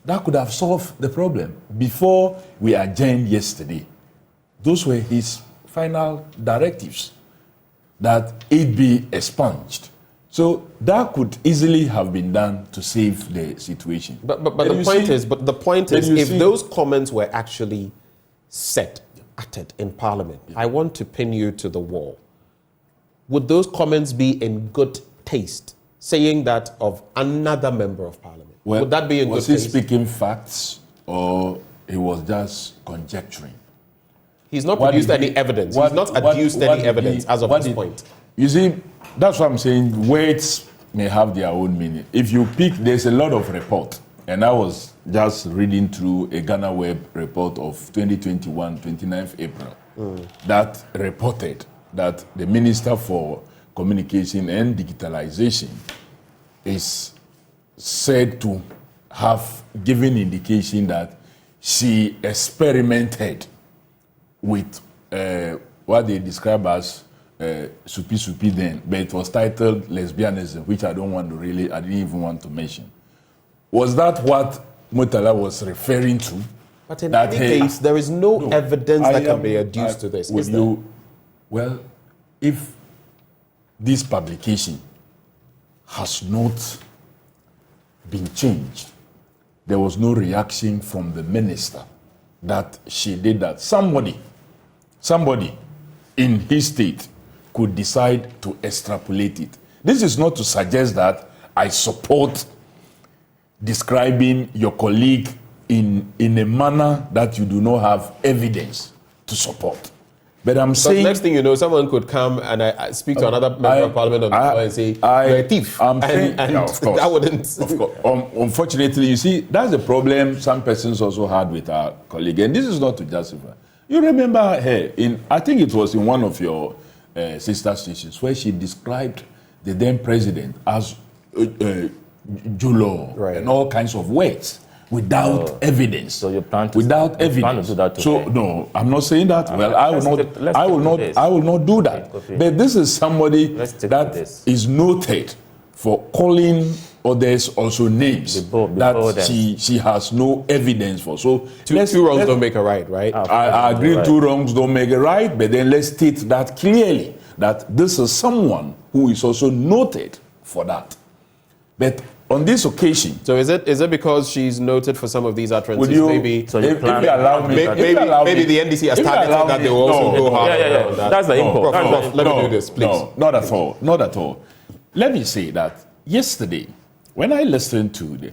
That could have solved the problem. Before we adjourned yesterday, those were his final directives, that it be expunged. So that could easily have been done to save the situation. But the point is, if those comments were actually said, uttered in Parliament, I want to pin you to the wall. Would those comments be in good taste, saying that of another member of parliament. Well, would that be a good was he case? speaking facts or he was just conjecturing? He's not produced any evidence. He's not adduced any evidence as of this point. You see, that's what I'm saying. Words may have their own meaning. If you pick, there's a lot of report. And I was just reading through a Ghana Web report of 2021, 29th April, that reported that the Minister for Communication and Digitalization is said to have given indication that she experimented with what they describe as supi then, but it was titled lesbianism, which I didn't even want to mention. Was that what Murtala was referring to? But in any case, there is no evidence that can be adduced to this. Is there? Well, if this publication has not been changed, there was no reaction from the minister that she did that. Somebody in his state could decide to extrapolate it. This is not to suggest that I support describing your colleague in a manner that you do not have evidence to support. But I'm saying... next thing you know, someone could come and I speak to another member of parliament on the floor and say, you're a thief. I'm saying, and yeah, of course. That wouldn't... Of course. Unfortunately, you see, that's the problem some persons also had with our colleague. And this is not to justify. You remember her, I think it was in one of your sister stations, where she described the then president as Julo and all kinds of words without evidence. So you plan to without evidence. Do that so no, I'm not saying that. I will not do that. But this is somebody that is noted for calling others also names that she has no evidence for. So two wrongs don't make a right, right? I agree, two wrongs don't make a right, but then let's state that clearly, that this is someone who is also noted for that. But on this occasion, so is it because she's noted for some of these utterances? Maybe the NDC has targeted that they will also go hard. Yeah. That's the import. Let me do this, please. No, not at all. Not at all. Let me say that yesterday, when I listened to the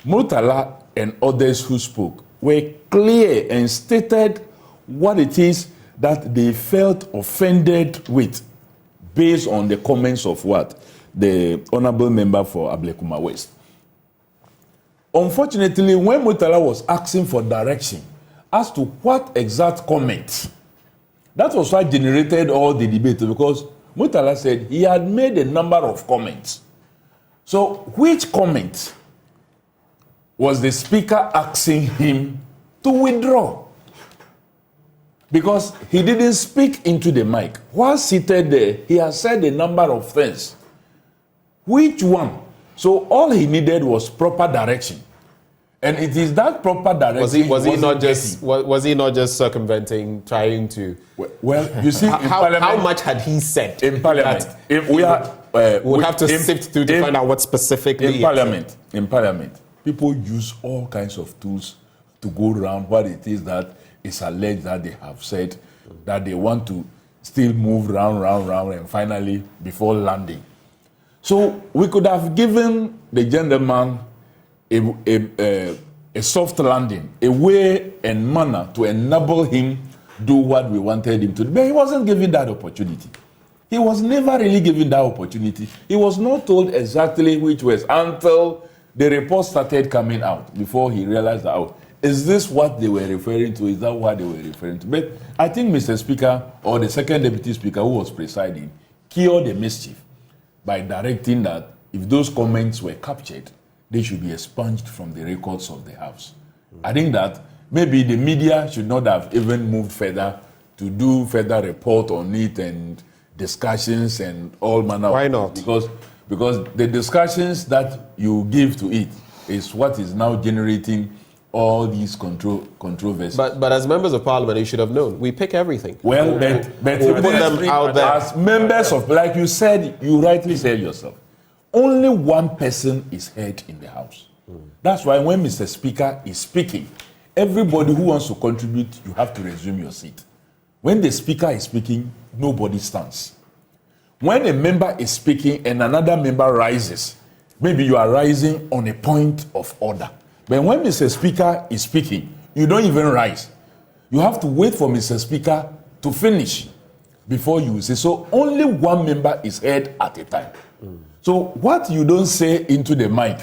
Murtala and others who spoke, were clear and stated what it is that they felt offended with, based on the comments of what the honorable member for Ablekuma West. Unfortunately, when Murtala was asking for direction as to what exact comment, that was what generated all the debate, because Murtala said he had made a number of comments. So which comment was the speaker asking him to withdraw? Because he didn't speak into the mic. While seated there, he has said a number of things. Which one? So all he needed was proper direction. And it is that proper direction. Was he not just circumventing, trying to? Well, you see, how much had he said in Parliament? We'll have to sift through to find out what specifically. In Parliament, people use all kinds of tools to go around what it is that is alleged that they have said, that they want to still move round, and finally before landing. So we could have given the gentleman a soft landing, a way and manner to enable him do what we wanted him to do. But he wasn't given that opportunity. He was never really given that opportunity. He was not told exactly which was until the report started coming out, before he realized that, oh, is this what they were referring to? Is that what they were referring to? But I think Mr. Speaker, or the second deputy speaker who was presiding, cured the mischief by directing that if those comments were captured, they should be expunged from the records of the House. I think that maybe the media should not have even moved further to do further report on it and discussions and all manner. Why not? Because the discussions that you give to it is what is now generating all these controversies. But as members of parliament, you should have known. We pick everything. Well, but we'll put them out there. As members of, like you said, you rightly said yourself, only one person is heard in the House. That's why when Mr. Speaker is speaking, everybody who wants to contribute, you have to resume your seat. When the Speaker is speaking, nobody stands. When a member is speaking and another member rises, maybe you are rising on a point of order. But when Mr. Speaker is speaking, you don't even rise. You have to wait for Mr. Speaker to finish before you say. So only one member is heard at a time. So what you don't say into the mic,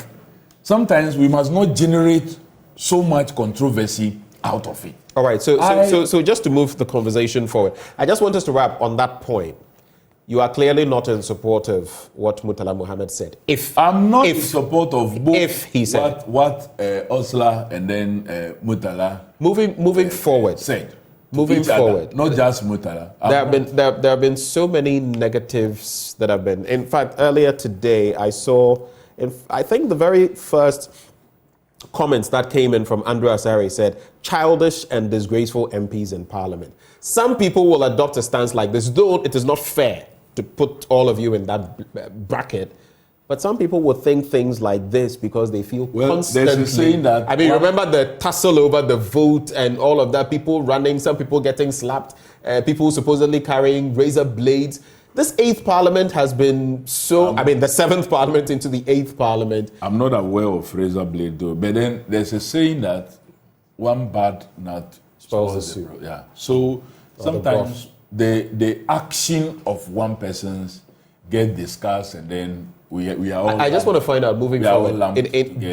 sometimes we must not generate so much controversy out of it. All right, so just to move the conversation forward, I just want us to wrap on that point. You are clearly not in support of what Murtala Mohammed said. I'm not in support of both. If he said what Ursula and then Murtala moving forward said. Moving forward, not just Murtala. There have been so many negatives that have been. In fact, earlier today, I saw. I think the very first comments that came in from Andrew Asari said, childish and disgraceful MPs in Parliament. Some people will adopt a stance like this, though it is not fair to put all of you in that bracket. But some people will think things like this because they feel constantly. There's a saying that. I mean, remember the tussle over the vote and all of that, people running, some people getting slapped, people supposedly carrying razor blades. This 8th Parliament has been the 7th Parliament into the 8th Parliament. I'm not aware of razor blade though, but then there's a saying that one bad nut spoils the soup. Yeah. So sometimes the action of one person's get discussed and then we are all. I just want to find out, moving forward,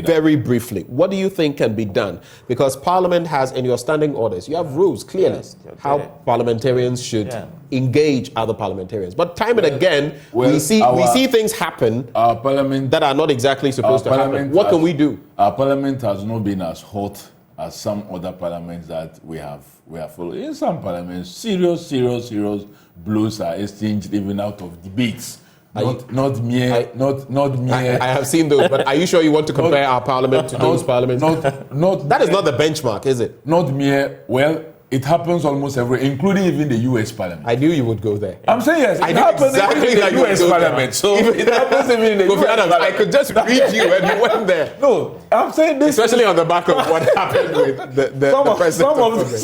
very briefly, what do you think can be done? Because Parliament has, in your standing orders, you have rules clearly how parliamentarians should engage other parliamentarians. But time and again, we see things happen that are not exactly supposed to happen. What can we do? Our Parliament has not been as hot as some other parliaments that we have followed. In some parliaments, serious blows are exchanged even out of debates. Not mere. I have seen those, but are you sure you want to compare our parliament to those parliaments? That is not the benchmark, is it? Not mere. Well, it happens almost including even the U.S. Parliament. I knew you would go there. I'm saying yes. It happens even in the U.S. Parliament. So it happens even in the U.S. Parliament. I could just read you and you went there. No, I'm saying this, especially on the back of what happened with the president.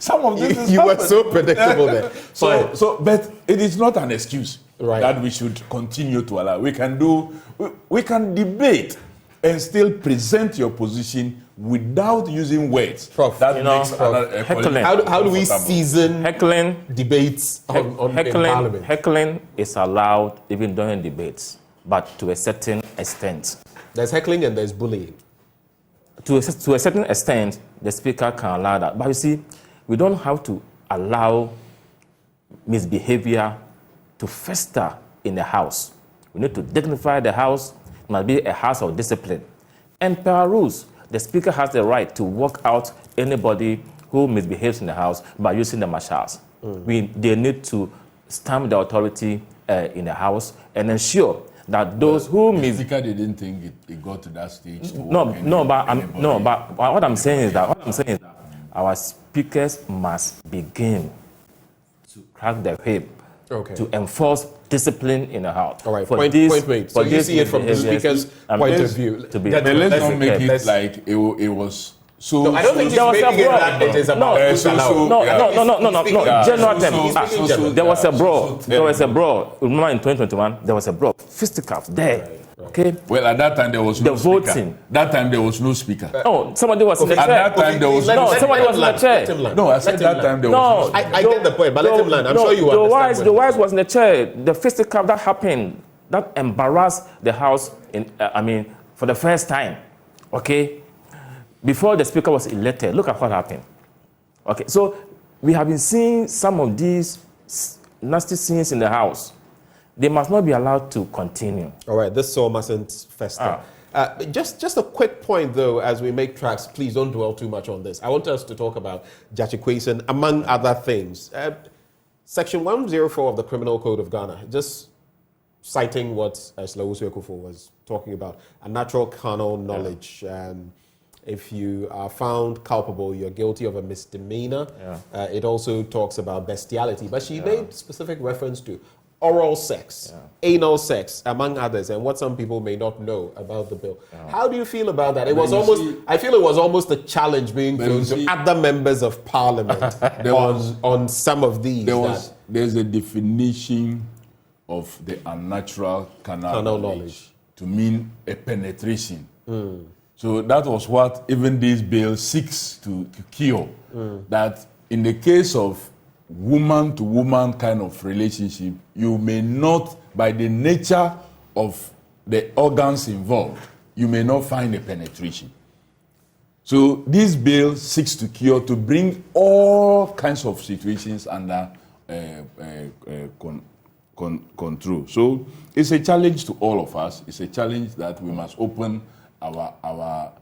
Some of these you were so predictable there. But it is not an excuse that we should continue to allow. We can debate and still present your position without using words. Prof, how do we season debates in Parliament? Heckling is allowed even during debates, but to a certain extent. There's heckling and there's bullying. To a certain extent, the speaker can allow that. But you see, we don't have to allow misbehavior to fester in the House. We need to dignify the House. It must be a house of discipline. And per rules, the Speaker has the right to walk out anybody who misbehaves in the House by using the marshals. They need to stamp the authority in the House and ensure that those who the Speaker didn't think it got to that stage. But what I'm saying is that our speakers must begin to crack the whip to enforce discipline in the House. All right, point made. So you see it from the Speaker's point of view. But let's not make it like it was. So no, I don't think he's making it that it is about general terms. There was a brawl. Remember in 2021, there was a brawl. Fisticuffs there. Okay. Well, at that time there was no voting. That time there was no speaker. Oh, somebody was in the chair. At that time there was somebody was in the chair. No, I said that time there was no. I get the point, but let him land. I'm sure you understand. The wise was in the chair. The fisticuff that happened, that embarrassed the House for the first time. Okay. Before the speaker was elected, look at what happened. Okay, so we have been seeing some of these nasty scenes in the House. They must not be allowed to continue. All right, this soul mustn't fester. Just a quick point, though, as we make tracks, please don't dwell too much on this. I want us to talk about Jachikwesin, among other things. Section 104 of the Criminal Code of Ghana, just citing what Slawusu Ekufo was talking about, a natural carnal knowledge. If you are found culpable, you're guilty of a misdemeanor. It also talks about bestiality. But she made specific reference to oral sex, anal sex, among others, and what some people may not know about the bill. How do you feel about that? I feel it was almost a challenge being thrown to other members of Parliament on some of these. There's a definition of the unnatural carnal knowledge to mean a penetration. So that was what even this bill seeks to cure. That in the case of woman to woman kind of relationship, you may not, by the nature of the organs involved, you may not find a penetration. So this bill seeks to cure, to bring all kinds of situations under control. So it's a challenge to all of us. It's a challenge that we must open our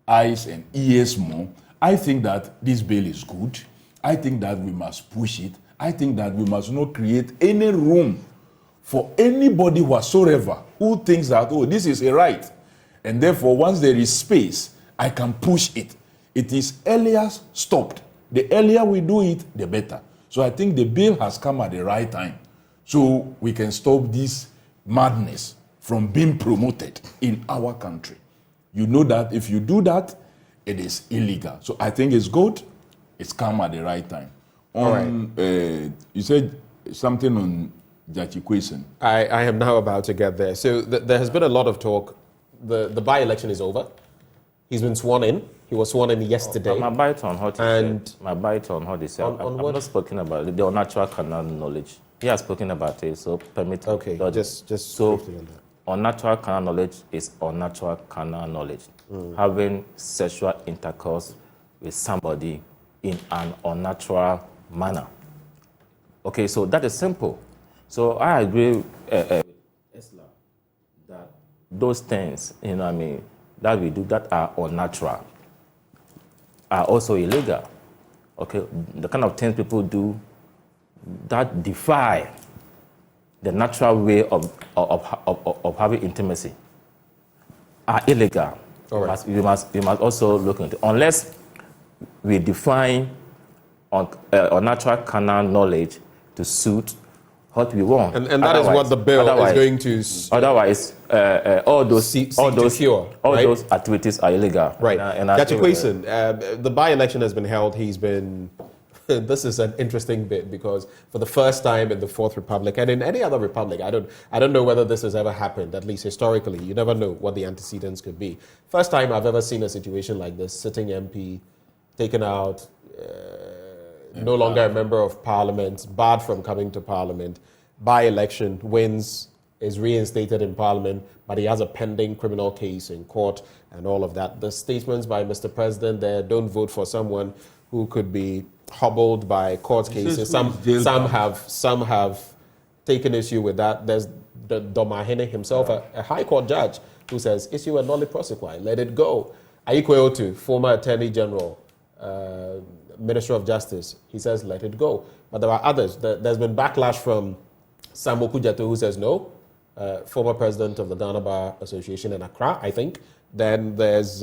eyes and ears more. I think that this bill is good. I think that we must push it. I think that we must not create any room for anybody whatsoever who thinks that, oh, this is a right. And therefore, once there is space, I can push it. It is earlier stopped. The earlier we do it, the better. So I think the bill has come at the right time. So we can stop this madness from being promoted in our country. You know that if you do that, it is illegal. So I think it's good. It's come at the right time. You said something on Jachi Kwesen. I am now about to get there. So there has been a lot of talk. The by-election is over. He's been sworn in. He was sworn in yesterday. My bite on how he said. I'm not speaking about the unnatural carnal knowledge. He has spoken about it, so permit. Okay, just so on that. Unnatural carnal knowledge is unnatural carnal knowledge. Having sexual intercourse with somebody in an unnatural manner. Okay, so that is simple. So I agree with Ursula that those things, that we do that are unnatural are also illegal. Okay, the kind of things people do that defy the natural way of having intimacy are illegal. All right. We must also look into it. Unless we define unnatural carnal knowledge to suit what we want. And that is what the bill is going to... Otherwise, all those activities are illegal. Right. Jachi Kwesen, the by-election has been held. He's been... This is an interesting bit because for the first time in the Fourth Republic and in any other republic, I don't know whether this has ever happened, at least historically. You never know what the antecedents could be. First time I've ever seen a situation like this, sitting MP, taken out, no longer a member of parliament, barred from coming to parliament, by-election, wins, is reinstated in parliament, but he has a pending criminal case in court and all of that. The statements by Mr. President there, don't vote for someone who could be hobbled by court cases. Some have taken issue with that. There's the Domahene himself, a high court judge, who says, issue a nolle prosequi, let it go. Aikwe Otu, former Attorney General, Minister of Justice, he says, let it go. But there are others. There's been backlash from Sambo Kujato, who says no, former president of the Ghana Bar Association in Accra, I think. Then there's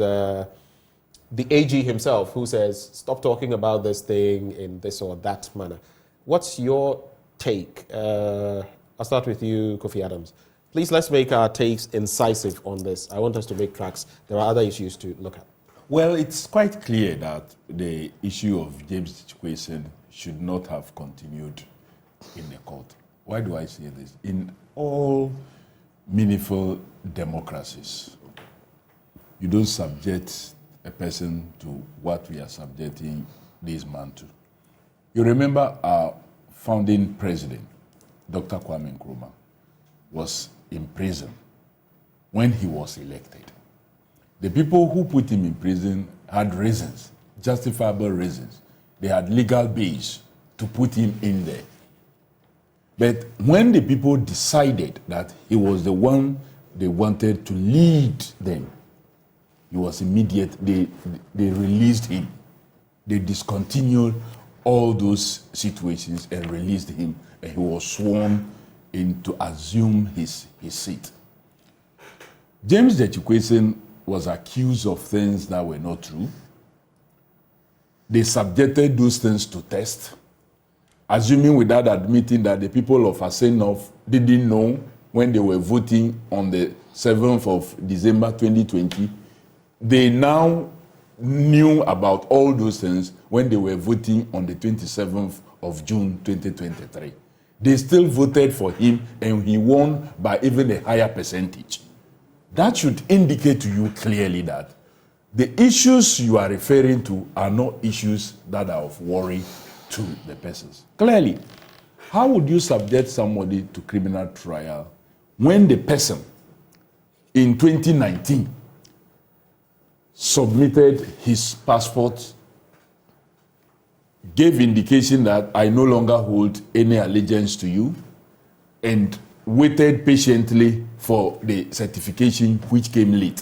the AG himself, who says, stop talking about this thing in this or that manner. What's your take? I'll start with you, Kofi Adams. Please, let's make our takes incisive on this. I want us to make tracks. There are other issues to look at. Well, it's quite clear that the issue of James Kwesen should not have continued in the court. Why do I say this? In all meaningful democracies, you don't subject a person to what we are subjecting this man to. You remember our founding president, Dr. Kwame Nkrumah, was in prison when he was elected. The people who put him in prison had reasons, justifiable reasons. They had legal base to put him in there. But when the people decided that he was the one they wanted to lead them, he was immediate. They released him. They discontinued all those situations and released him, and he was sworn in to assume his seat. James Kwesen was accused of things that were not true. They subjected those things to test, assuming without admitting that the people of Asenov didn't know when they were voting on the 7th of December 2020. They now knew about all those things when they were voting on the 27th of June 2023. they still voted for him and he won by even a higher percentage. That should indicate to you clearly that the issues you are referring to are not issues that are of worry to the persons. Clearly, how would you subject somebody to criminal trial when the person in 2019 submitted his passport, gave indication that I no longer hold any allegiance to you, and waited patiently for the certification which came late?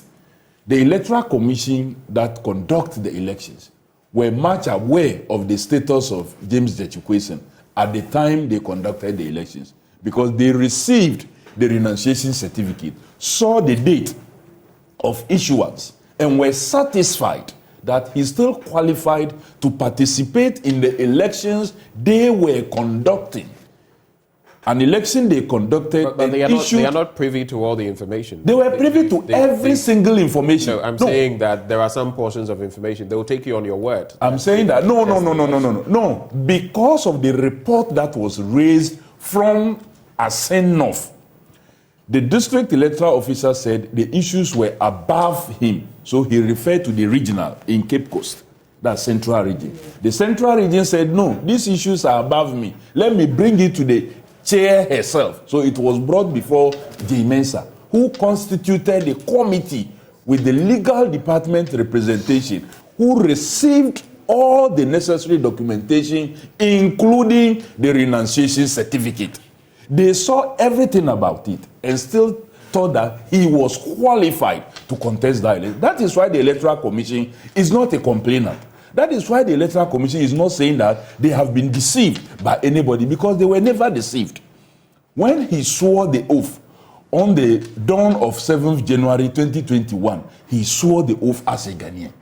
The Electoral Commission that conduct the elections were much aware of the status of James Jechikwesen at the time they conducted the elections, because they received the renunciation certificate, saw the date of issuance, and were satisfied that he still qualified to participate in the elections they were conducting. An election they conducted, but they are not privy to all the information. They were privy to every single information. No, I'm saying that there are some portions of information. They will take you on your word. I'm saying that no. Because of the report that was raised from Asen North, the district electoral officer said the issues were above him. So he referred to the regional in Cape Coast, that's central region. The central region said, no, these issues are above me. Let me bring it to the chair herself. So it was brought before J. Mensah, who constituted a committee with the legal department representation, who received all the necessary documentation, including the renunciation certificate. They saw everything about it and still thought that he was qualified to contest that election. That is why the Electoral Commission is not a complainant. That is why the Electoral Commission is not saying that they have been deceived by anybody, because they were never deceived. When he swore the oath on the dawn of 7th January 2021, he swore the oath as a Ghanaian.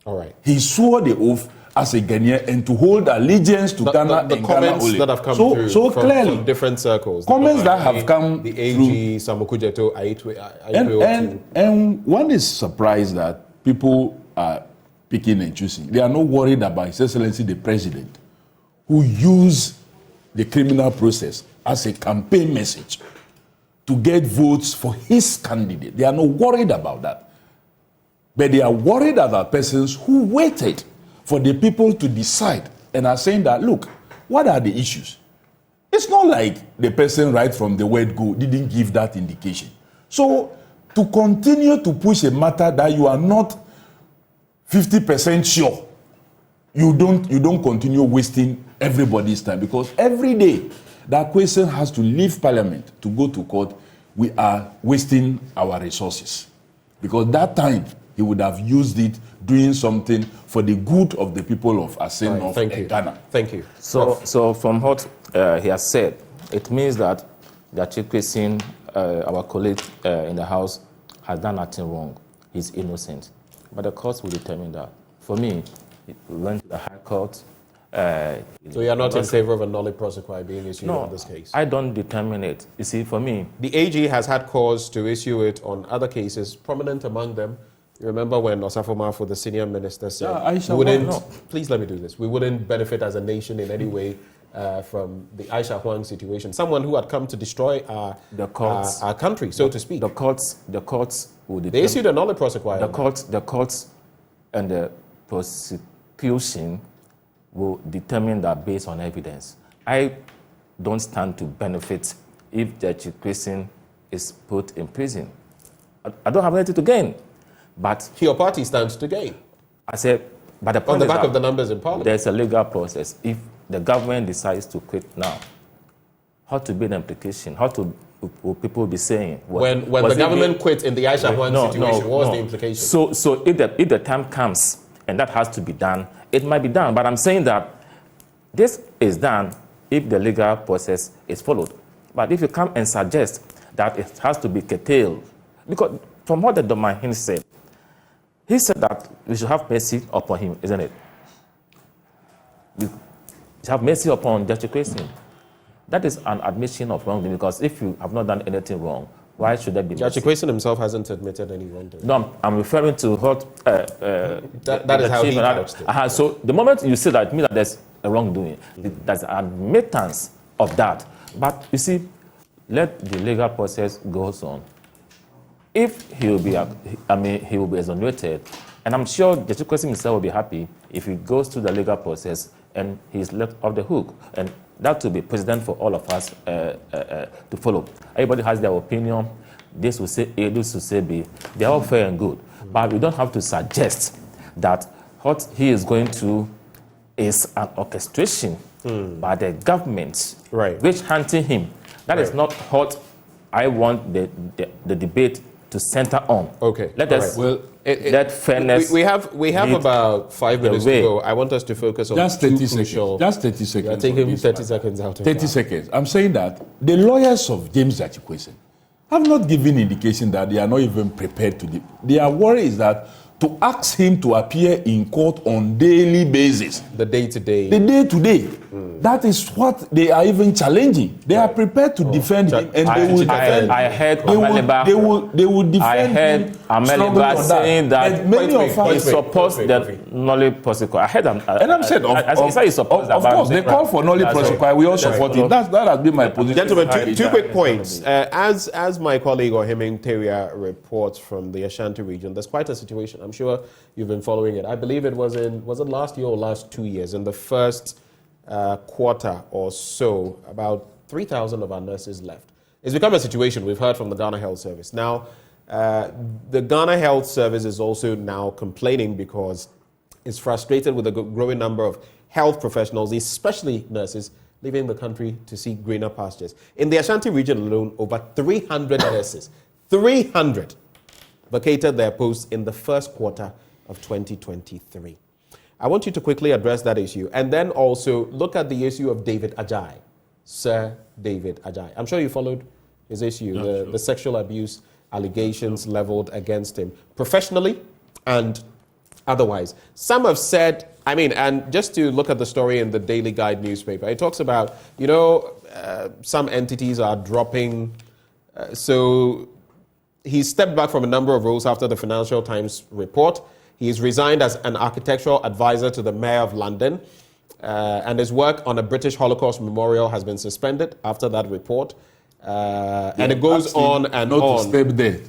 All right. He swore the oath as a Ghanaian and to hold allegiance to Ghana the and comments Ghana only. that have come through clearly, from different circles. Comments that have come the AG, Samukujeto, and one is surprised that people are picking and choosing. They are not worried about His Excellency the President, who used the criminal process as a campaign message to get votes for his candidate. They are not worried about that. But they are worried about persons who waited for the people to decide and are saying that, look, what are the issues? It's not like the person right from the word go didn't give that indication. So to continue to push a matter that you are not 50% sure, you don't continue wasting everybody's time, because every day that question has to leave Parliament to go to court, we are wasting our resources, because that time he would have used it doing something for the good of the people of Asen North and Ghana. Thank you. So from what he has said, it means that Jechikwesen, our colleague in the House, has done nothing wrong. He's innocent. But the courts will determine that. For me, it went to the High Court. So you are not in favor of a nolle prosequi being issued on this case? I don't determine it. You see, for me... The AG has had cause to issue it on other cases, prominent among them. You remember when Osafo Marfo, the senior minister, said, please let me do this. We wouldn't benefit as a nation in any way from the Aisha Huang situation. Someone who had come to destroy our country, so to speak. The courts will determine... They issued a nolle prosequi. The courts and the prosecution will determine that based on evidence. I don't stand to benefit if the Jechikwesen is put in prison. I don't have anything to gain. But your party stands to gain. I said, but the point on the back of the numbers in Parliament. There's a legal process. If the government decides to quit now, how to be the implication? Will people be saying? When the government quit in the Aisha Huang situation, what was the implication? So if the time comes and that has to be done, it might be done. But I'm saying that this is done if the legal process is followed. But if you come and suggest that it has to be curtailed, because from what the Domain said, he said that we should have mercy upon him, isn't it? We should have mercy upon Jechikwesen. That is an admission of wrongdoing, because if you have not done anything wrong, why should there be mercy? Jechikwesen himself hasn't admitted any wrongdoing. No, I'm referring to what... that is how he couched it. So the moment you say that, it means that there's a wrongdoing. There's an admittance of that. But you see, let the legal process go on. If he will be, he will be exonerated, and I'm sure the Chief Justice himself will be happy if he goes through the legal process and he's let off the hook. And that will be precedent for all of us to follow. Everybody has their opinion. This will say A, this will say B. They are all fair and good. But we don't have to suggest that what he is going to is an orchestration by the government, which hunting him. That is not what I want the debate to center on. Okay. Let us let fairness. We have about 5 minutes to go. I want us to focus on just 30 seconds. Just 30 seconds. You're taking 30 seconds out of 30 seconds. I'm saying that the lawyers of James Achikwesen have not given indication that they are not even prepared to. Their worry is that to ask him to appear in court on daily basis. The day-to-day. The day-to-day. That is what they are even challenging. They are prepared to defend him, and they will defend. I heard they will defend him. Ameliba saying that many of us support the nolli prosequi. I heard them. And I'm saying, of course, they call for nolli prosequi. We all support it. That has been my position. Gentlemen, two quick points. As my colleague Ohiming Teria reports from the Ashanti region, there's quite a situation. I'm sure you've been following it. I believe it was it last year or last 2 years? In the first quarter or so, about 3,000 of our nurses left. It's become a situation we've heard from the Ghana Health Service. Now, the Ghana Health Service is also now complaining because it's frustrated with the growing number of health professionals, especially nurses, leaving the country to seek greener pastures. In the Ashanti region alone, over 300 nurses, 300 vacated their posts in the first quarter of 2023. I want you to quickly address that issue and then also look at the issue of David Ajay, Sir David Ajay. I'm sure you followed his issue, the sexual abuse allegations leveled against him, professionally and otherwise. Some have said, and just to look at the story in the Daily Guide newspaper, it talks about, some entities are dropping, so he stepped back from a number of roles after the Financial Times report. He's resigned as an architectural advisor to the Mayor of London, and his work on a British Holocaust memorial has been suspended after that report. And it goes on and on. Not to step there.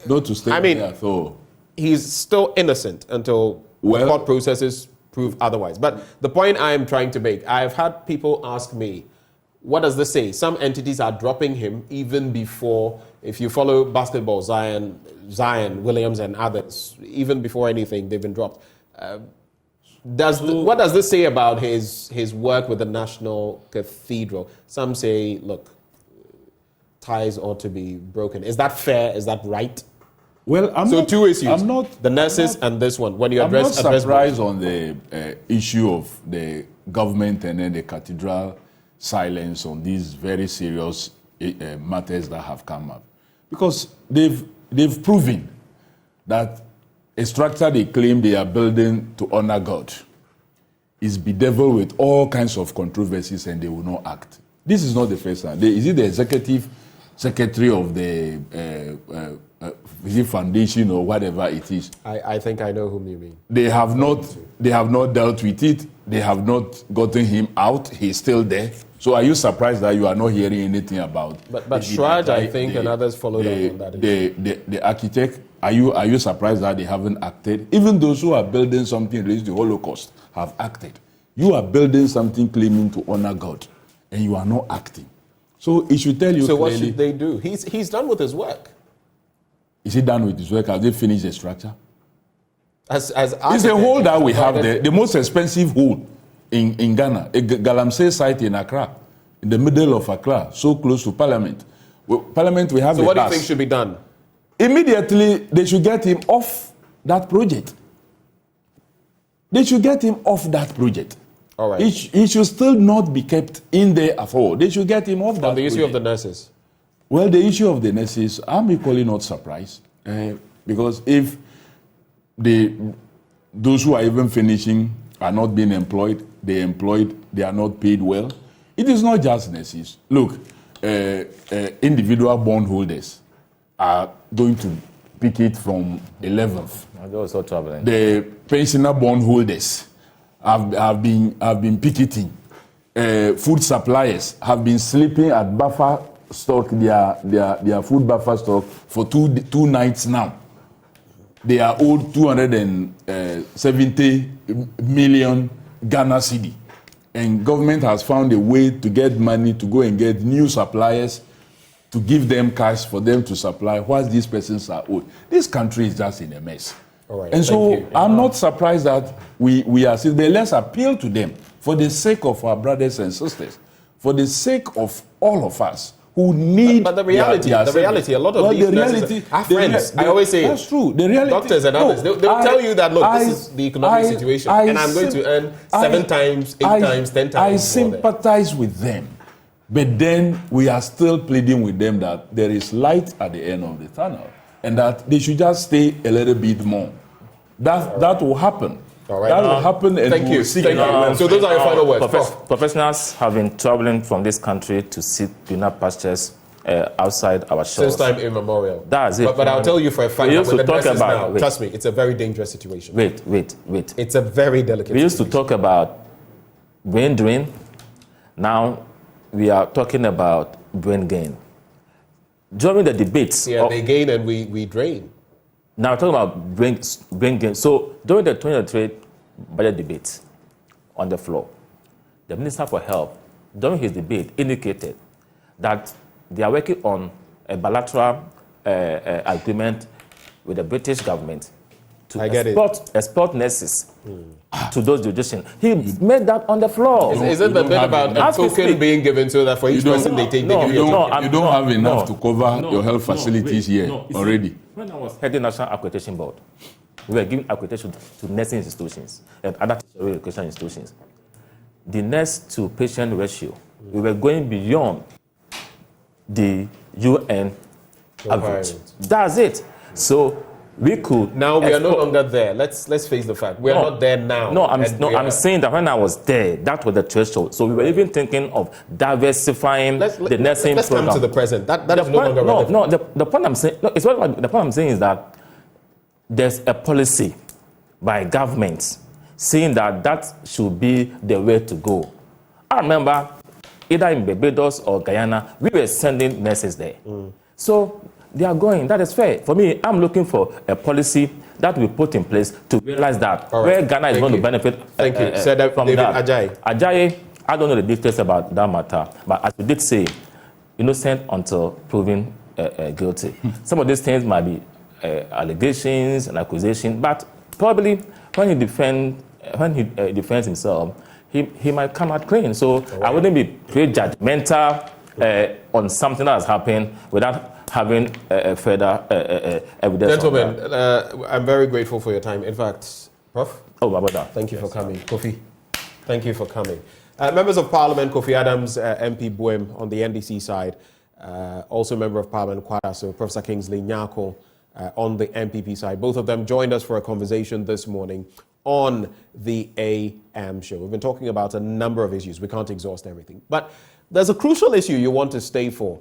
Not to step there at all. He's still innocent until the court processes prove otherwise. But the point I'm trying to make, I've had people ask me, what does this say? Some entities are dropping him even before, if you follow basketball, Zion Williams and others, even before anything, they've been dropped. What does this say about his work with the National Cathedral? Some say, look, ties ought to be broken. Is that fair? Is that right? Well, two issues. The nurses and this one. When you address, I'm not surprised on the issue of the government and then the cathedral silence on these very serious matters that have come up, because they've proven that a structure they claim they are building to honor God is bedeviled with all kinds of controversies, and they will not act. This is not the first time. Is it the executive secretary of the foundation or whatever it is? I think I know whom you mean. They have not dealt with it. They have not gotten him out. He's still there. So are you surprised that you are not hearing anything about? But Shraj, I think, and others followed on that issue. The architect, are you surprised that they haven't acted? Even those who are building something related to the Holocaust have acted. You are building something claiming to honor God, and you are not acting. So it should tell you So clearly, what should they do? He's done with his work. Is he done with his work? Have they finished the structure? It's a hole that we have there, the most expensive hole in Ghana, a Galamsey site in Accra, in the middle of Accra, so close to Parliament. Parliament, we have. So what do you think should be done? Immediately, they should get him off that project. They should get him off that project. All right. He should still not be kept in there at all. They should get him off that. On the issue of the nurses. Well, the issue of the nurses, I'm equally not surprised, because if those who are even finishing are not being employed, they are not paid well. It is not just nurses. Look, individual bondholders are going to pick it from 11th. They're also traveling. The pensioner bondholders have been picketing. food suppliers have been sleeping at buffer stock, their food buffer stock for two nights now. They are owed 270 million Ghana cedi. And government has found a way to get money to go and get new suppliers to give them cash for them to supply whilst these persons are owed. This country is just in a mess. All right, and so I'm not surprised that we are still, but let's appeal to them for the sake of our brothers and sisters, for the sake of all of us who need. But the reality, a lot of these nurses are friends. I always say that's true. The reality, doctors and others, they'll tell you that look, this is the economic situation, and I'm going to earn 7 times, 8 times, 10 times. I sympathize with them, but then we are still pleading with them that there is light at the end of the tunnel, and that they should just stay a little bit more. That will happen. All right. That will happen. And thank you. So those are your final words. Professionals have been traveling from this country to seek greener pastures outside our shores. Since time immemorial. That's it. But I'll tell you for a fact that with the nurses now, wait. trust me, it's a very dangerous situation. Wait. It's a very delicate We used to talk about brain drain. Now we are talking about brain gain. During the debates... Yeah, they gain and we drain. Now we're talking about brain gain. So during the 2023 budget debate on the floor, the Minister for Health, during his debate, indicated that they are working on a bilateral agreement with the British government to export nurses to those jurisdictions. He made that on the floor. Is it the bit about a token being given so that for each person they take? You don't have enough to cover your health facilities here already. When I was heading National Accreditation Board, we were giving accreditation to nursing institutions and other tertiary education institutions. The nurse to patient ratio, we were going beyond the UN average. That's it. So we could. Now we are no longer there. Let's face the fact. We are not there now. I'm saying that when I was there, that was the threshold. So we were even thinking of diversifying the nursing program. Let's come to the present. That is no longer relevant. The point I'm saying, the point I'm saying is that there's a policy by government saying that should be the way to go. I remember either in Barbados or Guyana, we were sending nurses there. So they are going. That is fair. For me, I'm looking for a policy that we put in place to realize that where Ghana is going to benefit from David that. Ajayi, I don't know the details about that matter, but as we did say, innocent until proven guilty. Some of these things might be allegations and accusations, but probably when he defends himself, he might come out clean. So I wouldn't be prejudgmental on something that has happened without having further evidence. Gentlemen, I'm very grateful for your time. In fact, Prof. Thank you for coming. Kofi, thank you for coming. Members of Parliament, Kofi Adams, MP Buem on the NDC side, also Member of Parliament Kwada, so Professor Kingsley Nyako on the MPP side. Both of them joined us for a conversation this morning on the AM show. We've been talking about a number of issues. We can't exhaust everything. But there's a crucial issue you want to stay for.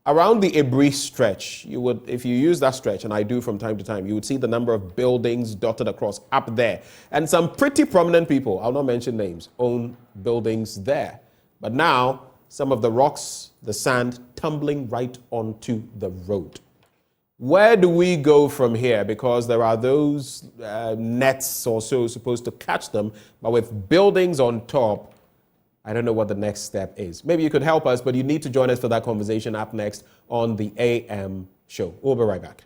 Around the Aburi stretch, you would, if you use that stretch, and I do from time to time, you would see the number of buildings dotted across up there. And some pretty prominent people, I'll not mention names, own buildings there. But now, some of the rocks, the sand, tumbling right onto the road. Where do we go from here? Because there are those nets or so supposed to catch them, but with buildings on top, I don't know what the next step is. Maybe you could help us, but you need to join us for that conversation up next on the AM show. We'll be right back.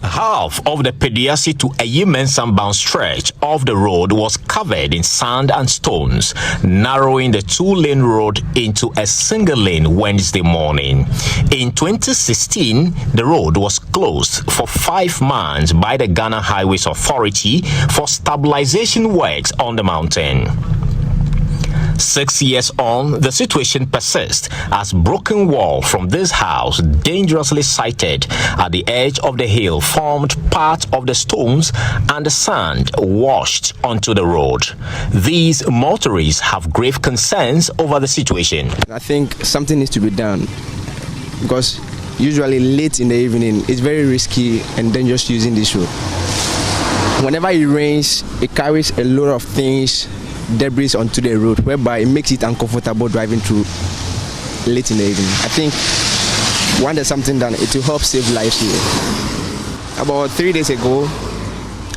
Half of the Pediasi to Eyimensambound stretch of the road was covered in sand and stones, narrowing the 2-lane road into a single lane Wednesday morning. In 2016, the road was closed for 5 months by the Ghana Highways Authority for stabilization works on the mountain. 6 years on, the situation persists as broken wall from this house, dangerously sited at the edge of the hill, formed part of the stones and the sand washed onto the road. These motorists have grave concerns over the situation. I think something needs to be done because usually late in the evening it's very risky and dangerous using this road. Whenever it rains, it carries a lot of things, debris onto the road, whereby it makes it uncomfortable driving through late in the evening. I think when there's something done, it will help save lives here. About 3 days ago,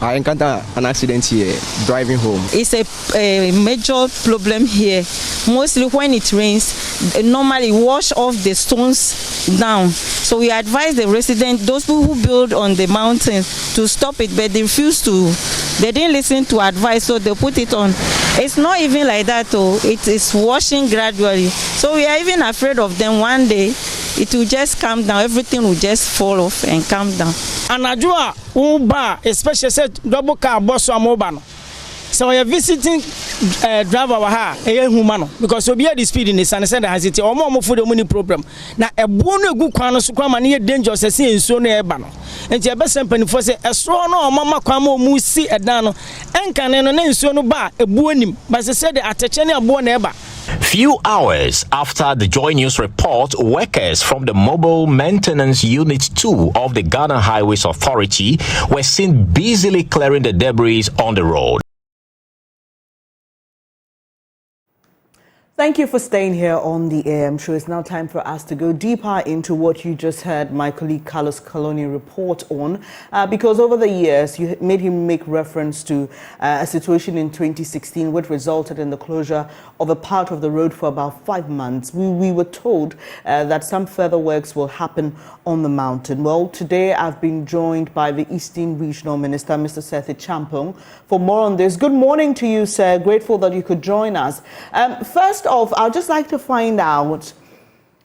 I encountered an accident here driving home. It's a major problem here. Mostly when it rains, normally wash off the stones down. So we advise the residents, those people who build on the mountains, to stop it, but they refuse to. They didn't listen to advice, so they put it on. It's not even like that, though. It is washing gradually. So we are even afraid of them. One day, it will just calm down. Everything will just fall off and calm down. Anajua uba, especially say double car boss or mobile. So we are visiting driver waha humano because we be the speed in the sun and has it or more for the money problem. Now a bono good kwano so kwama near dangerous as in so near bano. And your best company for say a straw no mama kwamo musi a dano and can and so no bar a buonim, but they said the atachenia born ever. Few hours after the Joy News report, workers from the Mobile Maintenance Unit 2 of the Ghana Highways Authority were seen busily clearing the debris on the road. Thank you for staying here on the AM show. It's now time for us to go deeper into what you just heard my colleague Carlos Coloni report on, because over the years you made him make reference to a situation in 2016 which resulted in the closure of a part of the road for about 5 months. We were told that some further works will happen on the mountain. Well, today I've been joined by the Eastern Regional Minister, Mr. Sethi Champong, for more on this. Good morning to you, sir. Grateful that you could join us. First off, I'd just like to find out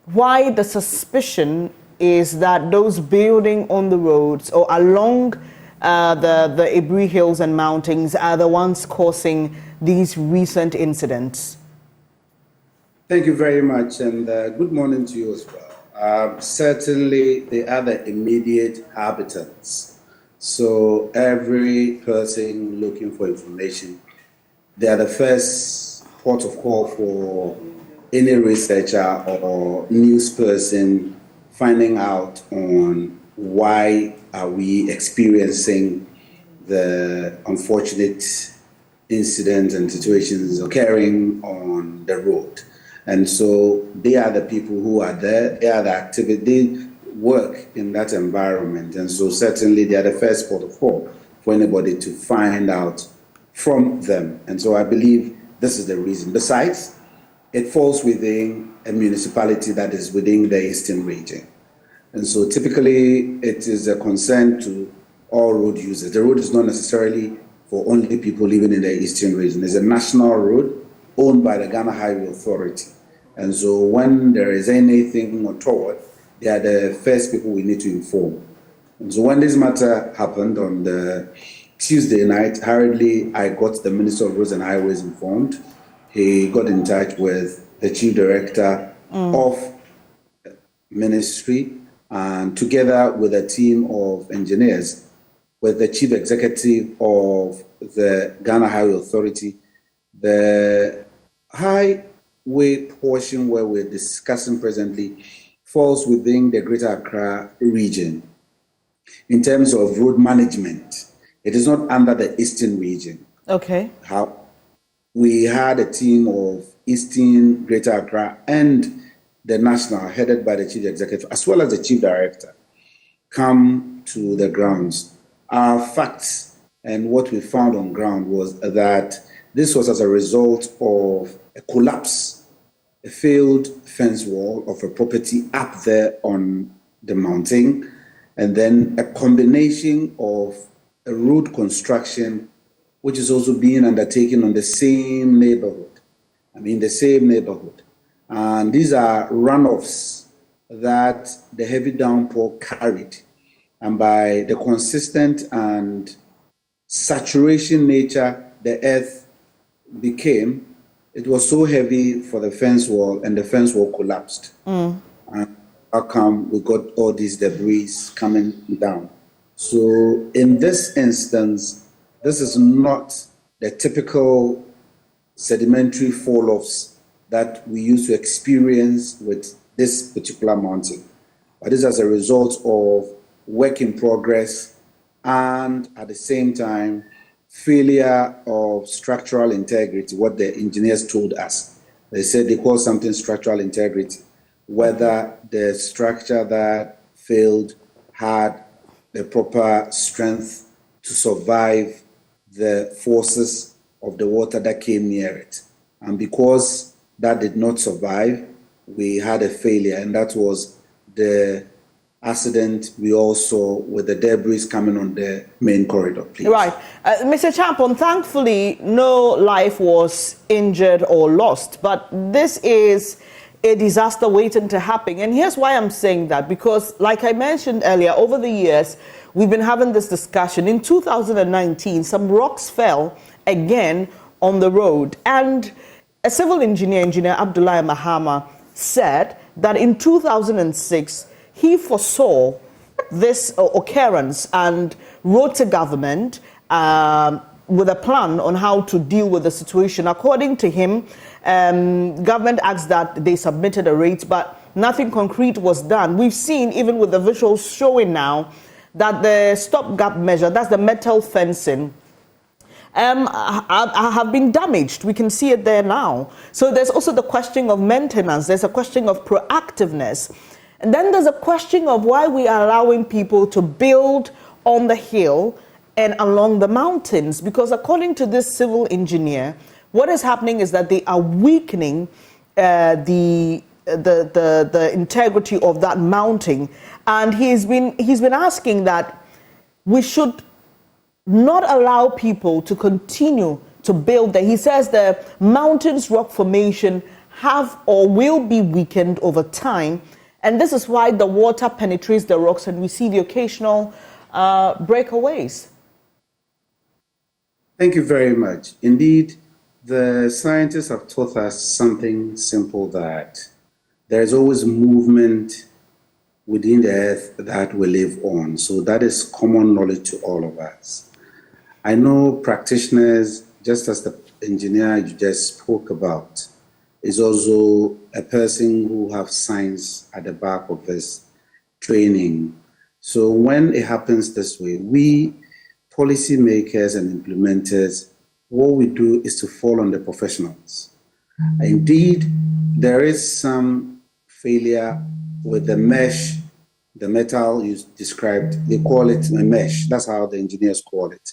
why the suspicion is that those building on the roads or along the Aburi Hills and Mountains are the ones causing these recent incidents. Thank you very much, and good morning to you as well. Certainly, they are the immediate habitants. So every person looking for information, they are the first port of call for any researcher or news person finding out on why are we experiencing the unfortunate incidents and situations occurring on the road. And so they are the people who are there, they are the activity, they work in that environment. And so certainly they are the first port of call for anybody to find out from them. And so I believe this is the reason. Besides, it falls within a municipality that is within the Eastern region. And so typically it is a concern to all road users. The road is not necessarily for only people living in the Eastern region. It's a national road owned by the Ghana Highway Authority. And so when there is anything untoward, they are the first people we need to inform. And so when this matter happened on the Tuesday night, hurriedly I got the Minister of Roads and Highways informed. He got in touch with the Chief Director of Ministry, and together with a team of engineers, with the Chief Executive of the Ghana Highway Authority, the highway portion where we're discussing presently falls within the Greater Accra region. In terms of road management, it is not under the Eastern region. Okay. We had a team of Eastern, Greater Accra, and the national, headed by the Chief Executive, as well as the Chief Director, come to the grounds. Our facts and what we found on ground was that this was as a result of a collapse, a failed fence wall of a property up there on the mountain, and then a combination of a road construction, which is also being undertaken on the same neighborhood. The same neighborhood. And these are runoffs that the heavy downpour carried. And by the consistent and saturation nature the earth became, it was so heavy for the fence wall, and the fence wall collapsed. And how come we got all these debris coming down? So in this instance, this is not the typical sedimentary fall-offs that we used to experience with this particular mountain. But this is as a result of work in progress and at the same time, failure of structural integrity, what the engineers told us. They said they call something structural integrity, whether the structure that failed had the proper strength to survive the forces of the water that came near it. And because that did not survive, we had a failure, and that was the accident we all saw with the debris coming on the main corridor, please. Right. Mr. Champon, thankfully, no life was injured or lost, but this is a disaster waiting to happen. And here's why I'm saying that, because like I mentioned earlier, over the years, we've been having this discussion. In 2019, some rocks fell again on the road. And a civil engineer, Engineer Abdullahi Mahama, said that in 2006, he foresaw this occurrence and wrote to government with a plan on how to deal with the situation. According to him, government asked that they submitted a rate, but nothing concrete was done. We've seen, even with the visuals showing now, that the stopgap measure, that's the metal fencing, have been damaged. We can see it there now. So there's also the question of maintenance. There's a question of proactiveness. And then there's a question of why we are allowing people to build on the hill and along the mountains. Because according to this civil engineer, what is happening is that they are weakening the integrity of that mountain. And he's been asking that we should not allow people to continue to build there. He says the mountains rock formation have or will be weakened over time. And this is why the water penetrates the rocks and we see the occasional breakaways. Thank you very much. Indeed, the scientists have taught us something simple, that there is always movement within the earth that we live on. So that is common knowledge to all of us. I know practitioners, just as the engineer you just spoke about, is also a person who have science at the back of his training. So when it happens this way, we policymakers and implementers, what we do is to fall on the professionals. Indeed, there is some failure with the mesh, the metal you described. They call it a mesh. That's how the engineers call it.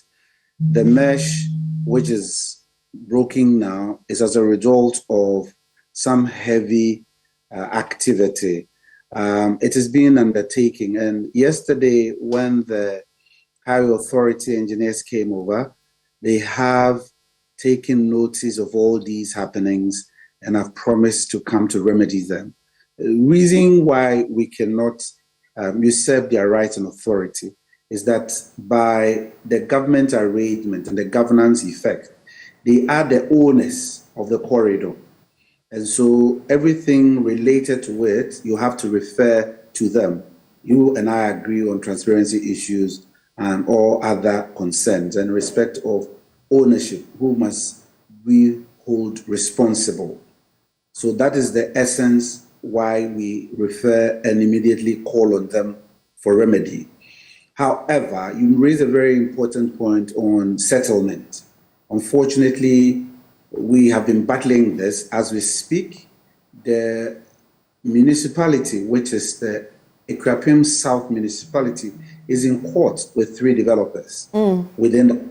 The mesh, which is broken now, is as a result of some heavy activity. It is being undertaken. And yesterday, when the high authority engineers came over, they have taken notice of all these happenings and have promised to come to remedy them. The reason why we cannot usurp their rights and authority is that by the government arrangement and the governance effect, they are the owners of the corridor. And so everything related to it, you have to refer to them. You and I agree on transparency issues and all other concerns and respect of ownership, who must we hold responsible. So that is the essence why we refer and immediately call on them for remedy. However, you raise a very important point on settlement. Unfortunately, we have been battling this as we speak. The municipality, which is the Ekrapim South municipality, is in court with 3 developers within the.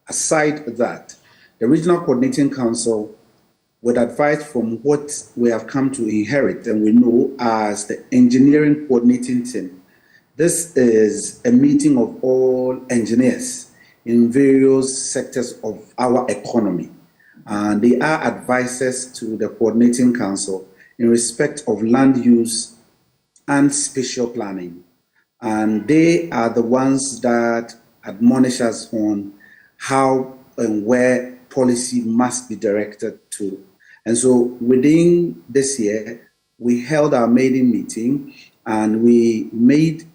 Aside that, the Regional Coordinating Council, with advice from what we have come to inherit and we know as the engineering coordinating team, this is a meeting of all engineers in various sectors of our economy. And they are advisors to the Coordinating Council in respect of land use and spatial planning. And they are the ones that admonish us on how and where policy must be directed to. And so within this year, we held our maiden meeting and we made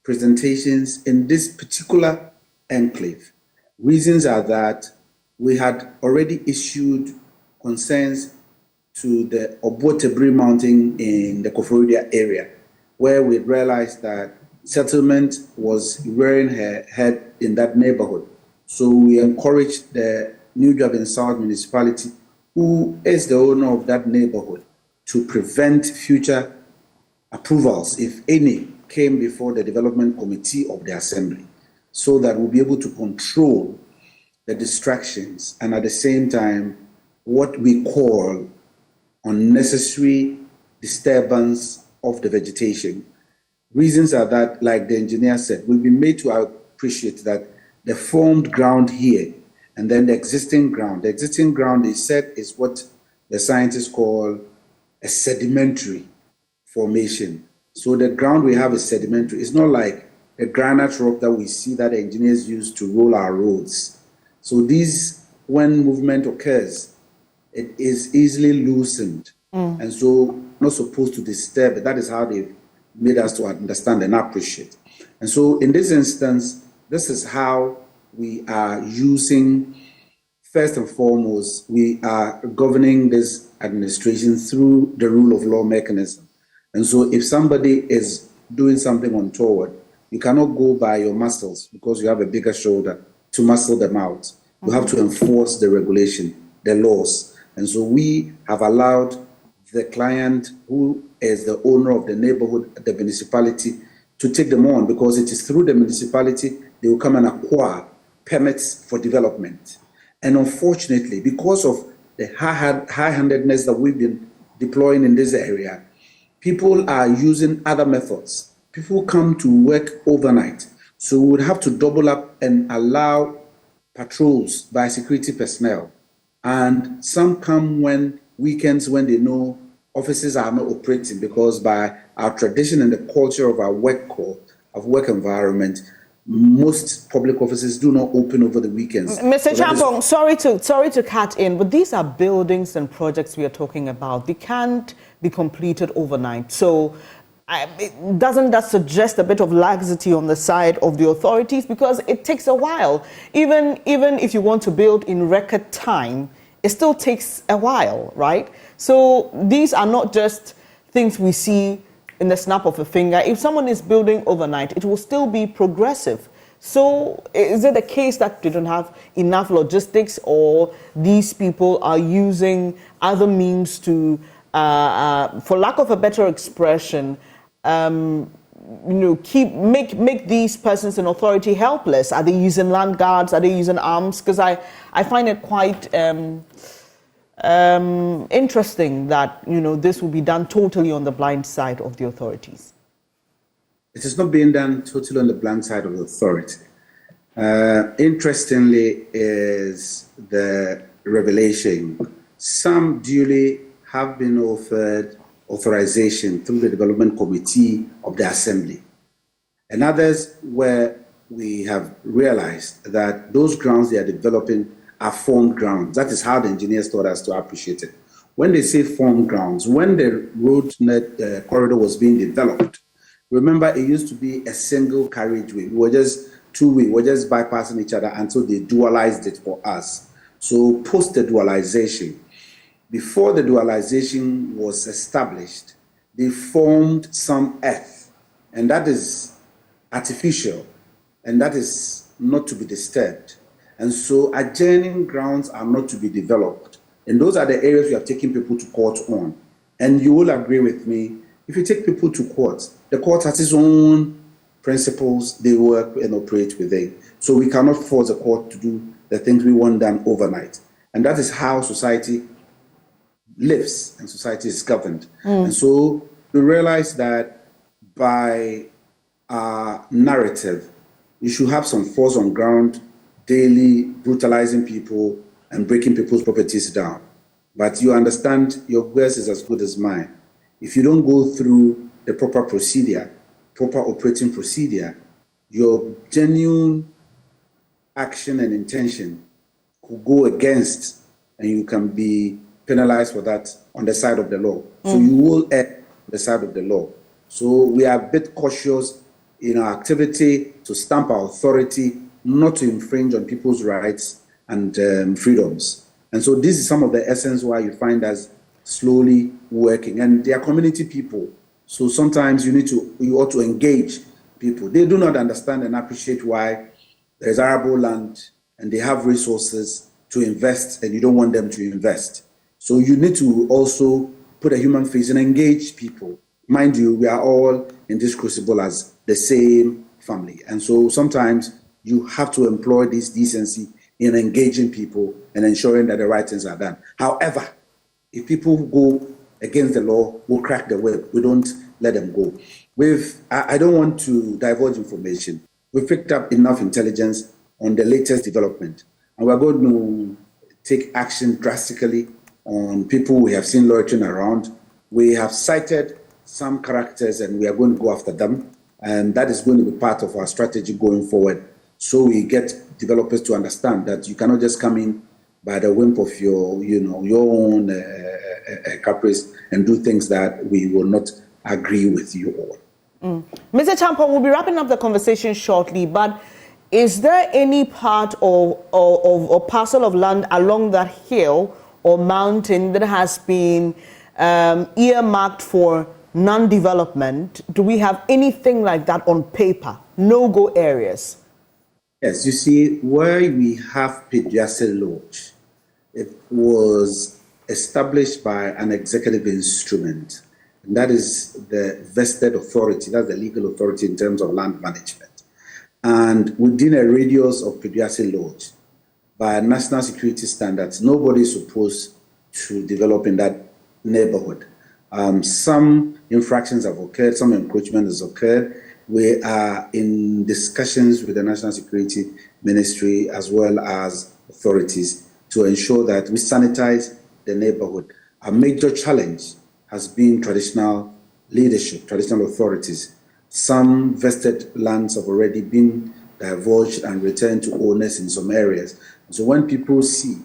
presentations in this particular enclave. Reasons are that we had already issued concerns to the Aburi Mountain in the Koforidua area, where we realized that settlement was rearing her head in that neighborhood. So we encouraged the New Durban South municipality, who is the owner of that neighborhood, to prevent future approvals, if any, came before the development committee of the assembly, so that we'll be able to control the distractions and at the same time what we call unnecessary disturbance of the vegetation. Reasons are that, like the engineer said, we've been made to appreciate that the formed ground here and then the existing ground they said is what the scientists call a sedimentary formation. So the ground we have is sedimentary. It's not like the granite rock that we see that engineers use to roll our roads. So these, when movement occurs, it is easily loosened. And so not supposed to disturb it. That is how they've made us to understand and appreciate. And so in this instance, this is how we are using, first and foremost, we are governing this administration through the rule of law mechanism. And so if somebody is doing something untoward, you cannot go by your muscles because you have a bigger shoulder to muscle them out. You have to enforce the regulation, the laws. And so we have allowed the client, who is the owner of the neighborhood, the municipality, to take them on, because it is through the municipality they will come and acquire permits for development. And unfortunately, because of the high-handedness that we've been deploying in this area, people are using other methods. People come to work overnight. So we would have to double up and allow patrols by security personnel. And some come when weekends, when they know offices are not operating, because by our tradition and the culture of our work environment, most public offices do not open over the weekends. Mr. Champong, sorry to cut in, but these are buildings and projects we are talking about. They can't be completed overnight. So doesn't that suggest a bit of laxity on the side of the authorities? Because it takes a while. Even if you want to build in record time, it still takes a while, right? So these are not just things we see in the snap of a finger. If someone is building overnight, it will still be progressive. So is it the case that they don't have enough logistics, or these people are using other means to, for lack of a better expression, make these persons in authority helpless? Are they using land guards? Are they using arms? Because I find it quite interesting that this will be done totally on the blind side of the authorities. It is not being done totally on the blind side of the authority. Interestingly is the revelation. Some duly have been offered authorization through the development committee of the assembly, and others where we have realized that those grounds they are developing are formed grounds. That is how the engineers taught us to appreciate it. When they say formed grounds, when the road net corridor was being developed, remember it used to be a single carriageway. We were just two-way, we were just bypassing each other until they dualized it for us. So post the dualization, before the dualization was established, they formed some earth, and that is artificial, and that is not to be disturbed. And so adjoining grounds are not to be developed. And those are the areas we have taken people to court on. And you will agree with me, if you take people to court, the court has its own principles they work and operate within. So we cannot force the court to do the things we want done overnight. And that is how society lives and society is governed. And so we realize that by our narrative, you should have some force on ground, daily brutalizing people and breaking people's properties down. But you understand your guess is as good as mine. If you don't go through the proper procedure, proper operating procedure, your genuine action and intention could go against, and you can be penalized for that on the side of the law. So you will err on the side of the law. So we are a bit cautious in our activity to stamp our authority, not to infringe on people's rights and freedoms. And so this is some of the essence why you find us slowly working. And they are community people. So sometimes you ought to engage people. They do not understand and appreciate why there's arable land and they have resources to invest and you don't want them to invest. So you need to also put a human face and engage people. Mind you, we are all in this crucible as the same family. And so sometimes you have to employ this decency in engaging people and ensuring that the right things are done. However, if people go against the law, we'll crack the whip. We don't let them go. I don't want to divulge information. We've picked up enough intelligence on the latest development, and we're going to take action drastically on people we have seen loitering around. We have cited some characters and we are going to go after them, and that is going to be part of our strategy going forward. So we get developers to understand that you cannot just come in by the whim of your own caprice and do things that we will not agree with you on. Mr. Champon, we'll be wrapping up the conversation shortly, but is there any part or parcel of land along that hill or mountain that has been earmarked for non-development? Do we have anything like that on paper? No-go areas? Yes, you see, where we have Pediasel Lodge, it was established by an executive instrument, and that is the vested authority, that's the legal authority in terms of land management. And within a radius of Pediasel Lodge, by national security standards, nobody is supposed to develop in that neighborhood. Some infractions have occurred, some encroachment has occurred. We are in discussions with the National Security Ministry as well as authorities to ensure that we sanitize the neighborhood. A major challenge has been traditional leadership, traditional authorities. Some vested lands have already been divulged and returned to owners in some areas. So when people see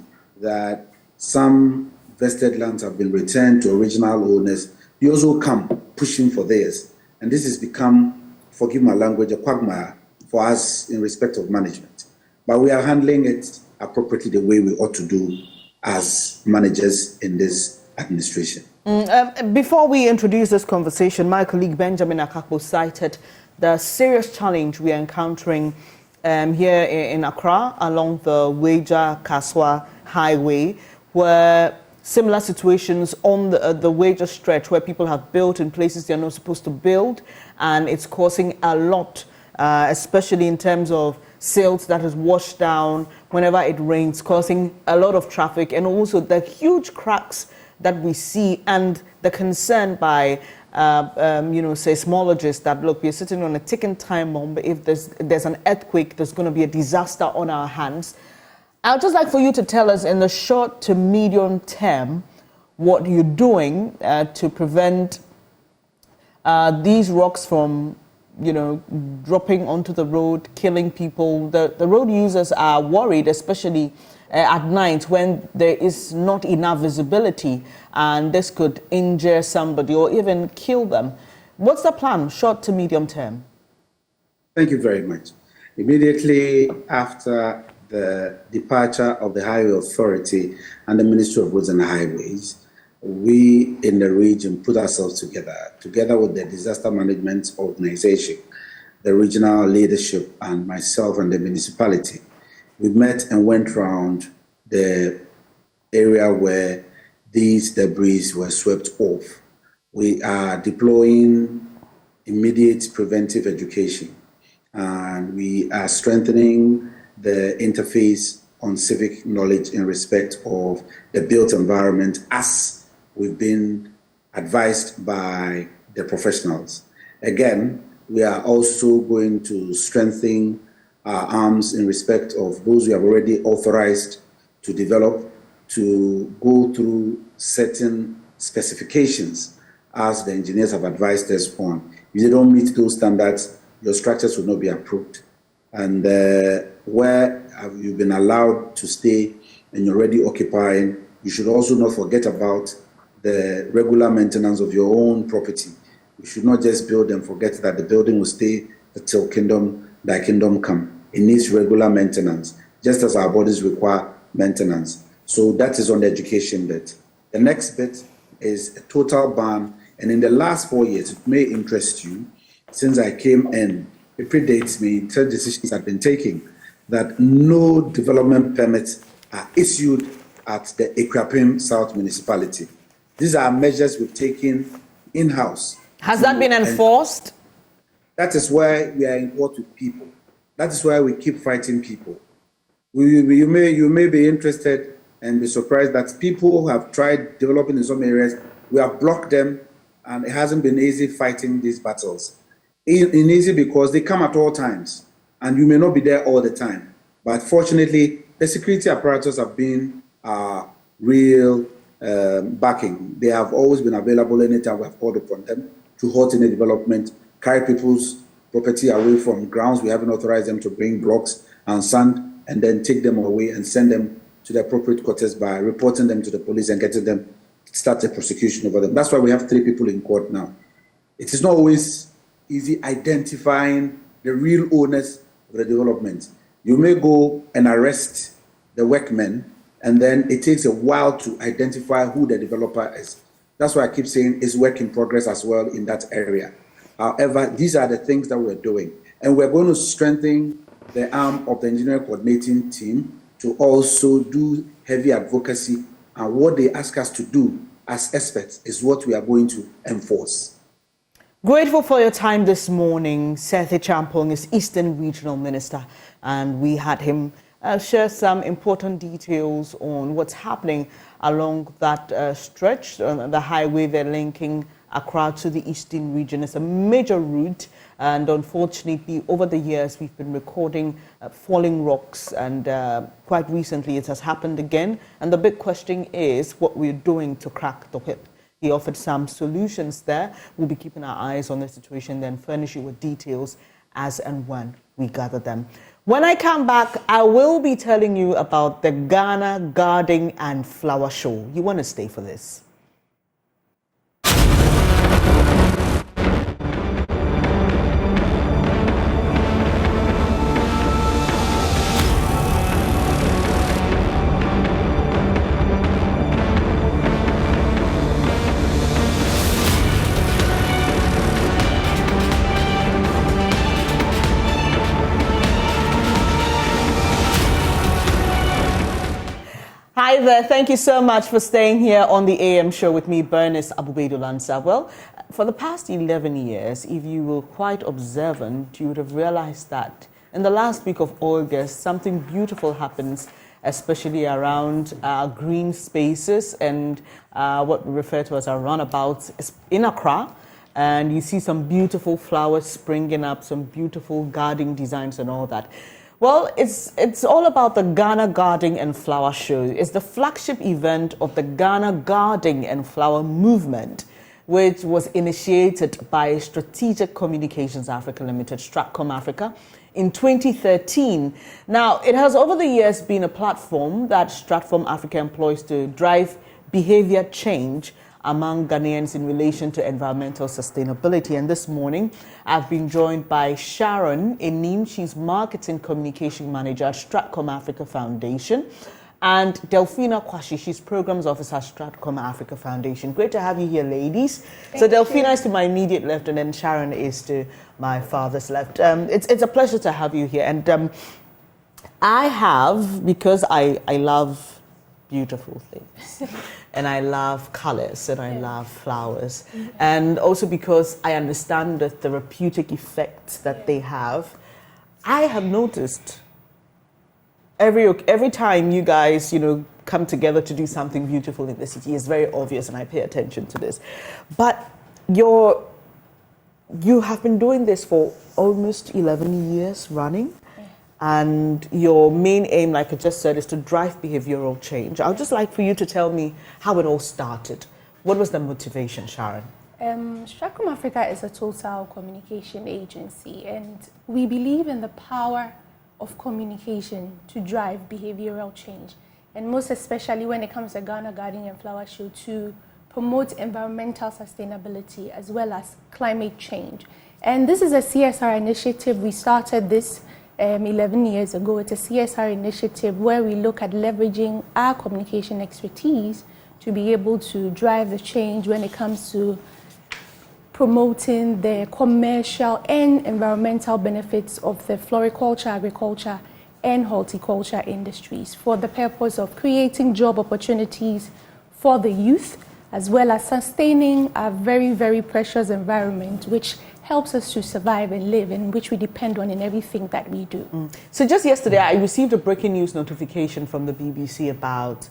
that some vested lands have been returned to original owners, they also come pushing for theirs. And this has become, forgive my language, a quagmire for us in respect of management. But we are handling it appropriately the way we ought to do as managers in this administration. Before we introduce this conversation, my colleague Benjamin Akakpo cited the serious challenge we are encountering here in Accra along the Weija-Kaswa Highway, where similar situations on the Weija stretch where people have built in places they're not supposed to build, and it's causing a lot, especially in terms of silt that is washed down whenever it rains, causing a lot of traffic, and also the huge cracks that we see and the concern by seismologists that, look, we're sitting on a ticking time bomb. If there's an earthquake, there's going to be a disaster on our hands. I'd just like for you to tell us in the short to medium term what you're doing to prevent these rocks from, dropping onto the road, killing people. The road users are worried, especially at night when there is not enough visibility, and this could injure somebody or even kill them. What's the plan, short to medium term? Thank you very much. Immediately after the departure of the Highway Authority and the Ministry of Roads and Highways, we in the region put ourselves together with the Disaster Management Organization, the regional leadership, and myself and the municipality. We met and went around the area where these debris were swept off. We are deploying immediate preventive education, and we are strengthening the interface on civic knowledge in respect of the built environment as we've been advised by the professionals. Again, we are also going to strengthen our arms in respect of those we have already authorized to develop, to go through certain specifications as the engineers have advised us on. If they don't meet those standards, your structures will not be approved. And where you've been allowed to stay and you're already occupying, you should also not forget about the regular maintenance of your own property. You should not just build and forget that the building will stay till thy kingdom come. It needs regular maintenance, just as our bodies require maintenance. So that is on the education bit. The next bit is a total ban. And in the last 4 years, it may interest you, since I came in, it predates me, 3 decisions have been taken that no development permits are issued at the Ekrapim South Municipality. These are measures we've taken in-house. Has that been enforced? That is why we are in court with people. That is why we keep fighting people. You may be interested and be surprised that people who have tried developing in some areas, we have blocked them, and it hasn't been easy fighting these battles. It's easy because they come at all times, and you may not be there all the time. But fortunately, the security apparatus have been real backing. They have always been available anytime we have called upon them to halt any development, carry people's property away from grounds. We haven't authorized them to bring blocks and sand, and then take them away and send them to the appropriate quarters by reporting them to the police and getting them start a prosecution over them. That's why we have 3 people in court now. It is not always easy identifying the real owners of the development. You may go and arrest the workmen, and then it takes a while to identify who the developer is. That's why I keep saying it's work in progress as well in that area. However, these are the things that we're doing. And we're going to strengthen the arm of the engineering coordinating team to also do heavy advocacy. And what they ask us to do as experts is what we are going to enforce. Grateful for your time this morning. Sethi Champong is Eastern Regional Minister, and we had him share some important details on what's happening along that stretch, the highway they're linking Accra to the Eastern region. It's a major route, and unfortunately over the years we've been recording falling rocks, and quite recently it has happened again, and the big question is what we're doing to crack the whip. He offered some solutions there. We'll be keeping our eyes on the situation, then furnish you with details as and when we gather them. When I come back, I will be telling you about the Ghana Garden and Flower Show. You want to stay for this. Hi there, thank you so much for staying here on the AM show with me, Bernice Abubedulansa. Well, for the past 11 years, if you were quite observant, you would have realized that in the last week of August, something beautiful happens, especially around green spaces and what we refer to as our runabouts in Accra. And you see some beautiful flowers springing up, some beautiful gardening designs and all that. Well, it's all about the Ghana Garden and Flower Show. It's the flagship event of the Ghana Garden and Flower Movement, which was initiated by Strategic Communications Africa Limited, Stratcom Africa, in 2013. Now, it has over the years been a platform that Stratcom Africa employs to drive behavior change among Ghanaians in relation to environmental sustainability. And this morning, I've been joined by Sharon Enim. She's Marketing Communication Manager at Stratcom Africa Foundation, and Delphina Kwashi. She's Programs Officer at Stratcom Africa Foundation. Great to have you here, ladies. So Delphina is to my immediate left, and then Sharon is to my farthest left. It's a pleasure to have you here. And I have, because I love beautiful things. And I love colors, and I love flowers. And also because I understand the therapeutic effects that they have, I have noticed every time you guys, come together to do something beautiful in the city, it's very obvious, and I pay attention to this. But you have been doing this for almost 11 years running. And your main aim, like I just said, is to drive behavioral change. I would just like for you to tell me how it all started. What was the motivation, Sharon? Stratcom Africa is a total communication agency, and we believe in the power of communication to drive behavioral change. and most especially when it comes to Ghana Garden and Flower Show, to promote environmental sustainability as well as climate change. And this is a CSR initiative. We started this 11 years ago. It's a CSR initiative where we look at leveraging our communication expertise to be able to drive the change when it comes to promoting the commercial and environmental benefits of the floriculture, agriculture, and horticulture industries for the purpose of creating job opportunities for the youth, as well as sustaining a very, very precious environment, which helps us to survive and live, and which we depend on in everything that we do. So just yesterday, I received a breaking news notification from the BBC about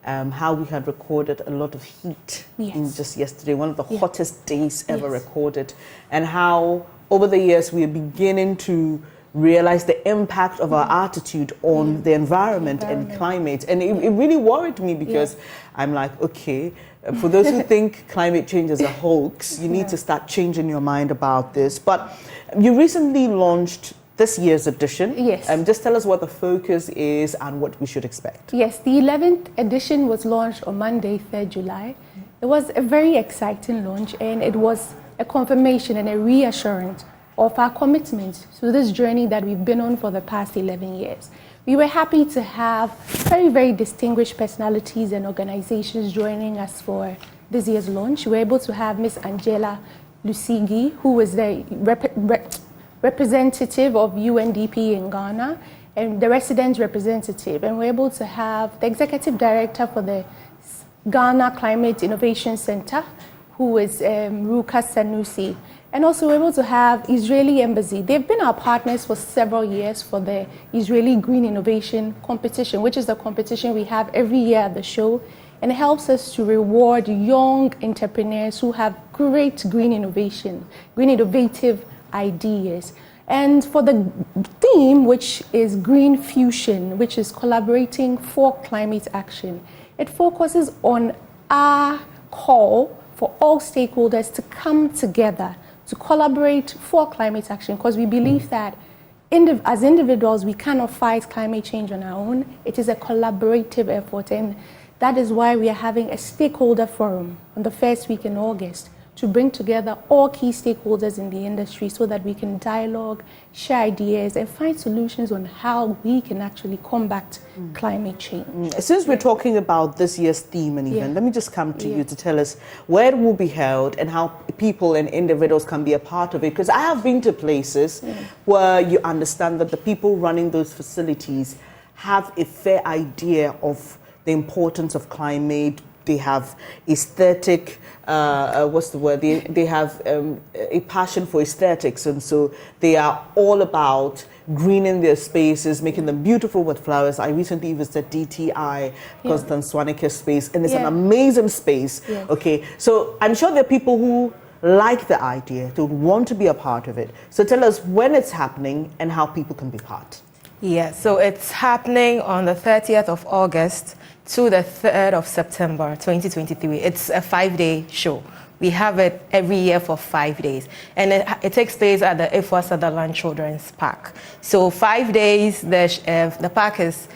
how we had recorded a lot of heat in just yesterday, one of the hottest days ever recorded, and how over the years we are beginning to realize the impact of our attitude on the environment and climate. And it really worried me because I'm like, okay, for those who think climate change is a hoax, you need to start changing your mind about this. But you recently launched this year's edition. Yes. Just tell us what the focus is and what we should expect. Yes, the 11th edition was launched on Monday, 3rd July. It was a very exciting launch, and it was a confirmation and a reassurance of our commitment to this journey that we've been on for the past 11 years. We were happy to have very, very distinguished personalities and organizations joining us for this year's launch. We were able to have Miss Angela Lusigi, who was the representative of UNDP in Ghana, and the resident representative. And we're able to have the executive director for the Ghana Climate Innovation Center, who is Ruka Sanusi. And also we're able to have Israeli Embassy. They've been our partners for several years for the Israeli Green Innovation Competition, which is the competition we have every year at the show. And it helps us to reward young entrepreneurs who have great green innovation, green innovative ideas. And for the theme, which is Green Fusion, which is collaborating for climate action, it focuses on our call for all stakeholders to come together to collaborate for climate action, because we believe that as individuals, we cannot fight climate change on our own. It is a collaborative effort, and that is why we are having a stakeholder forum on the first week in August to bring together all key stakeholders in the industry so that we can dialogue, share ideas, and find solutions on how we can actually combat climate change. Since we're talking about this year's theme and event, let me just come to you to tell us where it will be held and how people and individuals can be a part of it. Because I have been to places where you understand that the people running those facilities have a fair idea of the importance of climate. They have aesthetic, They have a passion for aesthetics, and so they are all about greening their spaces, making them beautiful with flowers. I recently visited DTI, Constance Swanike's space, and it's an amazing space. Okay, so I'm sure there are people who like the idea, who want to be a part of it. So tell us when it's happening and how people can be part. Yeah, so it's happening on the 30th of August to the 3rd of September 2023. It's a 5-day show. We have it every year for 5 days. And it takes place at the Ifwa Sutherland Children's Park. So 5 days, the park is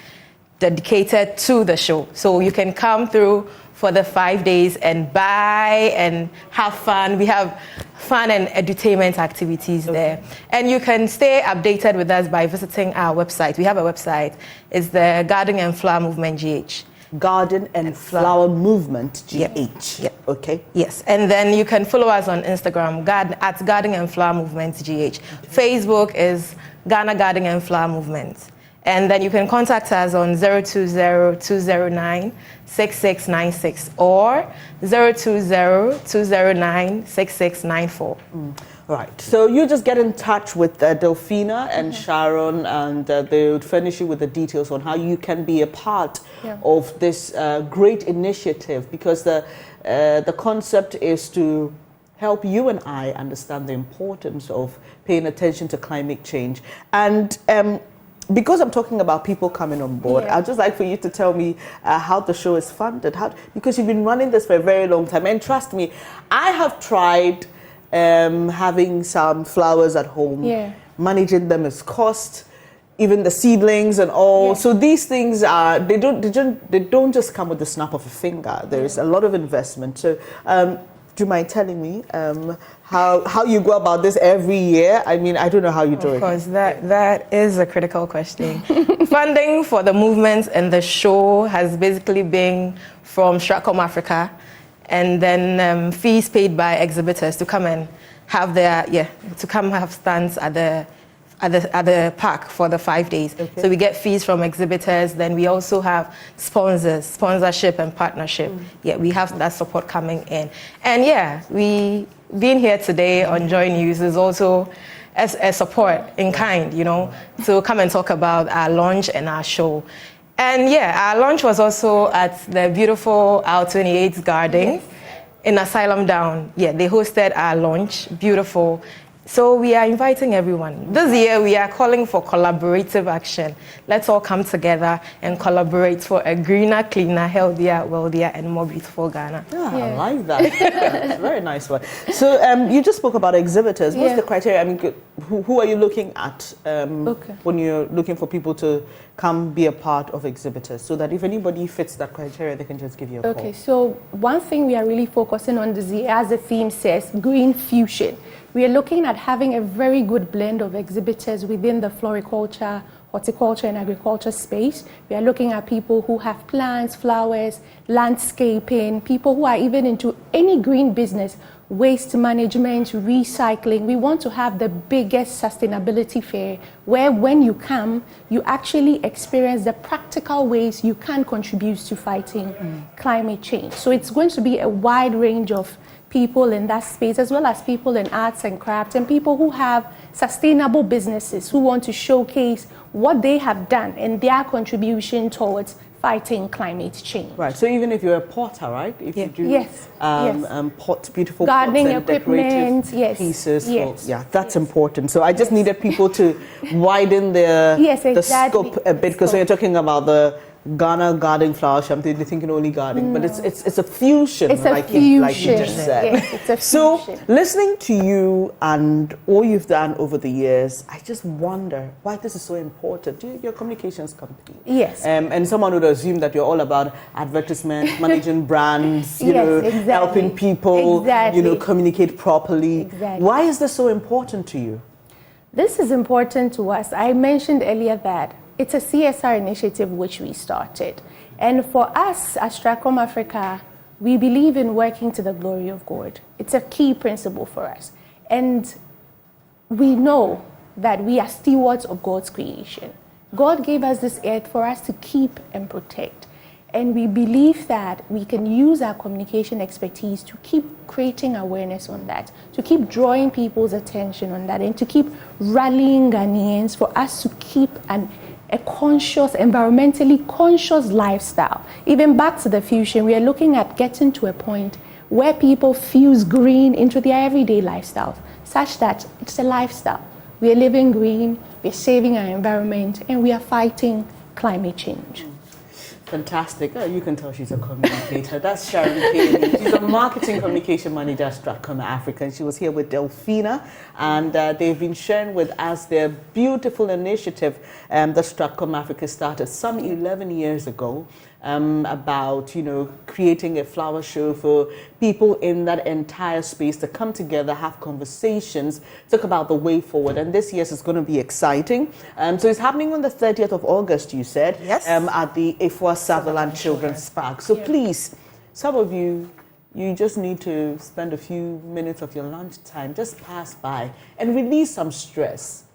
dedicated to the show. So you can come through for the 5 days and buy and have fun. We have fun and edutainment activities there. And you can stay updated with us by visiting our website. We have a website. It's the Garden and Flower Movement GH. Garden and Flower Movement GH. Yep. Okay. Yes. And then you can follow us on Instagram at Garden and Flower Movement GH. Facebook is Ghana Garden and Flower Movement. And then you can contact us on 020-209-6696 or 020-209-6694. All right. So you just get in touch with Delphina and Sharon, and they would furnish you with the details on how you can be a part of this great initiative, because the concept is to help you and I understand the importance of paying attention to climate change. And because I'm talking about people coming on board, I'd just like for you to tell me how the show is funded. Because you've been running this for a very long time. And trust me, I have tried having some flowers at home. Managing them is cost. even the seedlings and all. So these things are, they don't just come with the snap of a finger. There is a lot of investment. So do you mind telling me how you go about this every year? I mean, I don't know how you do it. Of course, that is a critical question. Funding for the movement and the show has basically been from Stratcom Africa, and then fees paid by exhibitors to come and have have stands at the park for the 5 days. Okay. So we get fees from exhibitors. Then we also have sponsorship and partnership. Yeah, we have that support coming in. And yeah, we being here today on Joy News is also as a support in kind, you know, to come and talk about our launch and our show. And yeah, our launch was also at the beautiful R28 Garden in Asylum Down. Yeah, they hosted our launch. Beautiful. So we are inviting everyone. This year we are calling for collaborative action. Let's all come together and collaborate for a greener, cleaner, healthier, wealthier, and more beautiful Ghana. I like that. That's a very nice one. So you just spoke about exhibitors. What's the criteria? I mean, who are you looking at when you're looking for people to come be a part of exhibitors, so that if anybody fits that criteria, they can just give you a call? Okay, so one thing we are really focusing on this year, as the theme says, green fusion. We are looking at having a very good blend of exhibitors within the floriculture, horticulture and agriculture space. We are looking at people who have plants, flowers, landscaping, people who are even into any green business, waste management, recycling. We want to have the biggest sustainability fair where when you come, you actually experience the practical ways you can contribute to fighting climate change. So it's going to be a wide range of people in that space, as well as people in arts and crafts and people who have sustainable businesses who want to showcase what they have done and their contribution towards fighting climate change. Right, so even if you're a potter, right? If you do pot, beautiful gardening pots and equipment, decorative pieces. Yeah, that's important. So I just needed people to widen the scope a bit, because when you're talking about the Ghana garden flower champagne, they're thinking only gardening, but it's a fusion, like you just said. Yes, it's a fusion. So listening to you and all you've done over the years, I just wonder why this is so important. You're a communications company. Yes. And someone would assume that you're all about advertisement, managing brands, helping people, communicate properly. Exactly. Why is this so important to you? This is important to us. I mentioned earlier that it's a CSR initiative which we started. And for us at Stratcom Africa, we believe in working to the glory of God. It's a key principle for us. And we know that we are stewards of God's creation. God gave us this earth for us to keep and protect. And we believe that we can use our communication expertise to keep creating awareness on that, to keep drawing people's attention on that, and to keep rallying Ghanaians for us to keep a conscious, environmentally conscious lifestyle. Even back to the fusion, we are looking at getting to a point where people fuse green into their everyday lifestyles, such that it's a lifestyle. We are living green, we are saving our environment, and we are fighting climate change. Fantastic. Oh, you can tell she's a communicator. That's Sharon Kay. She's a marketing communication manager at Stratcom Africa, and she was here with Delphina, and they've been sharing with us their beautiful initiative that Stratcom Africa started some 11 years ago, about creating a flower show for people in that entire space to come together, have conversations, talk about the way forward. And this year is going to be exciting. So it's happening on the 30th of August, you said, at the Ifwa Sutherland Children's Park. So please, some of you just need to spend a few minutes of your lunchtime, just pass by and release some stress.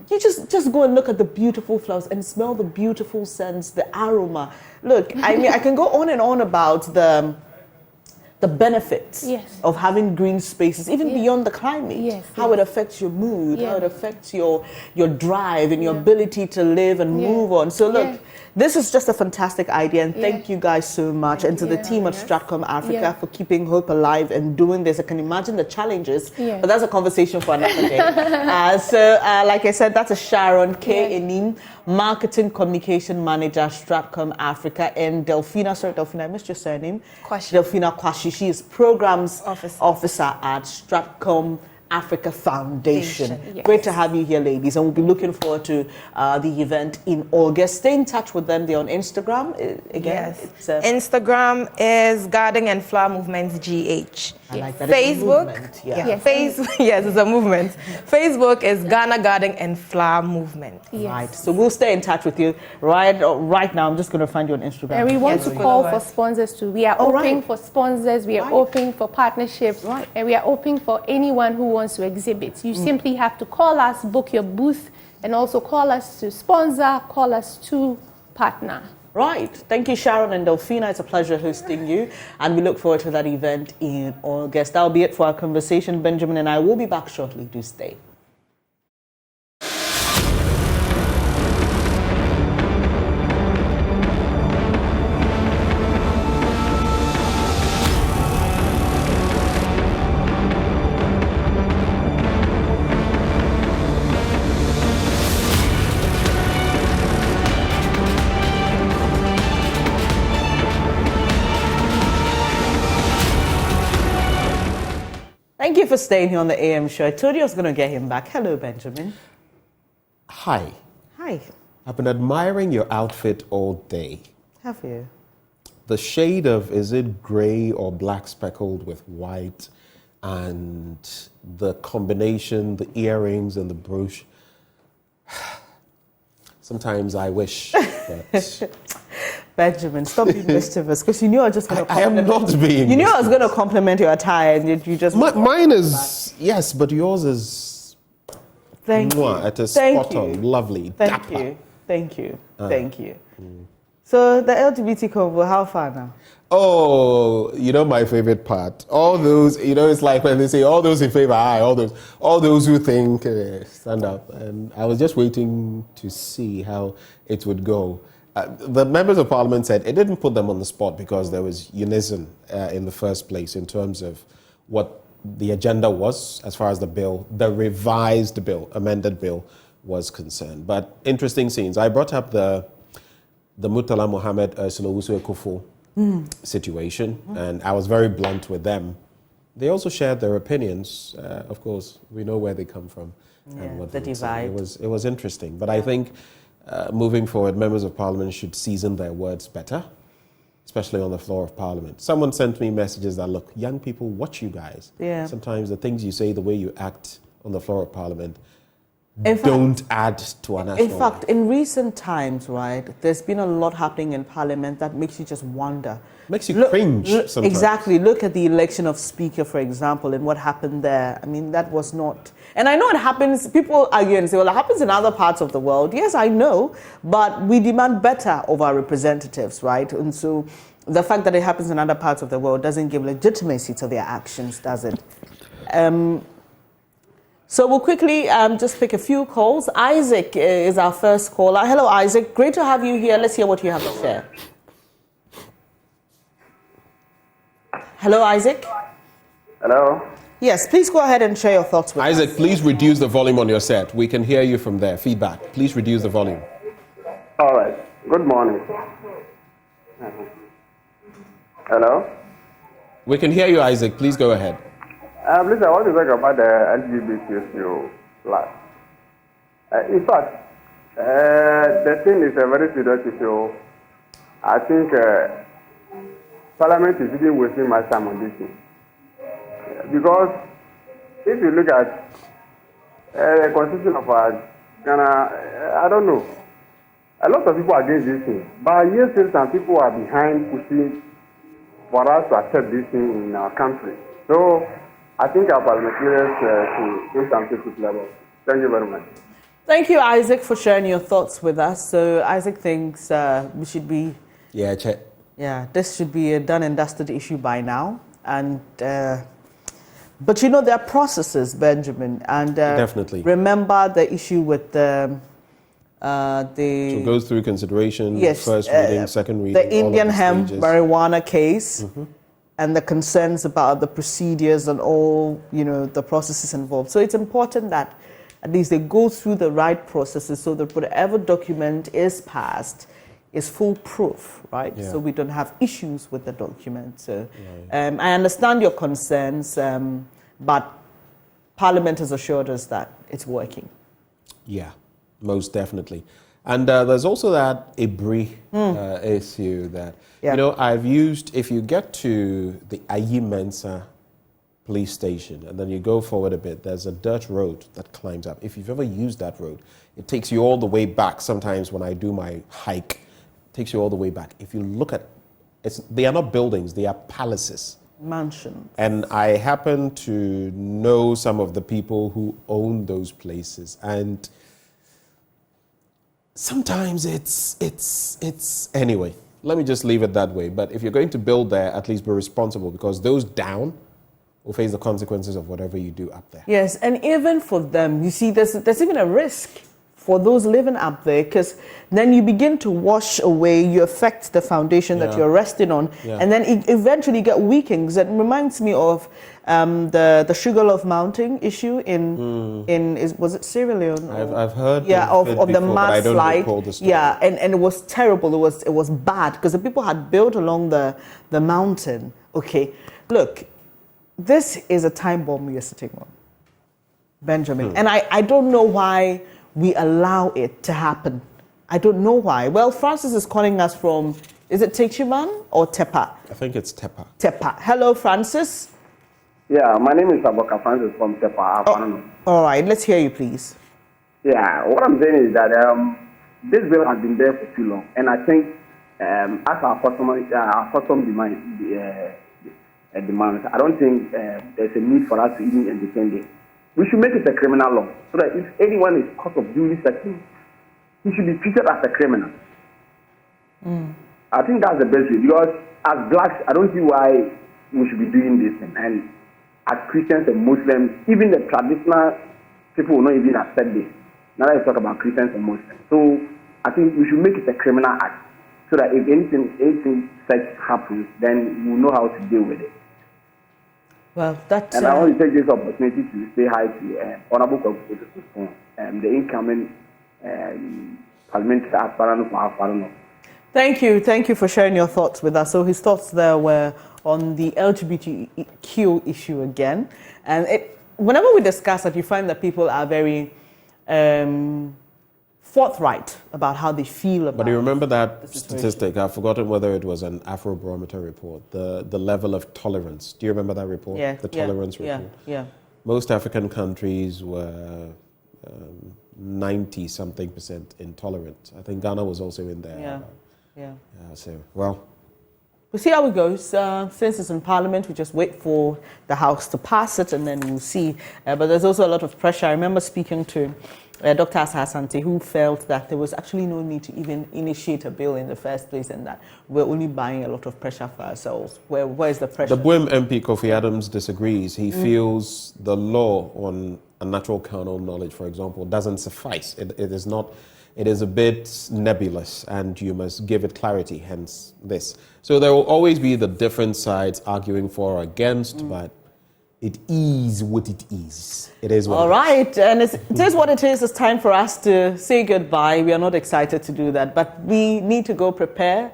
You just go and look at the beautiful flowers and smell the beautiful scents, the aroma. Look, I mean, I can go on and on about the benefits of having green spaces, even beyond the climate, how it affects your mood, how it affects your drive and your ability to live and move on. So look, this is just a fantastic idea, and thank you guys so much, and to the team at Stratcom Africa for keeping hope alive and doing this. I can imagine the challenges, but that's a conversation for another day. Like I said, that's a Sharon K. Enim, Marketing Communication Manager, Stratcom Africa, and Delphina, I missed your surname. Kwashi. Delphina Kwashi. She is Programs Officer at Stratcom Africa Foundation. Yes. Great to have you here, ladies, and we'll be looking forward to the event in August. Stay in touch with them. They're on Instagram. Again, Yes. Instagram is Garden and Flower Movements GH. I like that. Facebook, It's a movement, yeah. Yes, it's a movement. Facebook is Ghana Garden and Flower Movement. Right. So we'll stay in touch with you. Right now, I'm just going to find you on Instagram. And we want to call for sponsors too. We are open for sponsors. We are open for partnerships. And we are open for anyone who wants to exhibit. You simply have to call us, book your booth, and also call us to sponsor, call us to partner. Right. Thank you, Sharon and Delphina. It's a pleasure hosting you. And we look forward to that event in August. That'll be it for our conversation. Benjamin and I will be back shortly. Do stay. Thank you for staying here on the AM show. I told you I was going to get him back. Hello, Benjamin. Hi. Hi. I've been admiring your outfit all day. Have you? The shade of, is it gray or black speckled with white, and the combination, the earrings and the brooch. Sometimes I wish that... Benjamin, stop being mischievous, because you knew I was just going to I am not being You knew I was going to compliment your attire, and you just... Mine is, yes, but yours is... Thank you. It is Thank spot you. on, lovely, Thank dapper. you. Thank you. Thank you. So the LGBT convo, how far now? Oh, you know my favorite part. All those, you know, it's like when they say all those in favor, aye, all those who think, stand up. And I was just waiting to see how it would go. The members of parliament said it didn't put them on the spot because there was unison in the first place in terms of what the agenda was as far as the bill, the revised bill, amended bill was concerned. But interesting scenes. I brought up the Murtala Mohammed Ursula Ekufo situation, and I was very blunt with them. They also shared their opinions. Of course, we know where they come from and what the they would say. divide. It was interesting, but I think moving forward, members of parliament should season their words better, especially on the floor of parliament. Someone sent me messages that, look, young people, watch you guys. Yeah. Sometimes the things you say, the way you act on the floor of parliament, don't add to our national In fact, in recent times, right, there's been a lot happening in parliament that makes you just wonder. Makes you cringe sometimes. Exactly. Look at the election of speaker, for example, and what happened there. I mean, that was not... And I know it happens, people argue and say, well, it happens in other parts of the world. Yes, I know, but we demand better of our representatives, right? And so the fact that it happens in other parts of the world doesn't give legitimacy to their actions, does it? So we'll quickly just pick a few calls. Isaac is our first caller. Hello, Isaac. Great to have you here. Let's hear what you have to share. Hello, Isaac. Hello. Yes, please go ahead and share your thoughts with us. Isaac, please reduce the volume on your set. We can hear you from there. Feedback. Please reduce the volume. All right. Good morning. Hello. We can hear you, Isaac. Please go ahead. Please, I want to talk about the LGBT issue last. In fact, the thing is a very serious issue. I think Parliament is even wasting my time on this thing. Because if you look at the constitution of Ghana, I don't know. A lot of people are against this thing. But yes, some people are behind pushing for us to accept this thing in our country. So I think our parliamentarians should do something to level. Thank you very much. Thank you, Isaac, for sharing your thoughts with us. So Isaac thinks we should be... Yeah, check. Yeah, this should be a done and dusted issue by now. And... but you know, there are processes, Benjamin, and definitely remember the issue with the so it goes through consideration, yes, first reading, second reading, the Indian hemp stages. marijuana case, and the concerns about the procedures and all, you know, the processes involved. So it's important that at least they go through the right processes so that whatever document is passed is foolproof, right? Yeah. So we don't have issues with the document. So I understand your concerns, but Parliament has assured us that it's working. Yeah, most definitely. And there's also that Aburi issue that, you know, I've used, if you get to the Ayi Mensa police station and then you go forward a bit, there's a dirt road that climbs up. If you've ever used that road, it takes you all the way back. Sometimes when I do my hike, it takes you all the way back. If you look at they are not buildings, they are palaces. Mansions. And I happen to know some of the people who own those places. And sometimes it's anyway, let me just leave it that way. But if you're going to build there, at least be responsible, because those down will face the consequences of whatever you do up there. Yes, and even for them, you see, there's even a risk for those living up there, because then you begin to wash away, you affect the foundation that you're resting on, and then it eventually get weakened. It reminds me of the Sugarloaf Mountain issue was it Sierra Leone? I've heard of the before, mudslide. Yeah, and it was terrible. It was bad because the people had built along the mountain. Okay, look, this is a time bomb we are sitting on, Benjamin, and I don't know why we allow it to happen. I don't know why. Well, Francis is calling us from, is it Techiman or Tepa? I think it's Tepa. Tepa. Hello, Francis. Yeah, my name is Aboka Francis from Tepa. All right, let's hear you, please. Yeah, what I'm saying is that this bill has been there for too long, and I think as our custom demands, I don't think there's a need for us to even entertain it. We should make it a criminal law, so that if anyone is caught of doing such things, he should be treated as a criminal. I think that's the best way, because as blacks, I don't see why we should be doing this thing. And as Christians and Muslims, even the traditional people will not even accept this. Now let's talk about Christians and Muslims. So I think we should make it a criminal act, so that if anything such happens, then we will know how to deal with it. Well, that's... And I want to take this opportunity to say hi to Honorable Kwaku, the incoming parliamentary aspirant. Thank you for sharing your thoughts with us. So his thoughts there were on the LGBTQ issue again. And whenever we discuss it, you find that people are very forthright about how they feel about it. But you remember that statistic? I've forgotten whether it was an Afrobarometer report, the level of tolerance. Do you remember that report? Yeah. The tolerance report. Yeah. Most African countries were 90-something% intolerant. I think Ghana was also in there. Yeah. So, well. We'll see how it goes. Since it's in Parliament, we just wait for the House to pass it and then we'll see. But there's also a lot of pressure. I remember speaking to Dr. Asante, who felt that there was actually no need to even initiate a bill in the first place, and that we're only buying a lot of pressure for ourselves. Where is the pressure? The Buim MP, Kofi Adams, disagrees. He feels the law on a natural carnal knowledge, for example, doesn't suffice. It is not. It is a bit nebulous, and you must give it clarity, hence this. So there will always be the different sides arguing for or against, but it is what it is. It is what All right, and it is what it is. It's time for us to say goodbye. We are not excited to do that, but we need to go prepare,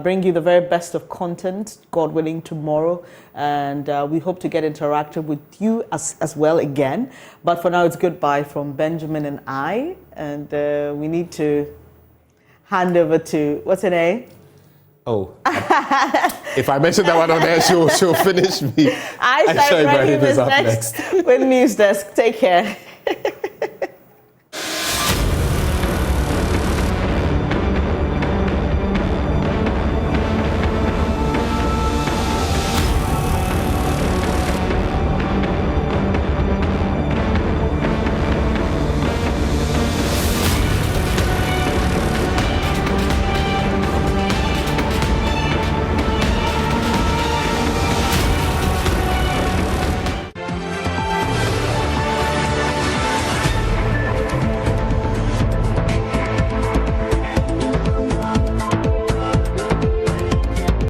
bring you the very best of content, God willing, tomorrow. And we hope to get interactive with you as well again. But for now, it's goodbye from Benjamin and I. And we need to hand over to, what's her name? Oh, if I mention that one on there, she'll finish me. I Ibrahim is next with News Desk. Take care.